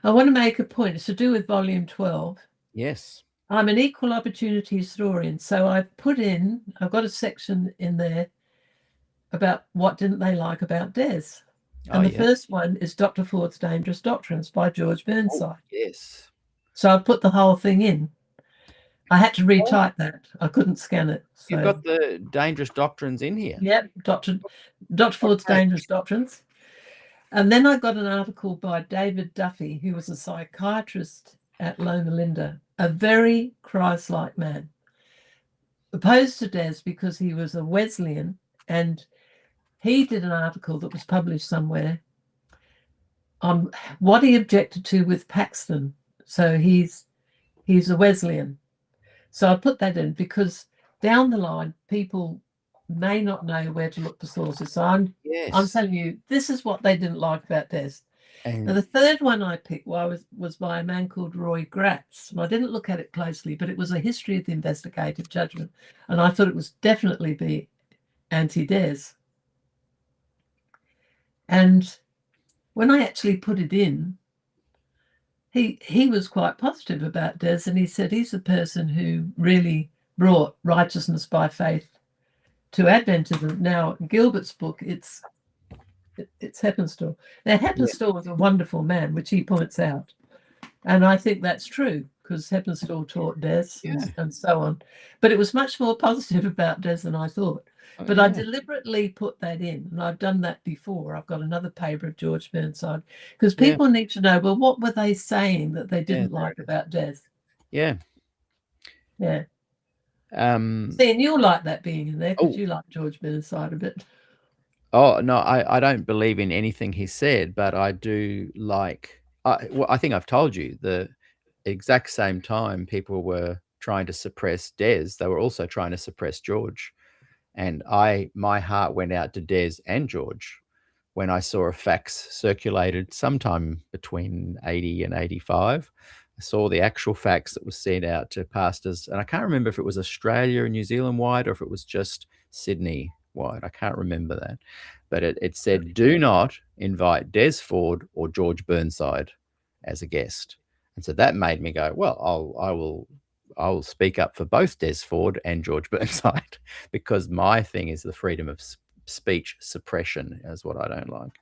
I want to make a point. It's to do with volume 12. Yes. I'm an equal opportunity historian. So I've got a section in there about what didn't they like about Des. And the first one is Dr. Ford's Dangerous Doctrines by George Burnside. Oh, yes. So I put the whole thing in. I had to retype that. I couldn't scan it. So. You've got the Dangerous Doctrines in here. Yep, Dr. Ford's Dangerous Doctrines. And then I got an article by David Duffy, who was a psychiatrist at Loma Linda, a very Christ-like man, opposed to Des because he was a Wesleyan, and he did an article that was published somewhere on what he objected to with Paxton. So he's a Wesleyan. So I put that in because down the line, people may not know where to look for sources. So I'm telling you, this is what they didn't like about Des. Now, the third one I picked was by a man called Roy Gratz. And I didn't look at it closely, but it was a history of the investigative judgment. And I thought it was definitely be anti-Des. And when I actually put it in, he was quite positive about Des, and he said he's the person who really brought righteousness by faith to Adventism. Now, Gilbert's book, it's Heppenstall. Now, Heppenstall was a wonderful man, which he points out, and I think that's true because Heppenstall taught Des Yeah. and so on. But it was much more positive about Des than I thought. But I deliberately put that in, and I've done that before. I've got another paper of George Burnside, because people need to know, well, what were they saying that they didn't like about Des? Yeah. Yeah. See, and you'll like that being in there because you like George Burnside a bit. Oh, no, I don't believe in anything he said, but I do like, I think I've told you, the exact same time people were trying to suppress Des, they were also trying to suppress George. And my heart went out to Des and George when I saw a fax circulated sometime between 80 and 85. I saw the actual fax that was sent out to pastors, and I can't remember if it was Australia and New Zealand wide or if it was just Sydney wide. I can't remember that. But it said, do not invite Des Ford or George Burnside as a guest. And so that made me go, well, I will speak up for both Des Ford and George Burnside, because my thing is the freedom of speech suppression is what I don't like.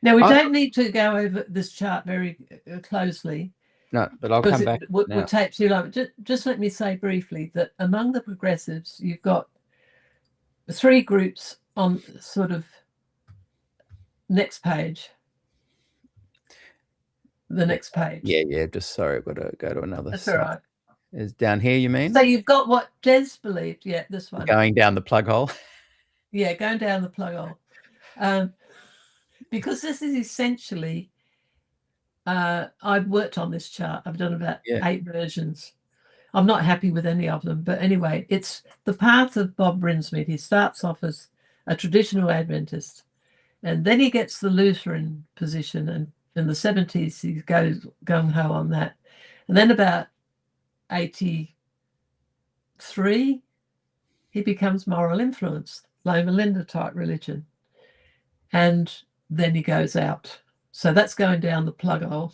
Now, we don't need to go over this chart very closely. No, but I'll come back. We'll tape too long. Just let me say briefly that among the progressives, you've got 3 groups on sort of next page. The next page. Yeah. Just sorry, I've got to go to another. That's all right. Is down here, you mean? So you've got what Des believed. Yeah, this one. Going down the plug hole. Yeah, going down the plug hole. Because this is essentially, I've worked on this chart. I've done about 8 versions. I'm not happy with any of them. But anyway, it's the path of Bob Brinsmead. He starts off as a traditional Adventist, and then he gets the Lutheran position, and in the 70s he goes gung-ho on that. And then about 83, he becomes moral influence, Loma Linda type religion. And then he goes out. So that's going down the plug hole.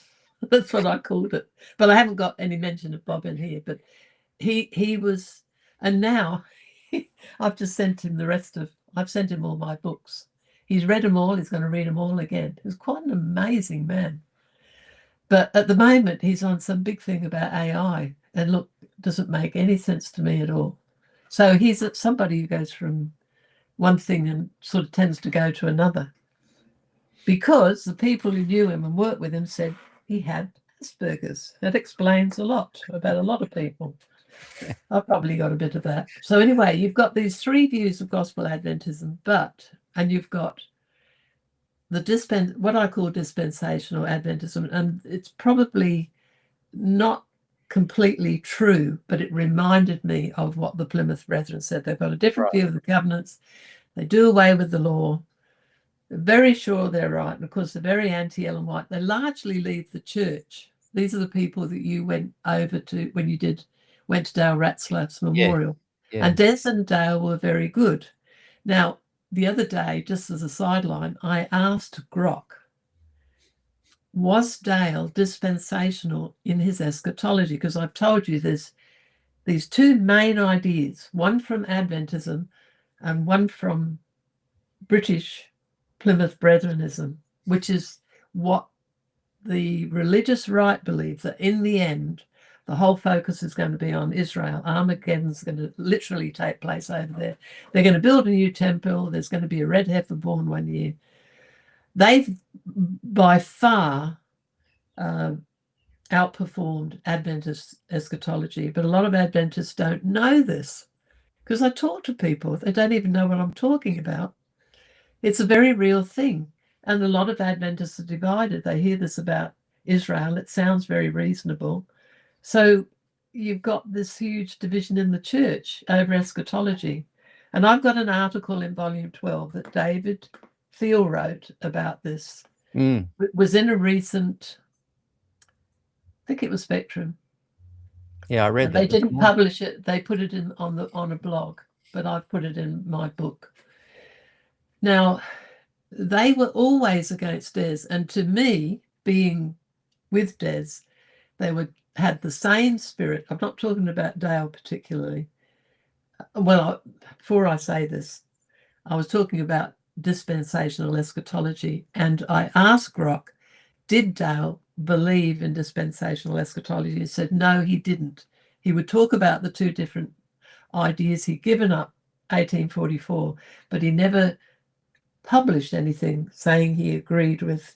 That's what I called it. But I haven't got any mention of Bob in here. But he was, and now I've just sent him I've sent him all my books. He's read them all. He's going to read them all again. He's quite an amazing man. But at the moment, he's on some big thing about AI. And look, it doesn't make any sense to me at all. So he's somebody who goes from one thing and sort of tends to go to another. Because the people who knew him and worked with him said he had Asperger's. That explains a lot about a lot of people. I've probably got a bit of that. So anyway, you've got these 3 views of gospel Adventism, and you've got the what I call dispensational Adventism, and it's probably not completely true, but it reminded me of what the Plymouth Brethren said. They've got a different view of the covenants. They do away with the law. They're very sure they're right. And of course, they're very anti-Ellen White. They largely leave the church. These are the people that you went over to when you went to Dale Ratzlaff's memorial. Yeah. And Des and Dale were very good. Now, the other day, just as a sideline, I asked Grock, was Dale dispensational in his eschatology? Because I've told you there's these 2 main ideas, one from Adventism and one from British Plymouth Brethrenism, which is what the religious right believe, that in the end, the whole focus is going to be on Israel. Armageddon's going to literally take place over there. They're going to build a new temple. There's going to be a red heifer born one year. They've by far outperformed Adventist eschatology, but a lot of Adventists don't know this, because I talk to people, they don't even know what I'm talking about. It's a very real thing. And a lot of Adventists are divided. They hear this about Israel. It sounds very reasonable. So you've got this huge division in the church over eschatology. And I've got an article in volume 12 that David Thiel wrote about this. It was in a recent, I think it was Spectrum. Yeah, I read that. They didn't publish it. They put it in on a blog, but I've put it in my book. Now, they were always against Des, and to me, being with Des, they had the same spirit. I'm not talking about Dale particularly. Well, before I say this, I was talking about dispensational eschatology, and I asked Grock, did Dale believe in dispensational eschatology. He said, no, he didn't. He would talk about the two different ideas. He'd given up 1844, but he never published anything saying he agreed with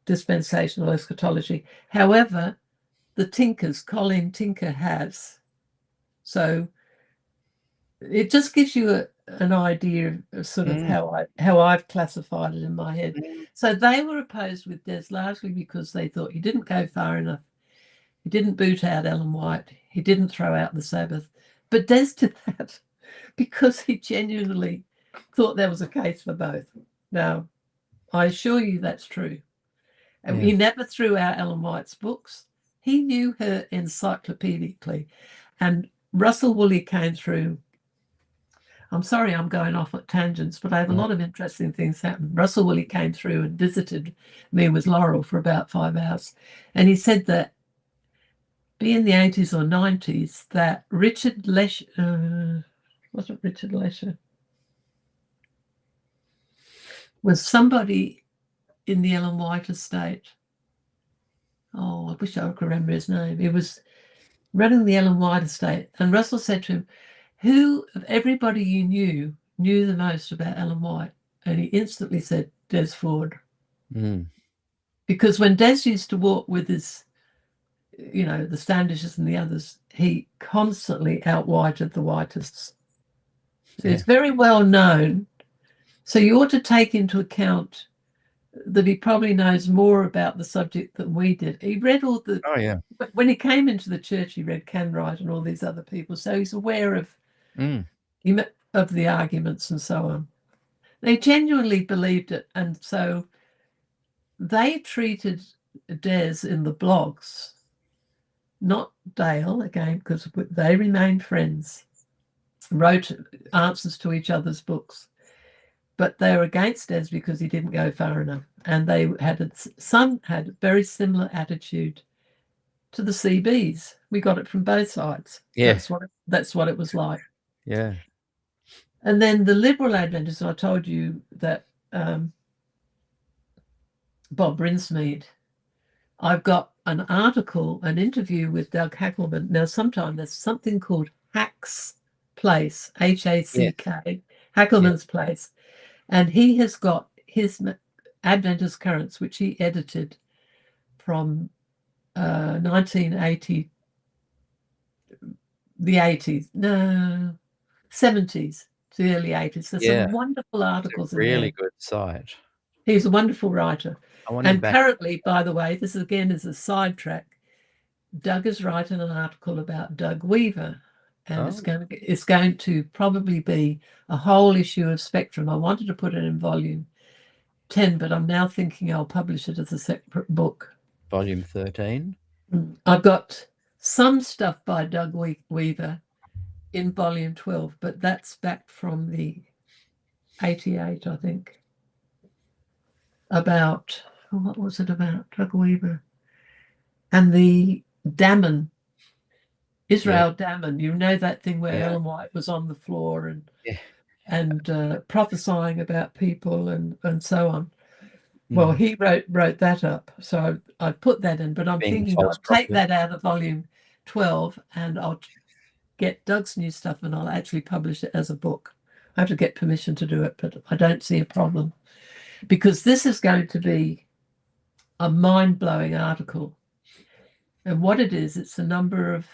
dispensational eschatology. However, the Tinkers, Colin Tinker has. So it just gives you an idea of sort of how I've classified it in my head. So they were opposed with Des largely because they thought he didn't go far enough. He didn't boot out Ellen White. He didn't throw out the Sabbath. But Des did that because he genuinely thought there was a case for both. Now, I assure you that's true. And he never threw out Ellen White's books. He knew her encyclopedically. And Russell Woolley came through. I'm sorry I'm going off at tangents, but I have a lot of interesting things happen. Russell Woolley came through and visited me with Laurel for about 5 hours. And he said that be in the 80s or 90s, that Richard Lesher, wasn't Richard Lesher, was somebody in the Ellen White estate. Oh, I wish I could remember his name. He was running the Ellen White estate. And Russell said to him, who of everybody you knew the most about Ellen White? And he instantly said, Des Ford. Because when Des used to walk with his, the Standishes and the others, he constantly out-whited the whitists. So it's very well known. So you ought to take into account that he probably knows more about the subject than we did. He read all the... Oh, yeah. When he came into the church, he read Canwright and all these other people. So he's aware of the arguments and so on. They genuinely believed it. And so they treated Des in the blogs, not Dale, again, because they remained friends, wrote answers to each other's books. But they were against Des because he didn't go far enough. And they some had a very similar attitude to the CBs. We got it from both sides. Yeah. That's what it was like. Yeah. And then the Liberal Adventists, I told you that Bob Brinsmead, I've got an article, an interview with Doug Hackelman. Now, sometimes there's something called Hack's Place, H-A-C-K, Hackelman's Place. And he has got his Adventist Currents, which he edited from 1980, the 80s, no, 70s to the early 80s. There's some wonderful articles in there. Really good site. He's a wonderful writer. And currently, by the way, this again is a sidetrack, Doug is writing an article about Doug Weaver. And it's going to probably be a whole issue of Spectrum. I wanted to put it in volume 10, but I'm now thinking I'll publish it as a separate book. Volume 13? I've got some stuff by Doug Weaver in volume 12, but that's back from the 88, I think. About, what was it about? Doug Weaver. And the Damon. Israel Damon, you know that thing where Ellen White was on the floor and prophesying about people and so on. Well, he wrote that up, so I put that in. But I'm thinking I'll take that out of volume 12 and I'll get Doug's new stuff and I'll actually publish it as a book. I have to get permission to do it, but I don't see a problem because this is going to be a mind-blowing article. And what it is, it's a number of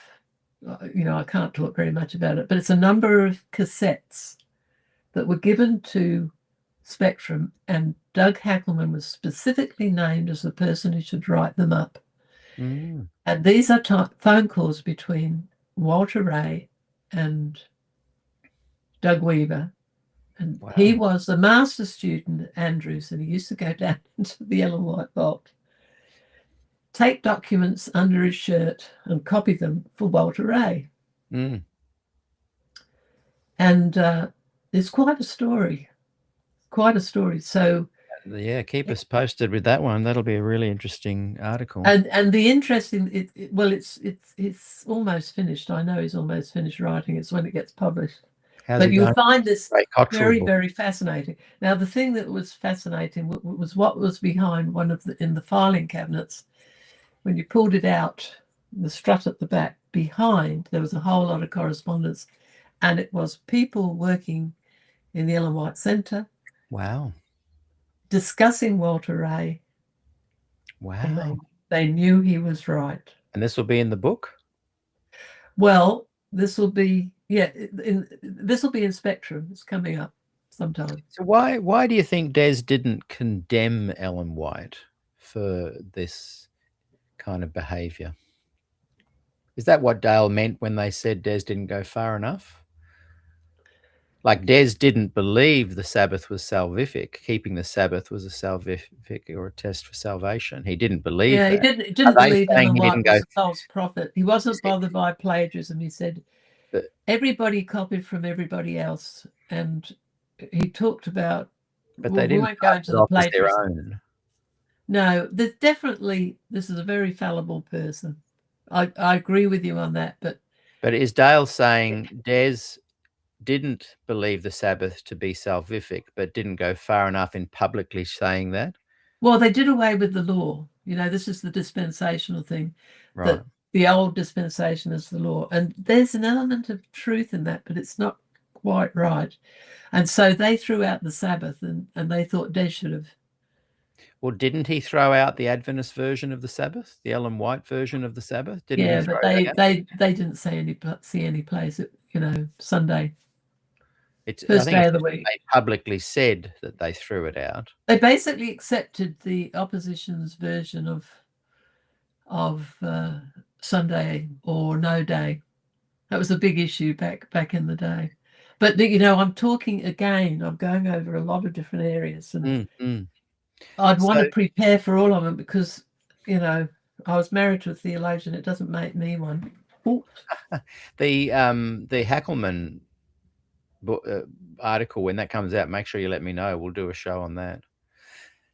I can't talk very much about it, but it's a number of cassettes that were given to Spectrum, and Doug Hackelman was specifically named as the person who should write them up. And these are phone calls between Walter Ray and Doug Weaver. And he was the master student at Andrews, and he used to go down into the Ellen White vault, take documents under his shirt and copy them for Walter Ray. And it's quite a story. So keep us posted with that one. That'll be a really interesting article. And the interesting, it's almost finished. I know he's almost finished writing. It's when it gets published. But you'll find this very, very fascinating. Now, the thing that was fascinating was what was behind in the filing cabinets. when you pulled it out, the strut at the back, behind, there was a whole lot of correspondence, and it was people working in the Ellen White Centre. Wow. Discussing Walter Ray. Wow. And they knew he was right. And this will be in the book? Well, this will be, this will be in Spectrum. It's coming up sometime. So why do you think Des didn't condemn Ellen White for this kind of behaviour? Is that what Dale meant when they said Des didn't go far enough? Like, Des didn't believe the Sabbath was salvific. Keeping the Sabbath was a salvific or a test for salvation. He didn't believe that. He didn't believe Ellen White was a false prophet. He wasn't bothered by plagiarism. He said everybody copied from everybody else, and he talked about. But they didn't go into the plagiarism. No, there's definitely, this is a very fallible person. I agree with you on that, but is Dale saying Des didn't believe the Sabbath to be salvific, but didn't go far enough in publicly saying that? Well, they did away with the law. You know, this is the dispensational thing. Right. That the old dispensation is the law. And there's an element of truth in that, but it's not quite right. And so they threw out the Sabbath, and they thought Des should have. Well, didn't he throw out the Adventist version of the Sabbath, the Ellen White version of the Sabbath? Didn't he but they didn't see any place at, Sunday. It's first day of the week. They publicly said that they threw it out. They basically accepted the opposition's version of Sunday or no day. That was a big issue back in the day. But I'm talking again. I'm going over a lot of different areas, and I'd want to prepare for all of them because I was married to a theologian. It doesn't make me one. The Hackelman article, when that comes out, make sure you let me know. We'll do a show on that.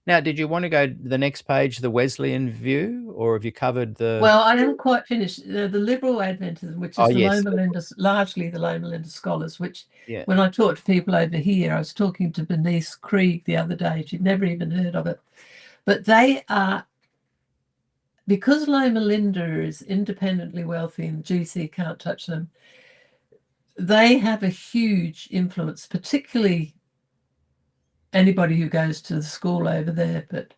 Now, did you want to go to the next page, the Wesleyan view, or have you covered the... Well, I haven't quite finished. The liberal Adventism, which is largely the Loma Linda scholars, which when I talk to people over here, I was talking to Bernice Krieg the other day. She'd never even heard of it. But they are, because Loma Linda is independently wealthy and GC can't touch them, they have a huge influence, particularly anybody who goes to the school over there, but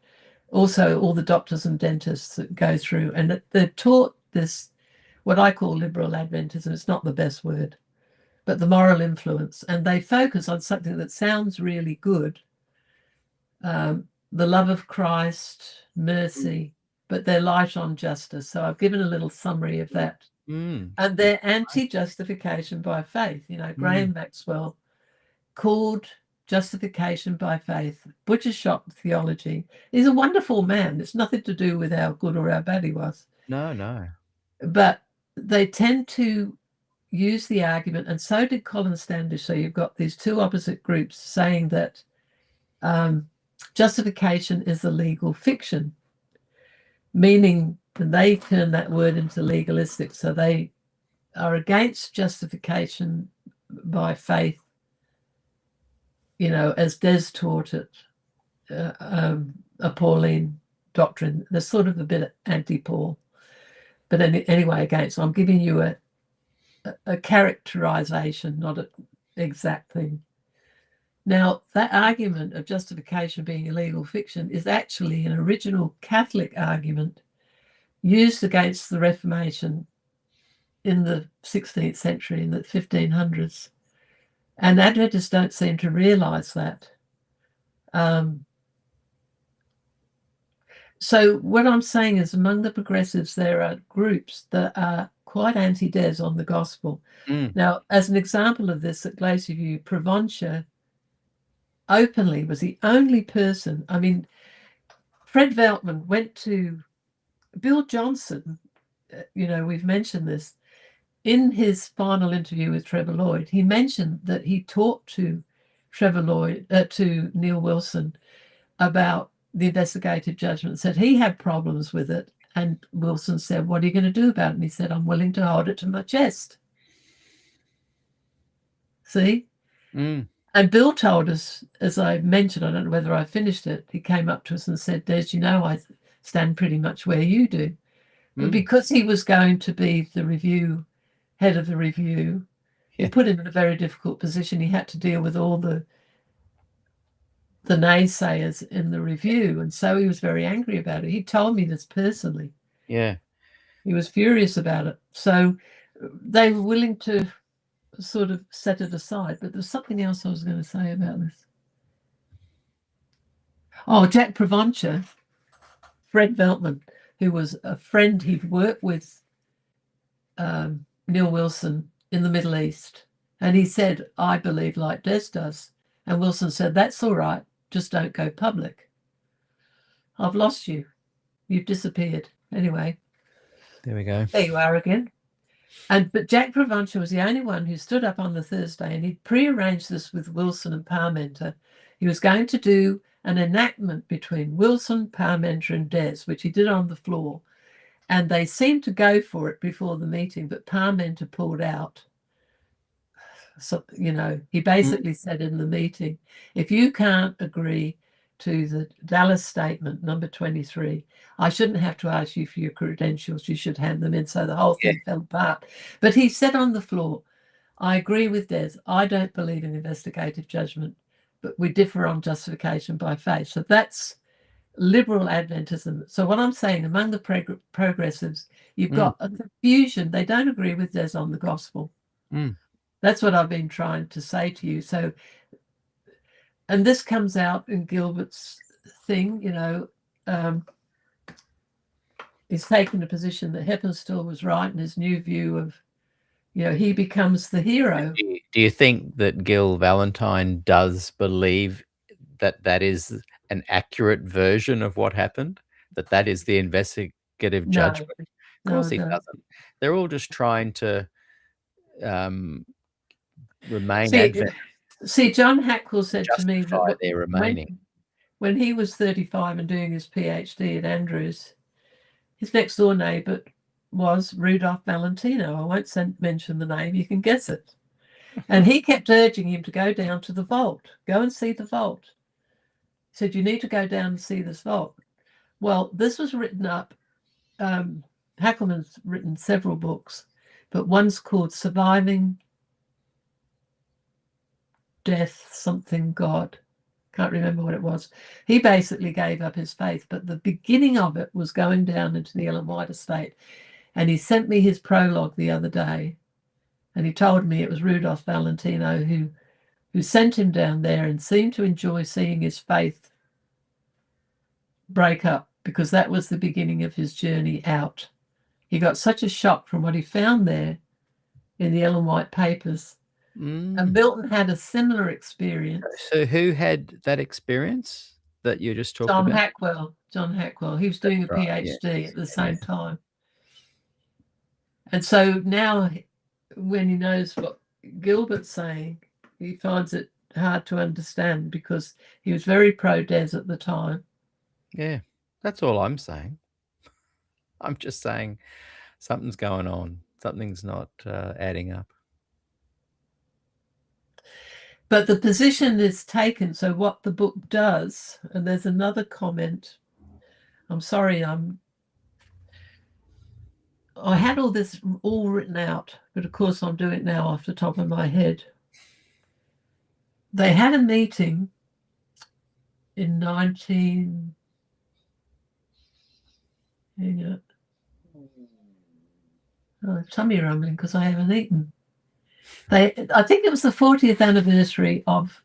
also all the doctors and dentists that go through. And they're taught this, what I call liberal Adventism. It's not the best word, but the moral influence. And they focus on something that sounds really good, the love of Christ, mercy, but they're light on justice. So I've given a little summary of that. And they're anti-justification by faith. Graham Maxwell called justification by faith butcher shop theology. He's a wonderful man. It's nothing to do with how good or how bad he was. No. But they tend to use the argument, and so did Colin Standish. So you've got these two opposite groups saying that justification is a legal fiction, meaning that they turn that word into legalistic. So they are against justification by faith, as Des taught it, a Pauline doctrine. They're sort of a bit anti-Paul. But anyway, again, so I'm giving you a characterization, not an exact thing. Now, that argument of justification being a legal fiction is actually an original Catholic argument used against the Reformation in the 16th century, in the 1500s. And Adventists don't seem to realize that. So what I'm saying is, among the progressives, there are groups that are quite anti-Des on the gospel. Now, as an example of this, at Glacier View, Provencher openly was the only person. I mean, Fred Veltman went to Bill Johnson. We've mentioned this. In his final interview with Trevor Lloyd, he mentioned that he talked to to Neil Wilson about the investigative judgment, said he had problems with it. And Wilson said, "What are you going to do about it?" And he said, "I'm willing to hold it to my chest." See? And Bill told us, as I mentioned, I don't know whether I finished it, he came up to us and said, "Des, I stand pretty much where you do." But because he was going to be the head of the review, it put him in a very difficult position. He had to deal with all the naysayers in the review, and so he was very angry about it. He told me this personally. Yeah. He was furious about it. So they were willing to sort of set it aside. But there's something else I was going to say about this. Oh, Jack Pravancha, Fred Veltman, who was a friend, he'd worked with Neil Wilson in the Middle East. And he said, I believe like Des does. And Wilson said, that's all right, just don't go public. I've lost you. You've disappeared. Anyway. There we go. There you are again. But Jack Pravancha was the only one who stood up on the Thursday, and he'd prearranged this with Wilson and Parmenter. He was going to do an enactment between Wilson, Parmenter, and Des, which he did on the floor. And they seemed to go for it before the meeting, but Parmenter pulled out. So, he basically said in the meeting, if you can't agree to the Dallas Statement, number 23, I shouldn't have to ask you for your credentials. You should hand them in. So the whole thing fell apart. But he said on the floor, I agree with Des. I don't believe in investigative judgment, but we differ on justification by faith. So that's liberal Adventism. So what I'm saying, among the progressives, you've got a confusion. They don't agree with Des on the gospel. That's what I've been trying to say to you. So, and this comes out in Gilbert's thing, he's taken the position that Heppenstall was right in his new view of, he becomes the hero. Do you think that Gil Valentine does believe that that is an accurate version of what happened? That is the investigative judgment? Of course he doesn't. They're all just trying to remain Advent. See, John Hackwell said to me that their remaining. When he was 35 and doing his PhD at Andrews, his next door neighbour was Rudolph Valentino. I won't mention the name, you can guess it. And he kept urging him to go down to the vault, go and see the vault. He said, you need to go down and see this vault. Well, this was written up. Hackelman's written several books, but one's called Surviving Death, something God. Can't remember what it was. He basically gave up his faith, but the beginning of it was going down into the Ellen White estate. And he sent me his prologue the other day, and he told me it was Rudolph Valentino who sent him down there and seemed to enjoy seeing his faith break up, because that was the beginning of his journey out. He got such a shock from what he found there in the Ellen White papers. And Milton had a similar experience. So who had that experience that you just talked about? John Hackwell. He was doing a PhD at the same time. And so now when he knows what Gilbert's saying, he finds it hard to understand, because he was very pro-Des at the time. Yeah, that's all I'm saying. I'm just saying something's going on. Something's not adding up. But the position is taken. So what the book does, and there's another comment. I'm sorry, I had all this all written out, but of course I'm doing it now off the top of my head. They had a meeting in tummy rumbling because I haven't eaten. I think it was the 40th anniversary of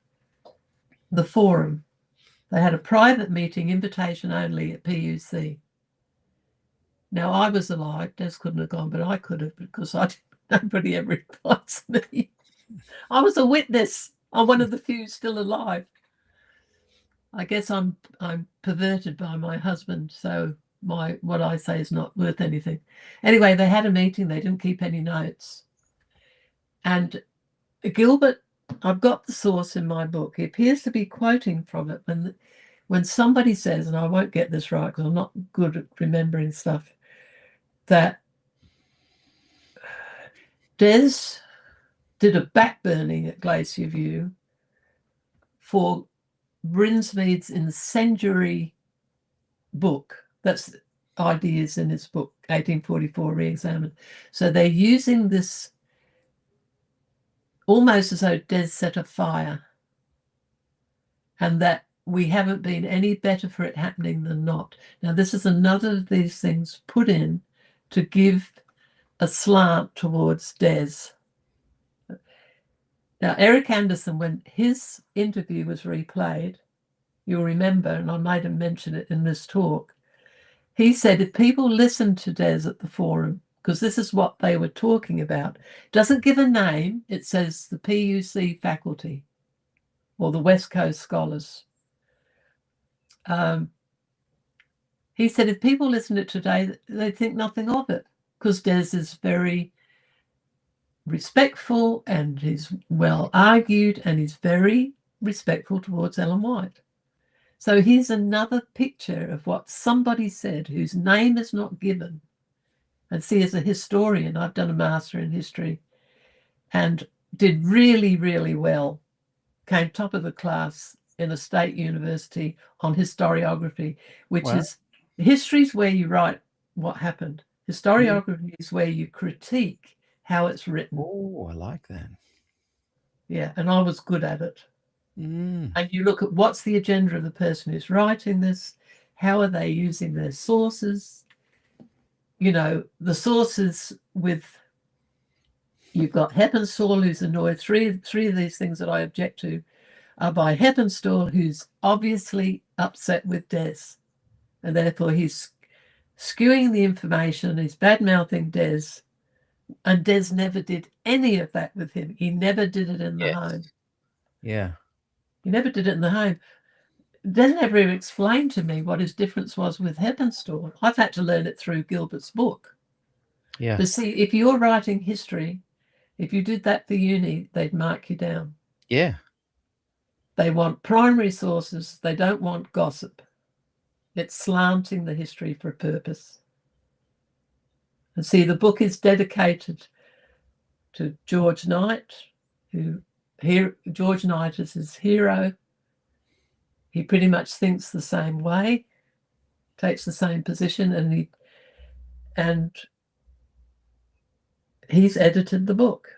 the forum. They had a private meeting, invitation only, at PUC. Now, I was alive. Des couldn't have gone, but I could have, because nobody ever invites me. I was a witness. I'm one of the few still alive. I guess I'm perverted by my husband, so what I say is not worth anything. Anyway, they had a meeting. They didn't keep any notes. And Gilbert, I've got the source in my book. He appears to be quoting from it when somebody says, and I won't get this right because I'm not good at remembering stuff, that Des did a backburning at Glacier View for Brinsmead's incendiary book. That's ideas in his book, 1844 Re-Examined. So they're using this almost as though Des set a fire, and that we haven't been any better for it happening than not. Now, this is another of these things put in to give a slant towards Des. Now, Eric Anderson, when his interview was replayed, you'll remember, and I made him mention it in this talk, he said if people listened to Des at the forum, because this is what they were talking about, doesn't give a name, it says the PUC faculty or the West Coast scholars. He said if people listen to it today, they think nothing of it, because Des is very respectful and he's well argued and he's very respectful towards Ellen White. So here's another picture of what somebody said whose name is not given. And see, as a historian, I've done a master in history and did really, really well. Came top of the class in a state university on historiography, which is history's where you write what happened. Historiography is where you critique how it's written. Oh, I like that. Yeah, and I was good at it. And you look at what's the agenda of the person who's writing this, how are they using their sources? You know, the sources with, you've got Heppenstall, who's annoyed. Three of these things that I object to are by Heppenstall, who's obviously upset with Des, and therefore he's skewing the information, he's bad-mouthing Des, and Des never did any of that with him. He never did it in the home. Yeah. He never did it in the home. Des never even explained to me what his difference was with Heppenstall. I've had to learn it through Gilbert's book. Yeah. To see, if you're writing history, if you did that for uni, they'd mark you down. Yeah. They want primary sources. They don't want gossip. It's slanting the history for a purpose. And see, the book is dedicated to George Knight, George Knight is his hero. He pretty much thinks the same way, takes the same position, and he's edited the book.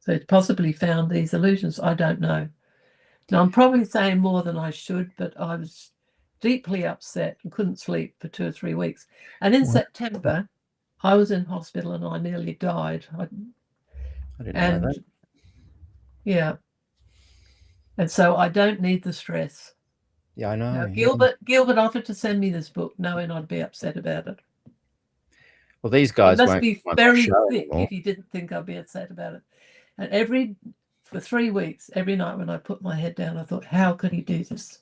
So he's possibly found these allusions. I don't know. Now, I'm probably saying more than I should, but I was deeply upset and couldn't sleep for 2 or 3 weeks. And in September, I was in hospital and I nearly died. I didn't know that. Yeah. And so I don't need the stress. Yeah, I know. Now, Gilbert offered to send me this book, knowing I'd be upset about it. Well, these guys must won't be very thick if you didn't think I'd be upset about it. And for 3 weeks, every night when I put my head down, I thought, how could he do this?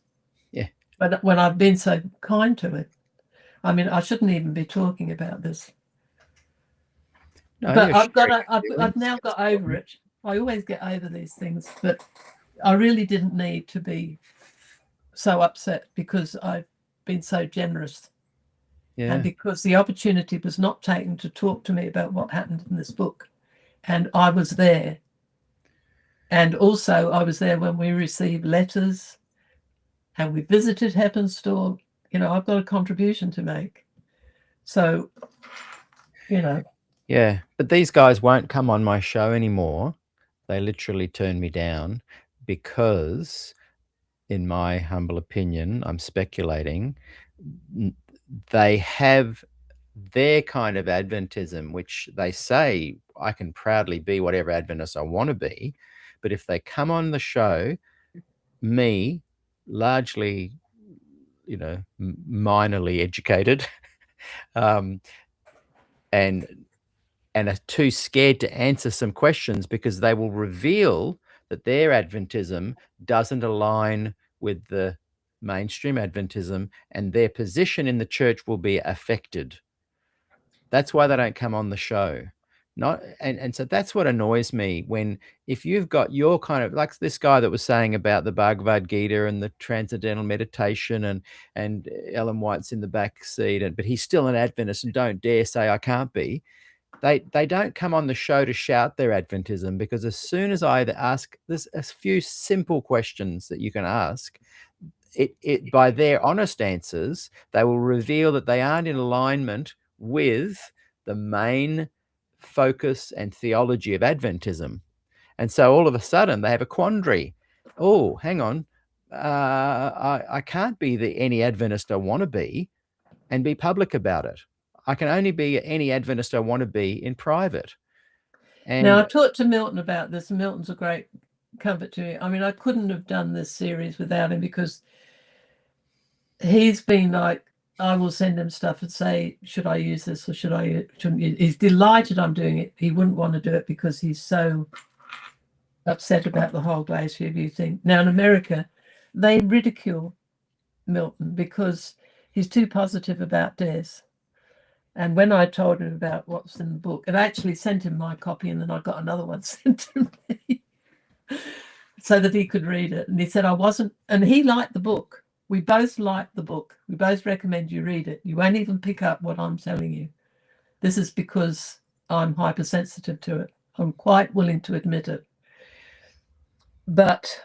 Yeah. But when I've been so kind to it, I mean, I shouldn't even be talking about this. No, but I've now got over it. I always get over these things, but I really didn't need to be so upset because I've been so generous. Yeah. And because the opportunity was not taken to talk to me about what happened in this book. And I was there. And also I was there when we received letters and we visited Heppenstall. You know, I've got a contribution to make. So, you know. Yeah, but these guys won't come on my show anymore. They literally turned me down because, in my humble opinion, I'm speculating, they have their kind of Adventism, which they say I can proudly be whatever Adventist I want to be. But if they come on the show, me, largely, you know, minorly educated, and are too scared to answer some questions because they will reveal that their Adventism doesn't align with the mainstream Adventism, and their position in the church will be affected. That's why they don't come on the show. And so that's what annoys me when, if you've got your kind of, like this guy that was saying about the Bhagavad Gita and the Transcendental Meditation and Ellen White's in the back seat, but he's still an Adventist and don't dare say I can't be. They don't come on the show to shout their Adventism, because as soon as I ask, there's a few simple questions that you can ask, by their honest answers, they will reveal that they aren't in alignment with the main focus and theology of Adventism. And so all of a sudden they have a quandary. Oh, hang on. I can't be any Adventist I want to be and be public about it. I can only be any Adventist I want to be in private. And now, I talked to Milton about this, and Milton's a great comfort to me. I mean, I couldn't have done this series without him, because he's been like, I will send him stuff and say, should I use this or shouldn't use it? He's delighted I'm doing it. He wouldn't want to do it because he's so upset about the whole Glacier View thing. Now, in America, they ridicule Milton because he's too positive about Des. And when I told him about what's in the book, and I actually sent him my copy, and then I got another one sent to me so that he could read it. And he said I wasn't, and he liked the book. We both liked the book. We both recommend you read it. You won't even pick up what I'm telling you. This is because I'm hypersensitive to it. I'm quite willing to admit it. But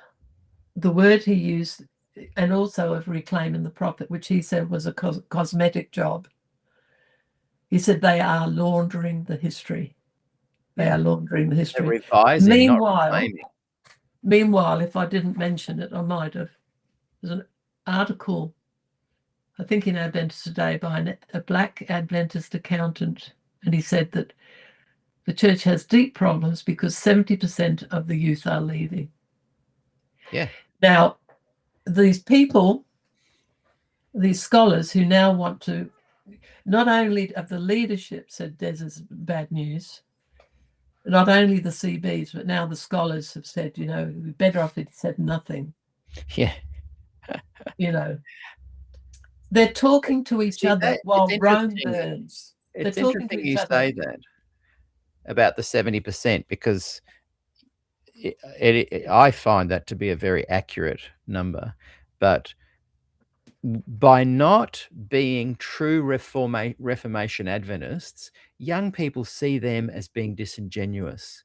the word he used, and also of reclaiming the prophet, which he said was a cosmetic job. He said they are laundering the history. They are laundering the history. they're revising, Meanwhile, not reclaiming. Meanwhile, if I didn't mention it, I might have. There's an article, I think in Adventist Today, by a black Adventist accountant, and he said that the church has deep problems because 70% of the youth are leaving. Yeah. Now, these people, these scholars who now want to, not only of the leadership said Des is bad news, not only the CBs, but now the scholars have said, we're better off if he said nothing. Yeah. They're talking to each other while Rome burns. It's interesting you say that about the 70%, because I find that to be a very accurate number. But by not being true Reformation Adventists, young people see them as being disingenuous.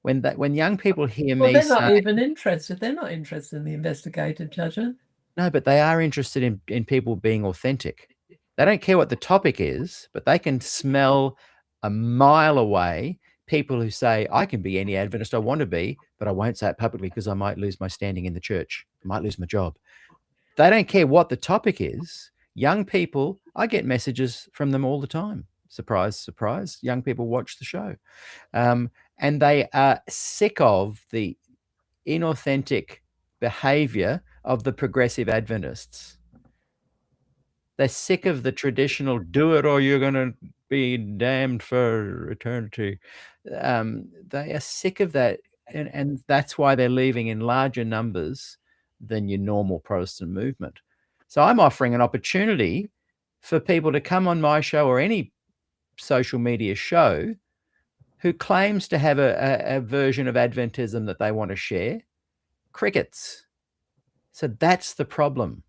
When young people hear me they're not even interested. They're not interested in the investigative judgment. No, but they are interested in people being authentic. They don't care what the topic is, but they can smell a mile away people who say, I can be any Adventist I want to be, but I won't say it publicly because I might lose my standing in the church. I might lose my job. They don't care what the topic is. Young people, I get messages from them all the time. Surprise, surprise. Young people watch the show. And they are sick of the inauthentic behavior of the progressive Adventists. They're sick of the traditional do it or you're going to be damned for eternity. They are sick of that. And that's why they're leaving in larger numbers than your normal Protestant movement. So I'm offering an opportunity for people to come on my show or any social media show who claims to have a version of Adventism that they want to share. Crickets. So that's the problem,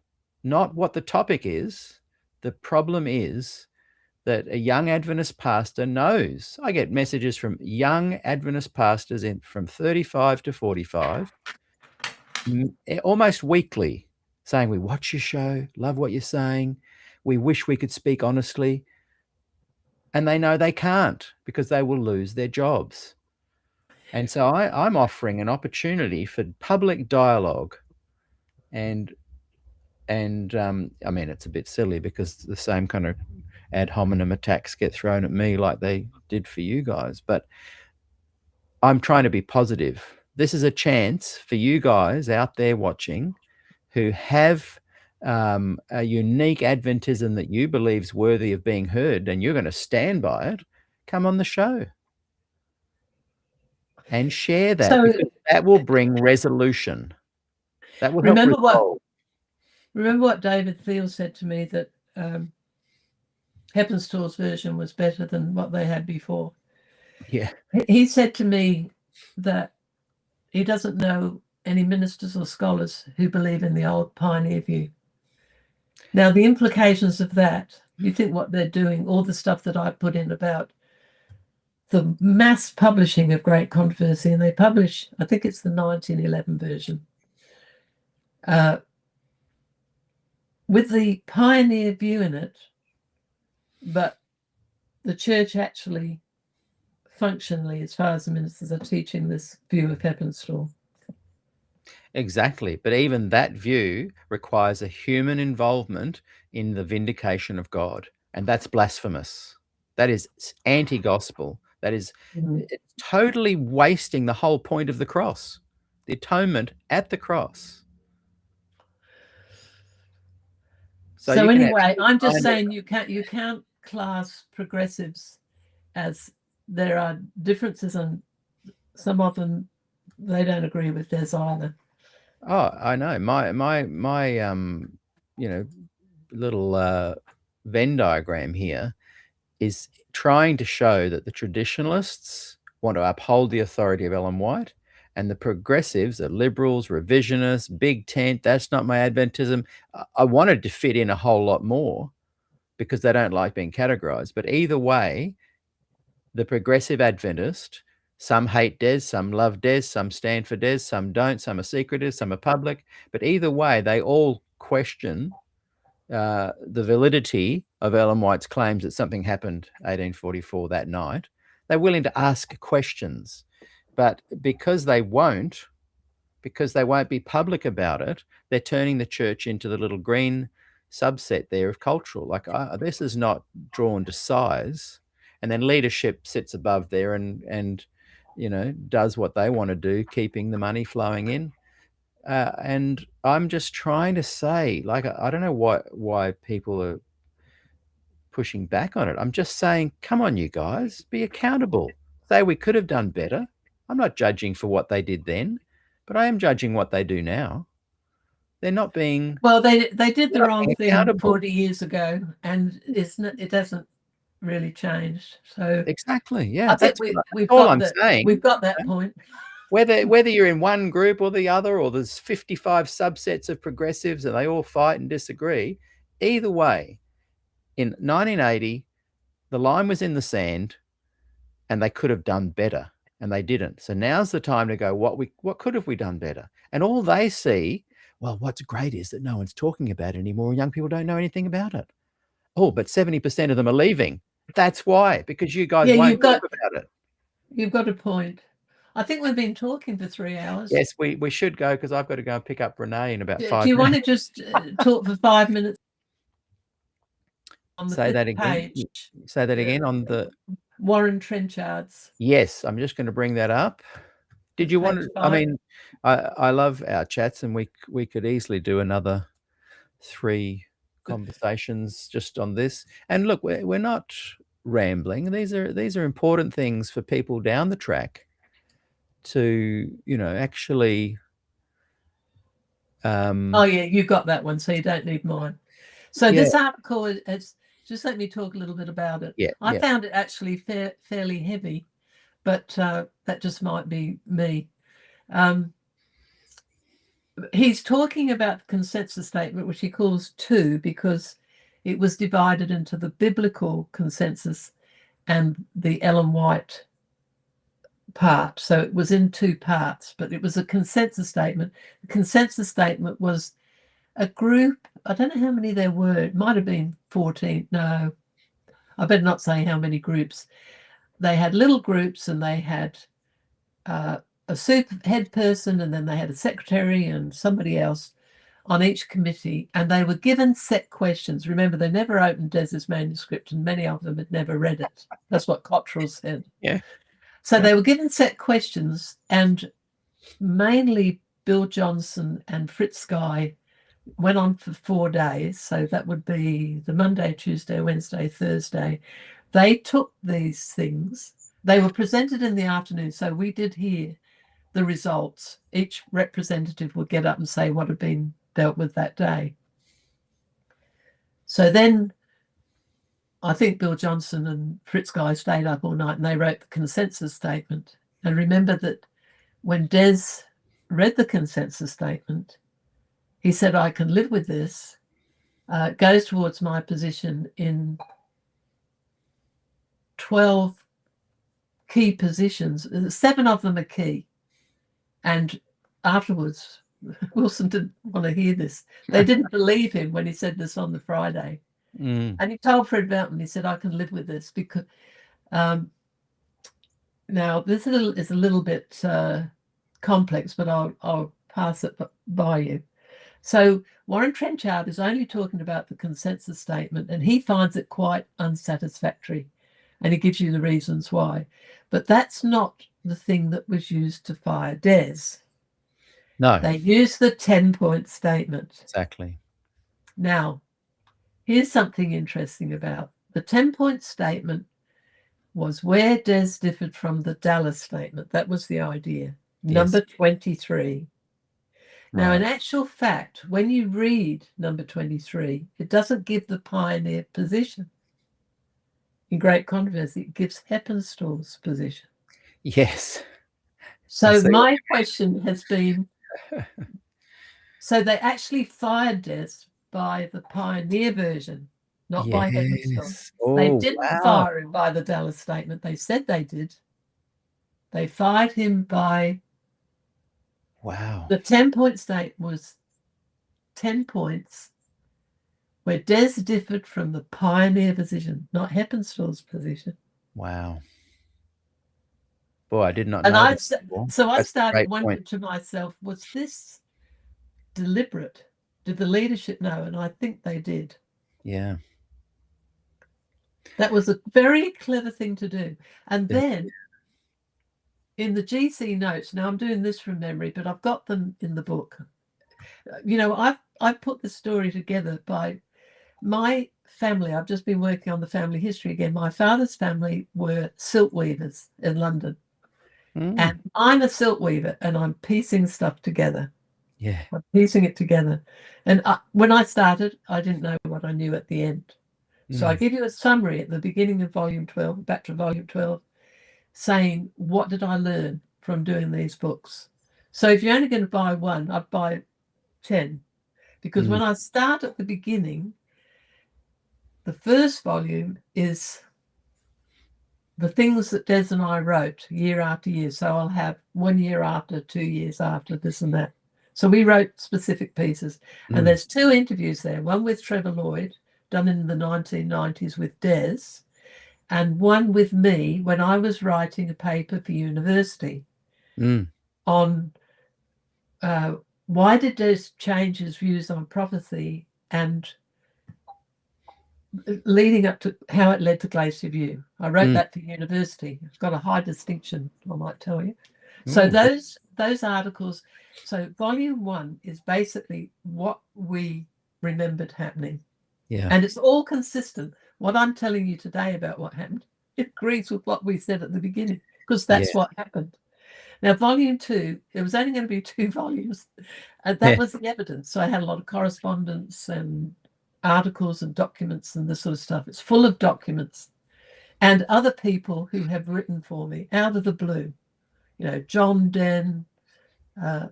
not what the topic is. The problem is that a young Adventist pastor knows. I get messages from young Adventist pastors from 35 to 45, almost weekly, saying, we watch your show, love what you're saying. We wish we could speak honestly. And they know they can't because they will lose their jobs. And so I'm offering an opportunity for public dialogue. And I mean, it's a bit silly because the same kind of ad hominem attacks get thrown at me like they did for you guys. But I'm trying to be positive. This is a chance for you guys out there watching who have a unique Adventism that you believe is worthy of being heard, and you're going to stand by it. Come on the show and share that, because that will bring resolution. That will help resolve. Remember what David Thiel said to me, that Heppenstall's version was better than what they had before. Yeah. He said to me that he doesn't know any ministers or scholars who believe in the old pioneer view. Now, the implications of that, you think what they're doing, all the stuff that I put in about the mass publishing of Great Controversy, and they publish, I think it's the 1911 version. with the pioneer view in it, but the church actually functionally, as far as the ministers are teaching this view of Heppenstall. Exactly. But even that view requires a human involvement in the vindication of God. And that's blasphemous. That is anti-gospel. That is it's totally wasting the whole point of the cross, the atonement at the cross. So you can anyway, I'm just saying you can't class progressives as there are differences, and some of them they don't agree with this either. Oh, I know. My you know, little Venn diagram here is trying to show that the traditionalists want to uphold the authority of Ellen White, and the progressives are liberals, revisionists, big tent. That's not my Adventism. I wanted to fit in a whole lot more because they don't like being categorized. But either way, the progressive Adventist, some hate Des, some love Des, some stand for Des, some don't, some are secretive, some are public. But either way, they all question the validity of Ellen White's claims that something happened 1844 that night. They're willing to ask questions, but because they won't be public about it, they're turning the church into the little green subset there of cultural. Like, this is not drawn to size, and then leadership sits above there and does what they want to do, keeping the money flowing in. And I'm just trying to say, like, I don't know why people are pushing back on it. I'm just saying, come on, you guys, be accountable. Say we could have done better. I'm not judging for what they did then, but I am judging what they do now. They're not being... Well, they did the wrong thing accountable. 40 years ago, and it hasn't really changed. So exactly, yeah. I think We've got that point. Whether you're in one group or the other, or there's 55 subsets of progressives and they all fight and disagree, either way, in 1980, the line was in the sand and they could have done better, and they didn't. So now's the time to go, what could have we done better? And all they see, well, what's great is that no one's talking about it anymore. Young people don't know anything about it. Oh, but 70% of them are leaving. That's why, because you guys won't talk about it. You've got a point. I think we've been talking for 3 hours. Yes, we should go, because I've got to go and pick up Renee in about 5 minutes. Do you want to just talk for 5 minutes on the Say that again. page? Say that again on the Warren Trenchards. Yes, I'm just going to bring that up. Did you want to? I mean, I love our chats, and we could easily do another 3 conversations just on this. And look, we're not rambling. These are important things for people down the track to actually. Oh yeah, you got that one, so you don't need mine. So this article is just let me talk a little bit about it. I found it actually fairly heavy, but that just might be me. He's talking about the consensus statement, which he calls 2, because it was divided into the biblical consensus and the Ellen White part. So it was in 2 parts, but it was a consensus statement. The consensus statement was a group, I don't know how many there were, it might have been 14. No, I better not say how many groups. They had little groups, and they had a super head person, and then they had a secretary and somebody else on each committee, and they were given set questions. Remember, they never opened Des's manuscript, and many of them had never read it. That's what Cottrell said. Yeah. So they were given set questions, and mainly Bill Johnson and Fritz Guy went on for 4 days. So that would be the Monday, Tuesday, Wednesday, Thursday. They took these things. They were presented in the afternoon. So we did hear the results. Each representative would get up and say what had been dealt with that day. So then I think Bill Johnson and Fritz Guy stayed up all night, and they wrote the consensus statement. And remember that when Des read the consensus statement, he said, I can live with this. It goes towards my position in 12 key positions. 7 of them are key. And afterwards, Wilson didn't want to hear this. They didn't believe him when he said this on the Friday. And he told Fred Mountain, he said, I can live with this because now this is a little bit complex, but I'll pass it by you. So Warren Trenchard is only talking about the consensus statement, and he finds it quite unsatisfactory, and he gives you the reasons why. But that's not the thing that was used to fire Des. No. They used the 10-point statement. Exactly. Now, here's something interesting about the 10-point statement was where Des differed from the Dallas statement. That was the idea. Number 23. Now, in actual fact, when you read number 23, it doesn't give the pioneer position. In Great Controversy, it gives Heppenstall's position. Yes. So my question has been, so they actually fired Des by the pioneer version, not by Heppenstall. They didn't fire him by the Dallas statement. They said they did. They fired him by... Wow. The 10-point statement was 10 points where Des differed from the pioneer position, not Heppenstall's position. Wow. Boy, I did not know. And I started wondering to myself, was this deliberate? Did the leadership know? And I think they did. Yeah. That was a very clever thing to do. And then in the GC notes, now I'm doing this from memory, but I've got them in the book. You know, I've put the story together by my family. I've just been working on the family history again. My father's family were silk weavers in London. And I'm a silk weaver, and I'm piecing stuff together. Yeah. I'm piecing it together. And when I started, I didn't know what I knew at the end. So I give you a summary at the beginning of volume 12, back to volume 12, saying, what did I learn from doing these books? So if you're only going to buy one, I'd buy 10. Because when I start at the beginning, the first volume is the things that Des and I wrote year after year. So I'll have 1 year after, 2 years after, this and that. So we wrote specific pieces. And there's 2 interviews there, one with Trevor Lloyd, done in the 1990s with Des, and one with me when I was writing a paper for university on why did Des change his views on prophecy and leading up to how it led to Glacier View. I wrote that for university. It's got a high distinction, I might tell you. So those articles, so volume 1 is basically what we remembered happening. Yeah. And it's all consistent. What I'm telling you today about what happened, it agrees with what we said at the beginning, because that's what happened. Now, volume 2, there was only going to be 2 volumes, and that was the evidence. So I had a lot of correspondence and articles and documents and this sort of stuff. It's full of documents and other people who have written for me out of the blue. You know, John Den,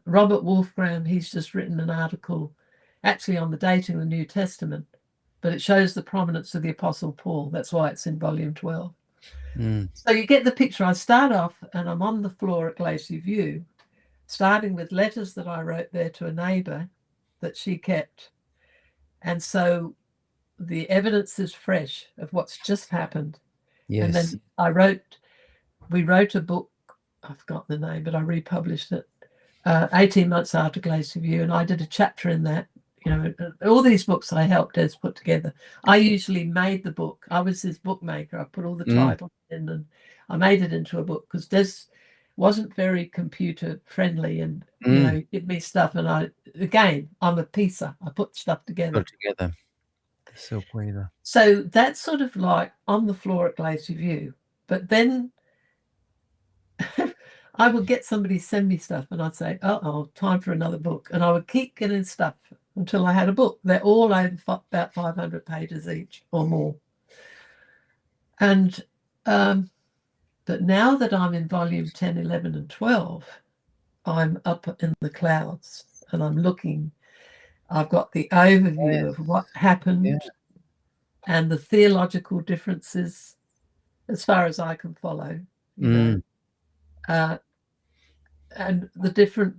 Robert Wolfgram, he's just written an article actually on the dating of the New Testament, but it shows the prominence of the Apostle Paul. That's why it's in volume 12. So you get the picture. I start off and I'm on the floor at Glacier View, starting with letters that I wrote there to a neighbour that she kept. And so the evidence is fresh of what's just happened. Yes. And then we wrote a book, I forgot the name, but I republished it 18 months after Glacier View, and I did a chapter in that. You know, all these books I helped Des put together. I usually made the book. I was his bookmaker. I put all the titles in and I made it into a book because Des wasn't very computer friendly and, you know, give me stuff. And I'm a piecer. I put stuff together. Put together. The silk weaver. So that's sort of like on the floor at Glacier View. But then I would get somebody send me stuff and I'd say, oh, time for another book. And I would keep getting stuff until I had a book. They're all over about 500 pages each or more. And but now that I'm in volume 10, 11, and 12, I'm up in the clouds and I'm looking. I've got the overview of what happened and the theological differences as far as I can follow, you know, and the different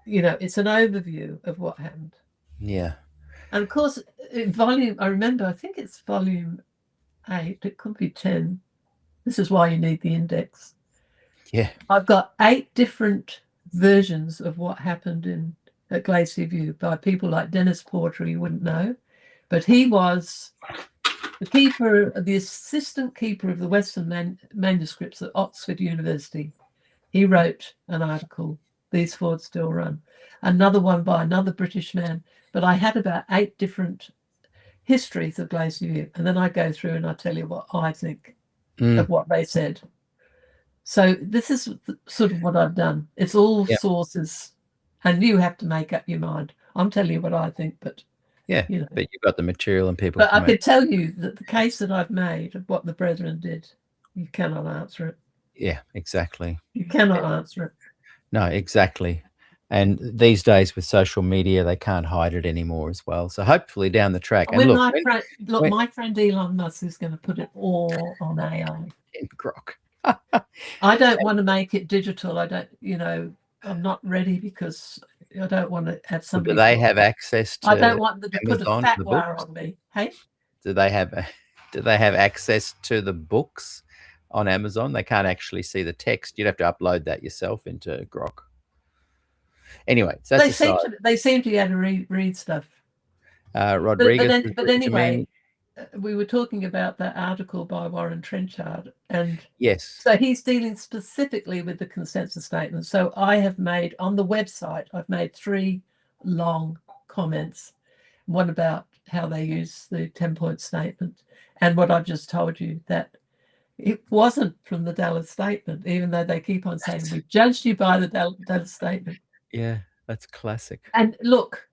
it's an overview of what happened. Yeah. And of course, in I remember, I think it's volume 8, it could be 10. This is why you need the index. Yeah. I've got 8 different versions of what happened at Glacier View by people like Dennis Porter, you wouldn't know, but he was the assistant keeper of the Western manuscripts at Oxford University. He wrote an article, These Fords Still Run, another one by another British man, but I had about 8 different histories of Glacier View, and then I go through and I tell you what I think of what they said. So this is sort of what I've done. It's all sources, and you have to make up your mind. I'm telling you what I think, but but you've got the material and people. But I could tell you that the case that I've made of what the brethren did, you cannot answer it. Yeah, exactly. You cannot answer it. No, exactly. And these days with social media, they can't hide it anymore as well. So hopefully down the track. And my friend Elon Musk is going to put it all on AI. In Grok. I don't want to make it digital. I don't, I'm not ready because I don't want to have somebody. Do they have access to? I don't want them to Amazon, put a fat wire on me. Hey? Do they have access to the books on Amazon? They can't actually see the text. You'd have to upload that yourself into Grok. Anyway, so that's they seem to be able to read stuff. Rodriguez. But anyway, we were talking about that article by Warren Trenchard, and yes, so he's dealing specifically with the consensus statement. So I have made on the website, I've made 3 long comments. One about how they use the 10-point statement, and what I've just told you, that it wasn't from the Dallas statement, even though they keep on saying we judged you by the Dallas statement. Yeah, that's classic. And look,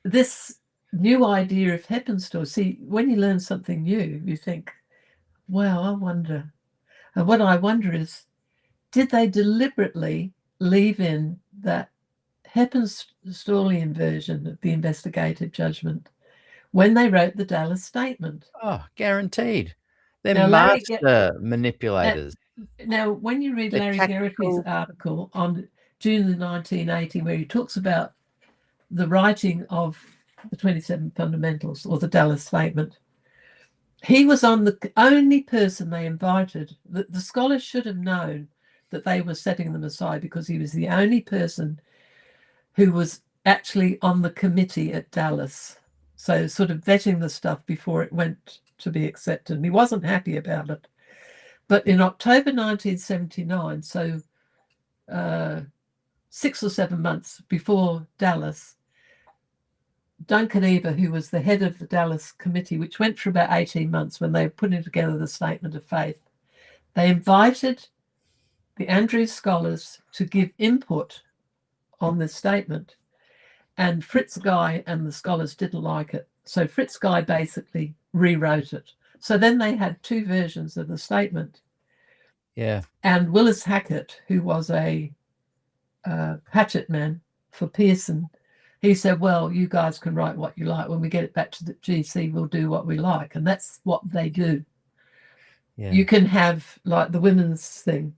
this new idea of Heppenstall, see, when you learn something new, you think, wow, I wonder. And what I wonder is, did they deliberately leave in that Heppenstallian version of the investigative judgment when they wrote the Dallas statement? Oh, guaranteed. They're master manipulators. Now, when you read Larry Geraghty's article on June 1980, where he talks about the writing of the 27 fundamentals or the Dallas statement, he was on the only person they invited. The scholars should have known that they were setting them aside because he was the only person who was actually on the committee at Dallas. So sort of vetting the stuff before it went to be accepted. And he wasn't happy about it. But in October 1979, so 6 or 7 months before Dallas, Duncan Eber, who was the head of the Dallas committee, which went for about 18 months when they were putting together the statement of faith, they invited the Andrews scholars to give input on this statement. And Fritz Guy and the scholars didn't like it. So Fritz Guy basically rewrote it. So then they had 2 versions of the statement. Yeah. And Willis Hackett, who was a hatchet man for Pearson, he said, well, you guys can write what you like. When we get it back to the GC, we'll do what we like. And that's what they do. Yeah. You can have like the women's thing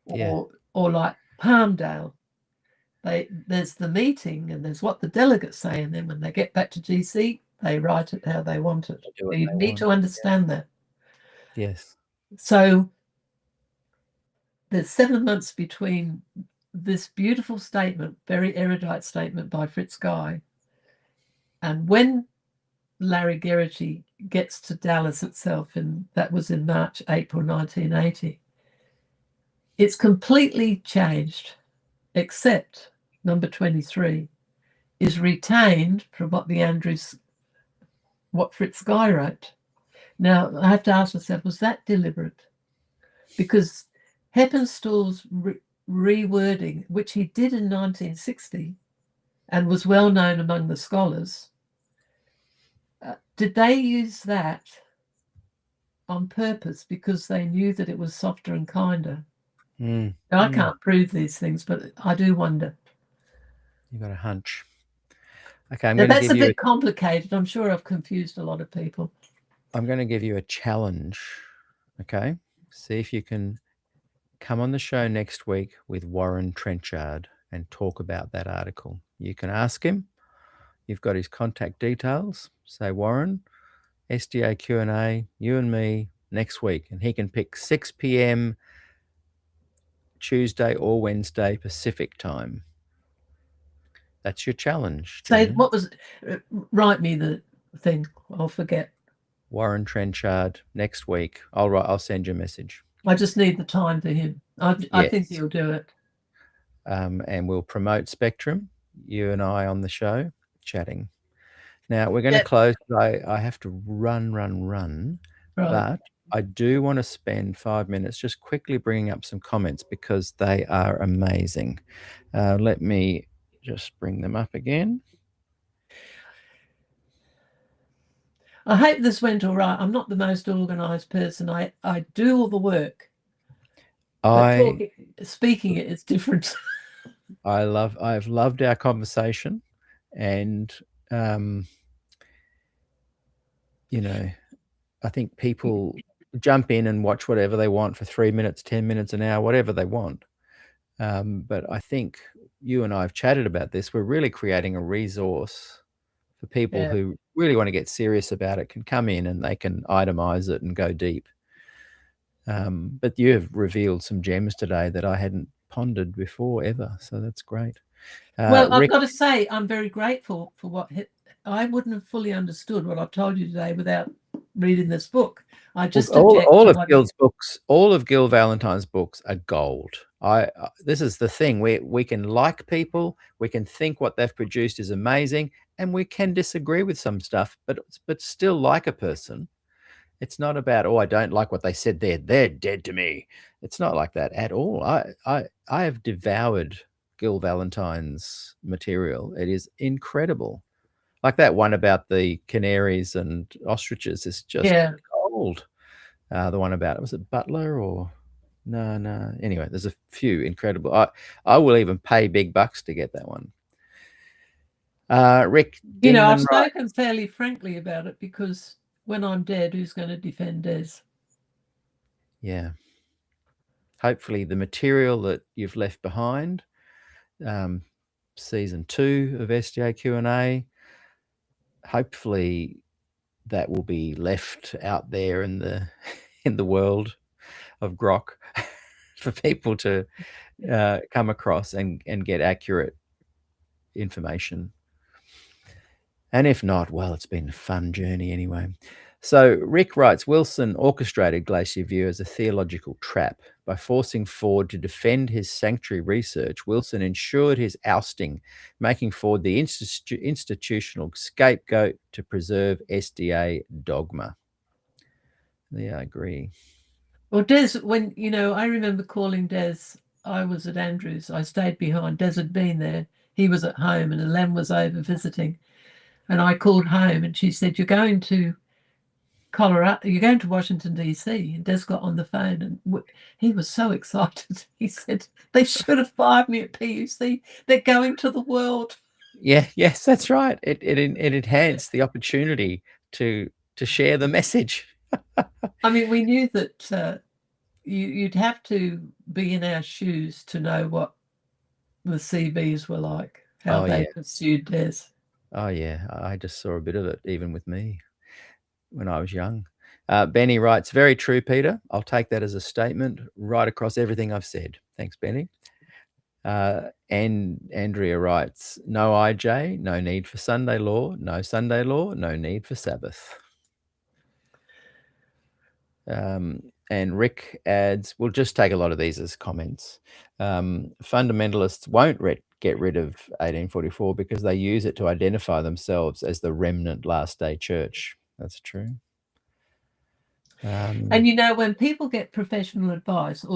or like Palmdale. There's the meeting and there's what the delegates say. And then when they get back to GC, they write it how they want it. You need to understand that. Yes. So there's 7 months between this beautiful statement, very erudite statement by Fritz Guy, and when Larry Geraghty gets to Dallas itself, and that was in March, April 1980, it's completely changed, except number 23 is retained from what Fritz Guy wrote. Now, I have to ask myself, was that deliberate? Because Heppenstall's rewording, which he did in 1960 and was well known among the scholars, did they use that on purpose because they knew that it was softer and kinder? Now, I can't prove these things, but I do wonder. You've got a hunch. Okay, that's a bit complicated. I'm sure I've confused a lot of people. I'm going to give you a challenge. Okay, see if you can come on the show next week with Warren Trenchard and talk about that article. You can ask him. You've got his contact details. Say, Warren, SDAQ&A, you and me next week. And he can pick 6 p.m. Tuesday or Wednesday Pacific time. That's your challenge. Say, Damien. what was, write me the thing. I'll forget. Warren Trenchard next week. I'll send you a message. I just need the time for him. I think he'll do it. And we'll promote Spectrum, you and I on the show, chatting. Now, we're going to close. I have to run. Right. But I do want to spend 5 minutes just quickly bringing up some comments because they are amazing. Let me just bring them up again. I hope this went all right. I'm not the most organised person. I do all the work. Speaking it is different. I've loved our conversation, and you know, I think people jump in and watch whatever they want for 3 minutes, 10 minutes, an hour, whatever they want. But I think you and I have chatted about this. We're really creating a resource for people who really want to get serious about it, can come in and they can itemize it and go deep. But you have revealed some gems today that I hadn't pondered before ever. So that's great. Well, I've got to say, I'm very grateful for what I wouldn't have fully understood what I've told you today without reading this book. I just all of Gil's books, all of Gil Valentine's books are gold. This is the thing. We can like people, we can think what they've produced is amazing, and we can disagree with some stuff, but still like a person. It's not about, I don't like what they said there. They're dead to me. It's not like that at all. I have devoured Gil Valentine's material. It is incredible. Like that one about the canaries and ostriches is just gold. The one about, was it Butler or no? Anyway, there's a few incredible. I will even pay big bucks to get that one. Rick, I've spoken fairly frankly about it because when I'm dead, who's going to defend Des? Yeah. Hopefully the material that you've left behind, season 2 of SDAQ&A, hopefully that will be left out there in the world of grok for people to come across and get accurate information. And if not, well, it's been a fun journey anyway. So Rick writes, Wilson orchestrated Glacier View as a theological trap. By forcing Ford to defend his sanctuary research, Wilson ensured his ousting, making Ford the institutional scapegoat to preserve SDA dogma. Yeah, I agree. Well, Des, when, I remember calling Des, I was at Andrews, I stayed behind, Des had been there, he was at home and Ellen was over visiting. And I called home and she said, you're going to Colorado, you're going to Washington, D.C. And Des got on the phone and he was so excited. He said, they should have fired me at PUC. They're going to the world. Yes, that's right. It enhanced the opportunity to share the message. I mean, we knew that you'd have to be in our shoes to know what the CBs were like, how they pursued Des. Oh, yeah. I just saw a bit of it, even with me when I was young. Benny writes, very true, Peter. I'll take that as a statement right across everything I've said. Thanks, Benny. And Andrea writes, no IJ, no need for Sunday law, no Sunday law, no need for Sabbath. And Rick adds, we'll just take a lot of these as comments. Fundamentalists won't get rid of 1844 because they use it to identify themselves as the remnant last day church. That's true. And when people get professional advice,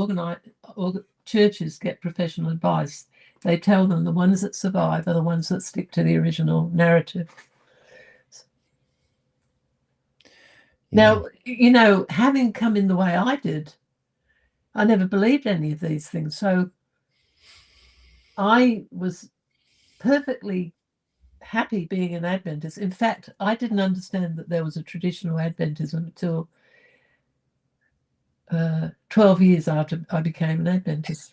churches get professional advice, they tell them the ones that survive are the ones that stick to the original narrative. Now, having come in the way I did, I never believed any of these things. So I was perfectly happy being an Adventist. In fact, I didn't understand that there was a traditional Adventism until 12 years after I became an Adventist.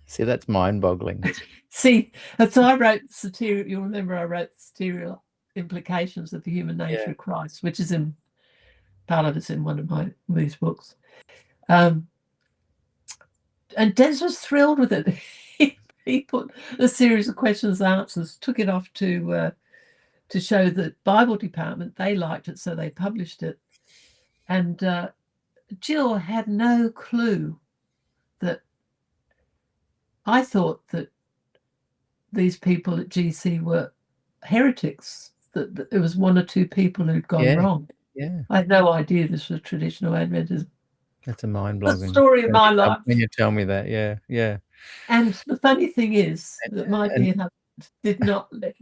See, that's mind-boggling. See, and so I wrote satirical. You'll remember I wrote satirical implications of the human nature of Christ, which is in part of it's in one of these books. And Des was thrilled with it. He put a series of questions and answers, took it off to show the Bible department. They liked it, so they published it. And Jill had no clue that I thought that these people at GC were heretics, that there was one or two people who'd gone wrong. Yeah. I had no idea this was traditional Adventism. That's a mind-boggling. The story of my life. When you tell me that, yeah. And the funny thing is that my dear husband did not let.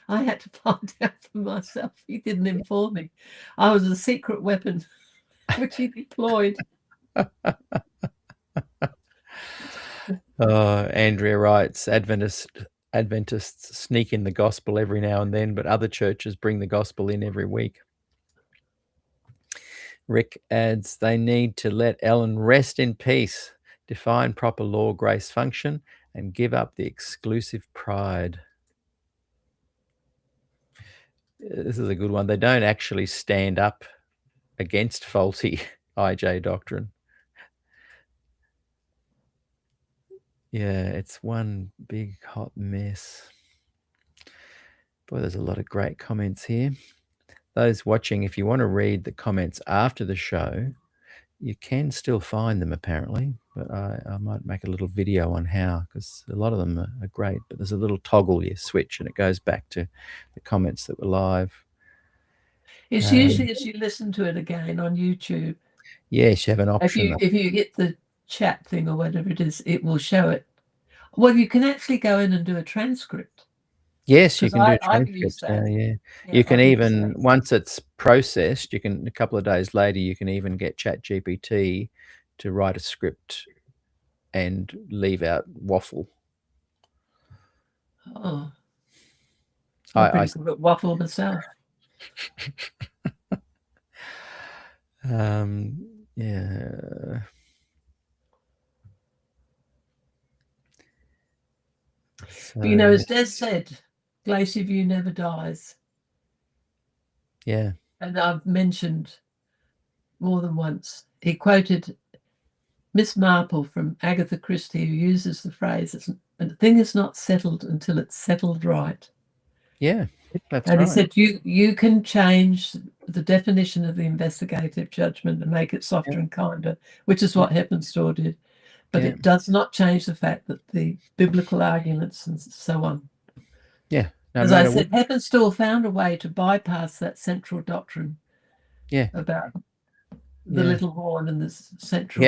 I had to find out for myself. He didn't inform me. I was a secret weapon which he deployed. Andrea writes, Adventists sneak in the gospel every now and then, but other churches bring the gospel in every week. Rick adds, they need to let Ellen rest in peace, define proper law, grace, function, and give up the exclusive pride. This is a good one. They don't actually stand up against faulty IJ doctrine. Yeah, it's one big hot mess. Boy, there's a lot of great comments here. Those watching, if you want to read the comments after the show, you can still find them apparently, but I might make a little video on how, because a lot of them are great, but there's a little toggle you switch and it goes back to the comments that were live. It's usually as you listen to it again on YouTube. Yes, you have an option. If you hit the chat thing or whatever it is, it will show it. Well, you can actually go in and do a transcript. Yes, you can do transcripts now, yeah. You can even, once it's processed, you can, a couple of days later, you can even get ChatGPT to write a script and leave out waffle. Oh. I'm pretty good at waffle myself. Yeah. So, but, you know, as Des said, Glacier View never dies. Yeah. And I've mentioned more than once, he quoted Miss Marple from Agatha Christie, who uses the phrase, "The thing is not settled until it's settled right." Yeah, that's and right. He said, you can change the definition of the investigative judgment and make it softer and kinder, which is what Heppenstall did. But it does not change the fact that the biblical arguments and so on. Yeah. No, as I said, Heppenstall found a way to bypass that central doctrine about the little horn and the central,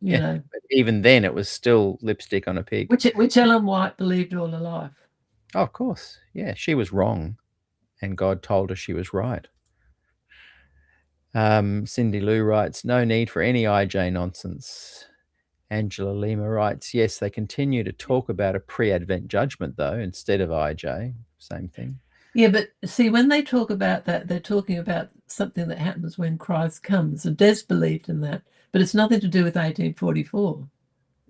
you know. But even then, it was still lipstick on a pig. Which Ellen White believed all her life. Oh, of course. Yeah, she was wrong, and God told her she was right. Cindy Lou writes, no need for any IJ nonsense. Angela Lima writes, yes, they continue to talk about a pre-Advent judgment, though, instead of IJ. Same thing. Yeah, but see, when they talk about that, they're talking about something that happens when Christ comes. And Des believed in that, but it's nothing to do with 1844.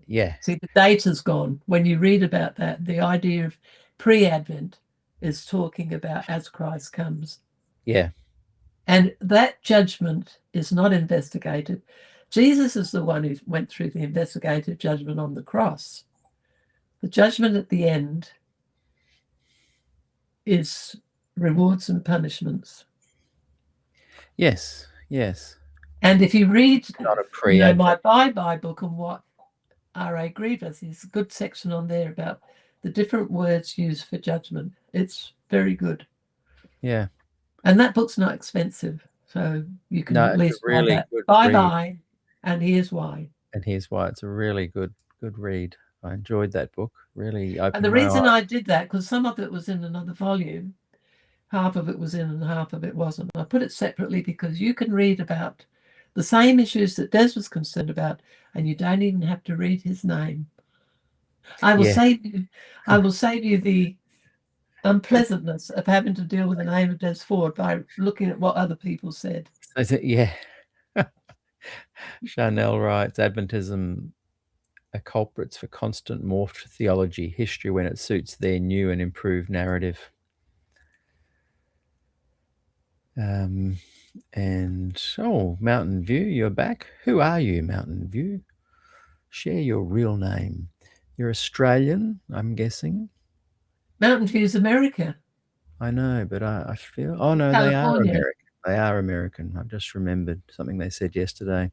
Yeah. See, the date is gone. When you read about that, the idea of pre-Advent is talking about as Christ comes. Yeah. And that judgment is not investigated. Jesus is the one who went through the investigative judgment on the cross. The judgment at the end is rewards and punishments. Yes, yes. And if you read my Bye book and what R.A. Grievous, there's a good section on there about the different words used for judgment. It's very good. Yeah. And that book's not expensive, so you can at least buy that. Bye, and here's why. And here's why. It's a really good read. I enjoyed that book. Really opened And the reason I did that, because some of it was in another volume, half of it was in and half of it wasn't. I put it separately because you can read about the same issues that Des was concerned about, and you don't even have to read his name. I will save you the unpleasantness of having to deal with the name of Des Ford by looking at what other people said. Yeah. Chanel writes, Adventism are culprits for constant morphed theology, history when it suits their new and improved narrative. And Mountain View, you're back. Who are you, Mountain View? Share your real name. You're Australian, I'm guessing. Mountain View's America. I know, but I feel... Oh, no, they are California. American. They are American. I've just remembered something they said yesterday.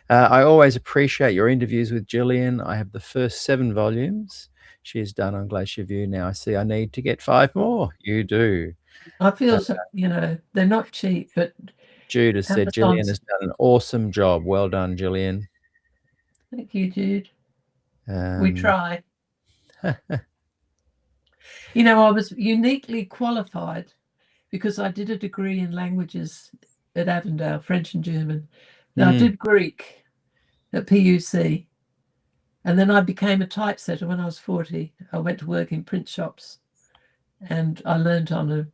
I always appreciate your interviews with Gillian. I have the first 7 volumes she has done on Glacier View. Now I see I need to get 5 more. You do. I feel, they're not cheap, but... Jude has said Gillian has done an awesome job. Well done, Gillian. Thank you, Jude. We try. I was uniquely qualified because I did a degree in languages at Avondale, French and German. Now, I did Greek at PUC, and then I became a typesetter when I was 40. I went to work in print shops, and I learned on a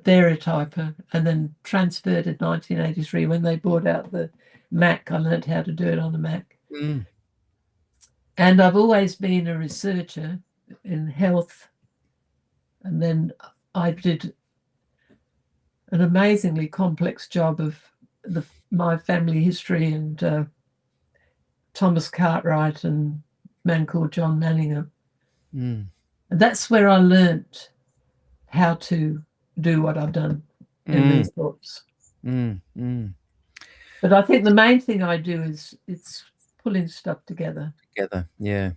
variotyper, and then transferred in 1983 when they brought out the Mac. I learned how to do it on the Mac. And I've always been a researcher in health, and then I did an amazingly complex job of my family history and Thomas Cartwright and a man called John Manningham. And that's where I learnt how to do what I've done in these books. But I think the main thing I do is it's pulling stuff together. Yeah.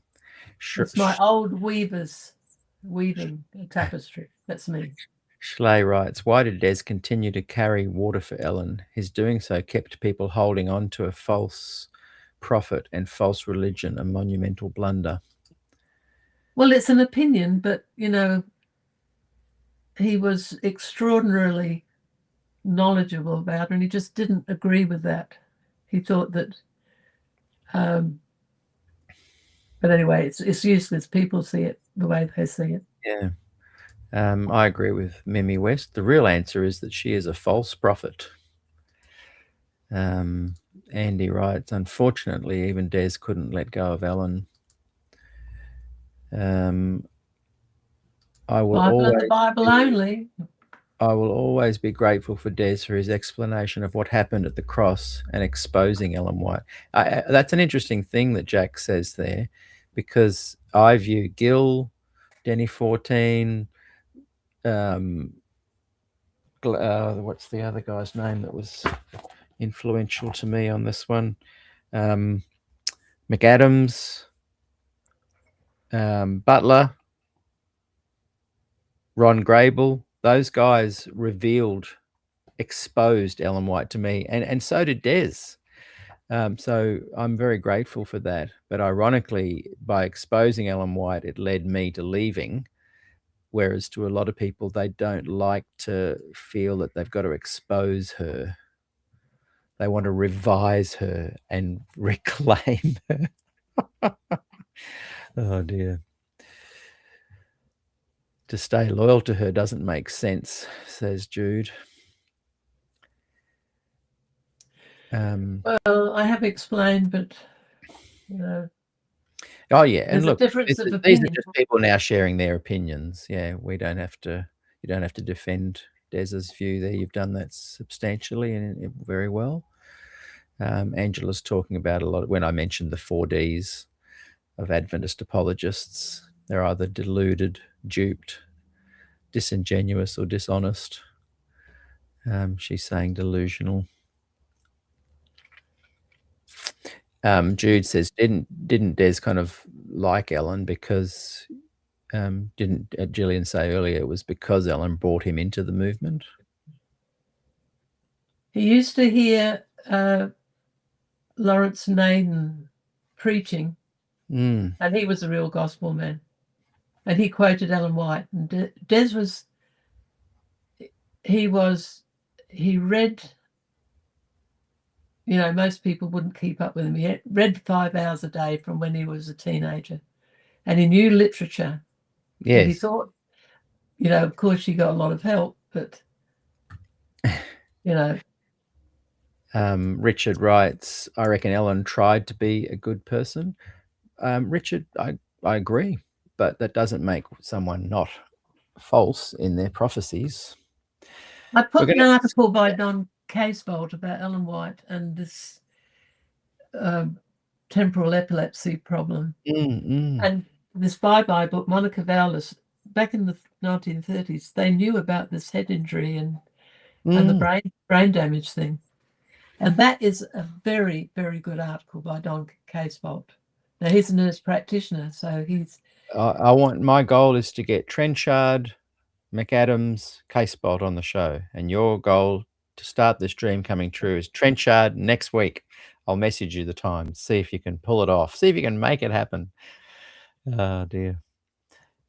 Sure. It's my old weavers weaving a tapestry. That's me. Schley writes, why did Des continue to carry water for Ellen? His doing so kept people holding on to a false prophet and false religion, a monumental blunder. Well, it's an opinion, but, he was extraordinarily knowledgeable about it, and he just didn't agree with that. He thought that... but anyway, it's useless. People see it the way they see it. Yeah. I agree with Mimi West. The real answer is that she is a false prophet. Andy writes, unfortunately, even Des couldn't let go of Ellen. I will the Bible only. I will always be grateful for Des for his explanation of what happened at the cross and exposing Ellen White. That's an interesting thing that Jack says there, because I view Gill, Denny 14, what's the other guy's name that was influential to me on this one? McAdams, Butler, Ron Grable. Those guys exposed Ellen White to me, and so did Des. So I'm very grateful for that. But ironically, by exposing Ellen White, it led me to leaving, whereas to a lot of people, they don't like to feel that they've got to expose her. They want to revise her and reclaim her. Oh, dear. To stay loyal to her doesn't make sense, says Jude. Well, I have explained, but oh yeah, and look, these are just people now sharing their opinions. Yeah, we don't have to. You don't have to defend Des's view there. You've done that substantially and very well. Angela's talking about a lot when I mentioned the 4Ds of Adventist apologists. They're either deluded, duped, disingenuous, or dishonest. She's saying delusional. Jude says, didn't Des kind of like Ellen because didn't Gillian say earlier it was because Ellen brought him into the movement? He used to hear Lawrence Naden preaching, and he was a real gospel man. And he quoted Ellen White. And Des was, he read, most people wouldn't keep up with him. He read 5 hours a day from when he was a teenager. And he knew literature. Yes. And he thought, of course he got a lot of help, but, Richard writes, I reckon Ellen tried to be a good person. Richard, I agree, but that doesn't make someone not false in their prophecies. I put an article by Don Casebolt about Ellen White and this temporal epilepsy problem. And this bye-bye book, Monica Valas, back in the 1930s, they knew about this head injury and the brain damage thing. And that is a very, very good article by Don Casebolt. Now, he's a nurse practitioner, so he's... my goal is to get Trenchard, McAdams, Casebolt on the show. And your goal to start this dream coming true is Trenchard next week. I'll message you the time. See if you can pull it off. See if you can make it happen. Oh, dear.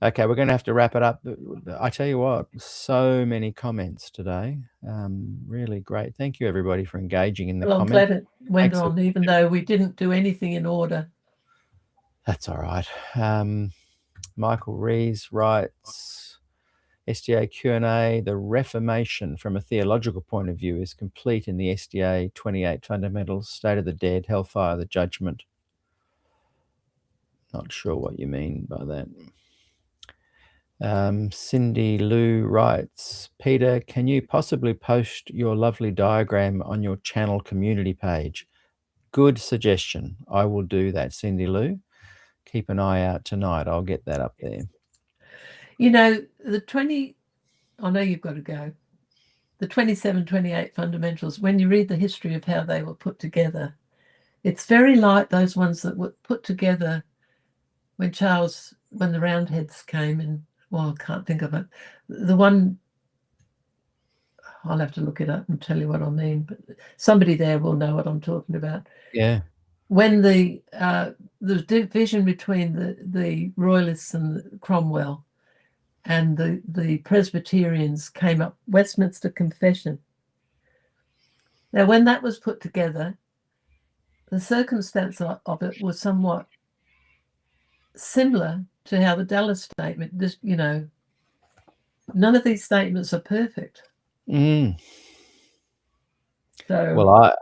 Okay, we're going to have to wrap it up. I tell you what, so many comments today. Really great. Thank you, everybody, for engaging in the comments. I'm glad it went on, even though we didn't do anything in order. That's all right. Michael Rees writes, SDAQ&A, the Reformation from a theological point of view is complete in the SDA 28 fundamentals, state of the dead, hellfire, the judgment. Not sure what you mean by that. Cindy Lou writes, Peter, can you possibly post your lovely diagram on your channel community page? Good suggestion. I will do that, Cindy Lou. Keep an eye out tonight. I'll get that up there. You know, I know you've got to go. The 27, 28 fundamentals, when you read the history of how they were put together, it's very like those ones that were put together when the Roundheads came in. Well, I can't think of it. The one, I'll have to look it up and tell you what I mean, but somebody there will know what I'm talking about. Yeah. When the division between the Royalists and Cromwell and the Presbyterians came up, Westminster Confession. Now, when that was put together, the circumstance of it was somewhat similar to how the Dallas Statement, none of these statements are perfect. So, well, I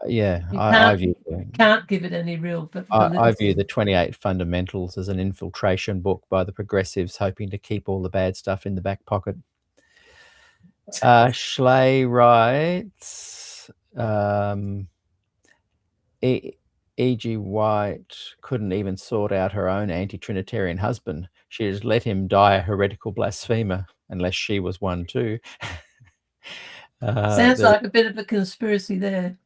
view can't give it any real validity. I view the 28 fundamentals as an infiltration book by the progressives, hoping to keep all the bad stuff in the back pocket. Schley writes, E.G. White couldn't even sort out her own anti-Trinitarian husband. She just let him die a heretical blasphemer, unless she was one too. Sounds like a bit of a conspiracy there.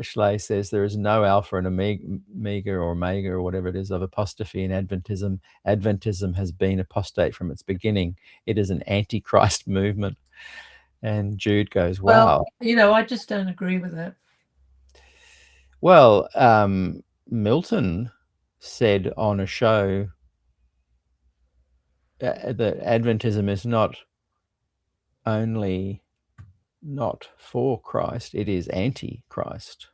Schley says there is no alpha and omega or whatever it is of apostasy in Adventism. Adventism has been apostate from its beginning. It is an antichrist movement. And Jude goes, wow. Well, I just don't agree with that. Well, Milton said on a show that Adventism is not only not for Christ, it is anti-Christ.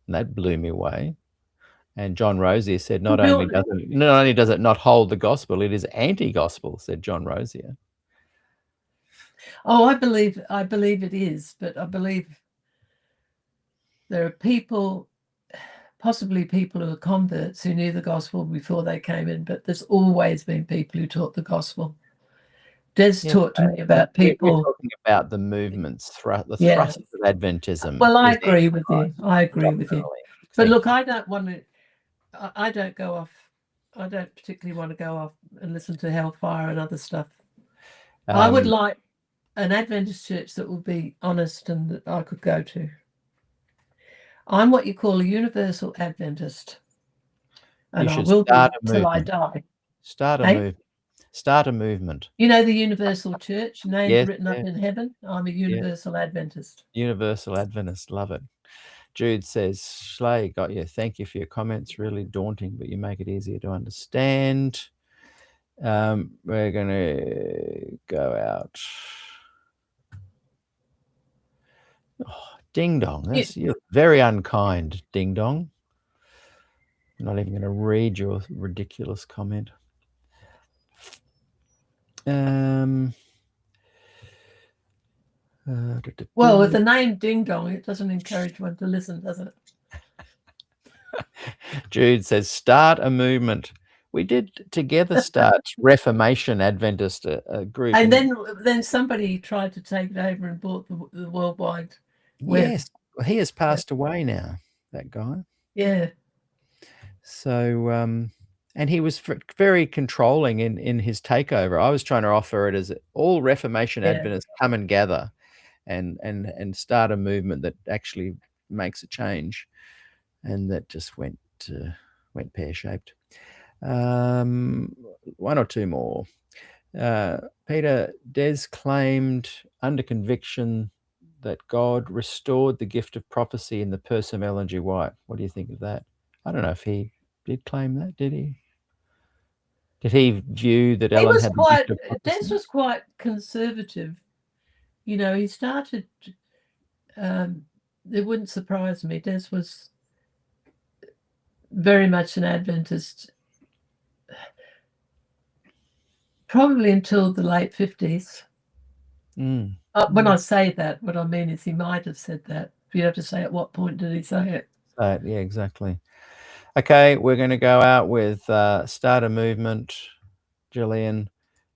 And that blew me away. And John Rosier said not only does it not hold the gospel, it is anti-gospel, said John Rosier. Oh, I believe it is, but I believe there are people, possibly people who are converts who knew the gospel before they came in, but there's always been people who taught the gospel. Des talked to me about people. We're talking about the movements, the thrust of Adventism. Well, I agree with you. But look, I don't particularly want to go off and listen to Hellfire and other stuff. I would like an Adventist church that will be honest and that I could go to. I'm what you call a universal Adventist. And I will be until I die. Start a movement. You know the Universal Church, names written up in heaven? I'm a Universal Adventist. Universal Adventist, love it. Jude says, Schley, got you. Thank you for your comments. Really daunting, but you make it easier to understand. We're going to go out. Oh, ding dong. You're very unkind, ding dong. I'm not even going to read your ridiculous comment. Well, with the name Ding Dong, it doesn't encourage one to listen, does it? Jude says, start a movement. We did together start Reformation Adventist group. And then somebody tried to take it over and bought the worldwide web. Yes, he has passed away now, that guy. Yeah. So, and he was very controlling in his takeover. I was trying to offer it as all Reformation Adventists come and gather and start a movement that actually makes a change. And that just went pear-shaped. One or two more. Peter, Des claimed under conviction that God restored the gift of prophecy in the person of Ellen G. White. What do you think of that? I don't know if he did claim that, did he? Did he view that Ellen had the gift of prophecy? Des was quite conservative. You know, he started, it wouldn't surprise me, Des was very much an Adventist, probably until the late 50s. When I say that, what I mean is he might have said that. You have to say at what point did he say it? Yeah, exactly. Okay, we're going to go out with Start a Movement, Gillian,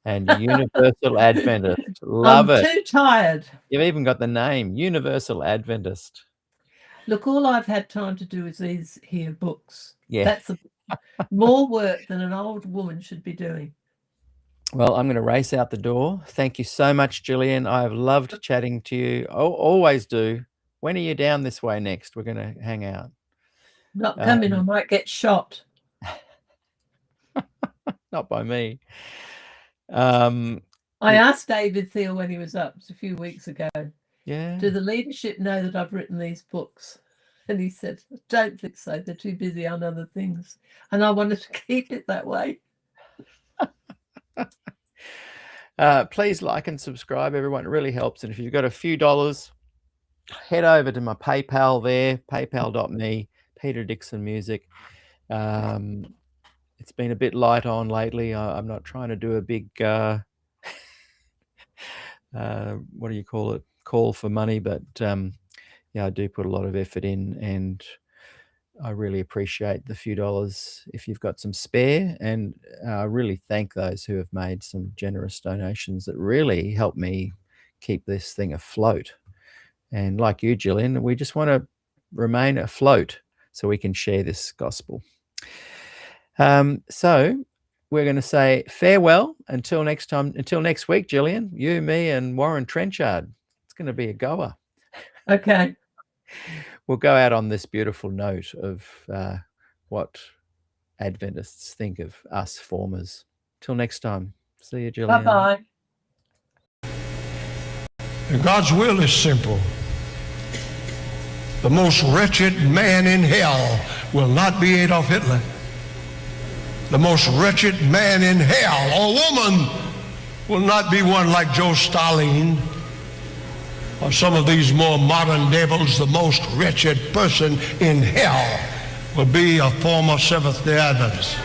and Universal Adventist. Love it. I'm too tired. You've even got the name, Universal Adventist. Look, all I've had time to do is these here books. Yeah. That's more work than an old woman should be doing. Well, I'm going to race out the door. Thank you so much, Gillian. I've loved chatting to you. I always do. When are you down this way next? We're going to hang out. Not coming, I might get shot. Not by me. I asked David Thiel when he was up a few weeks ago, yeah, do the leadership know that I've written these books? And he said, I don't think so. They're too busy on other things. And I wanted to keep it that way. Please like and subscribe, everyone. It really helps. And if you've got a few dollars, head over to my PayPal there, paypal.me, Peter Dixon Music. It's been a bit light on lately. I'm not trying to do a big, what do you call it, call for money. But yeah, I do put a lot of effort in, and I really appreciate the few dollars if you've got some spare. And I really thank those who have made some generous donations that really help me keep this thing afloat. And like you, Gillian, we just want to remain afloat so we can share this gospel. So we're going to say farewell until next time, until next week, Gillian, you, me, and Warren Trenchard. It's going to be a goer. Okay. We'll go out on this beautiful note of what Adventists think of us formers. Till next time. See you, Gillian. Bye-bye. And God's will is simple. The most wretched man in hell will not be Adolf Hitler. The most wretched man in hell, or woman, will not be one like Joe Stalin or some of these more modern devils. The most wretched person in hell will be a former Seventh-day Adventist.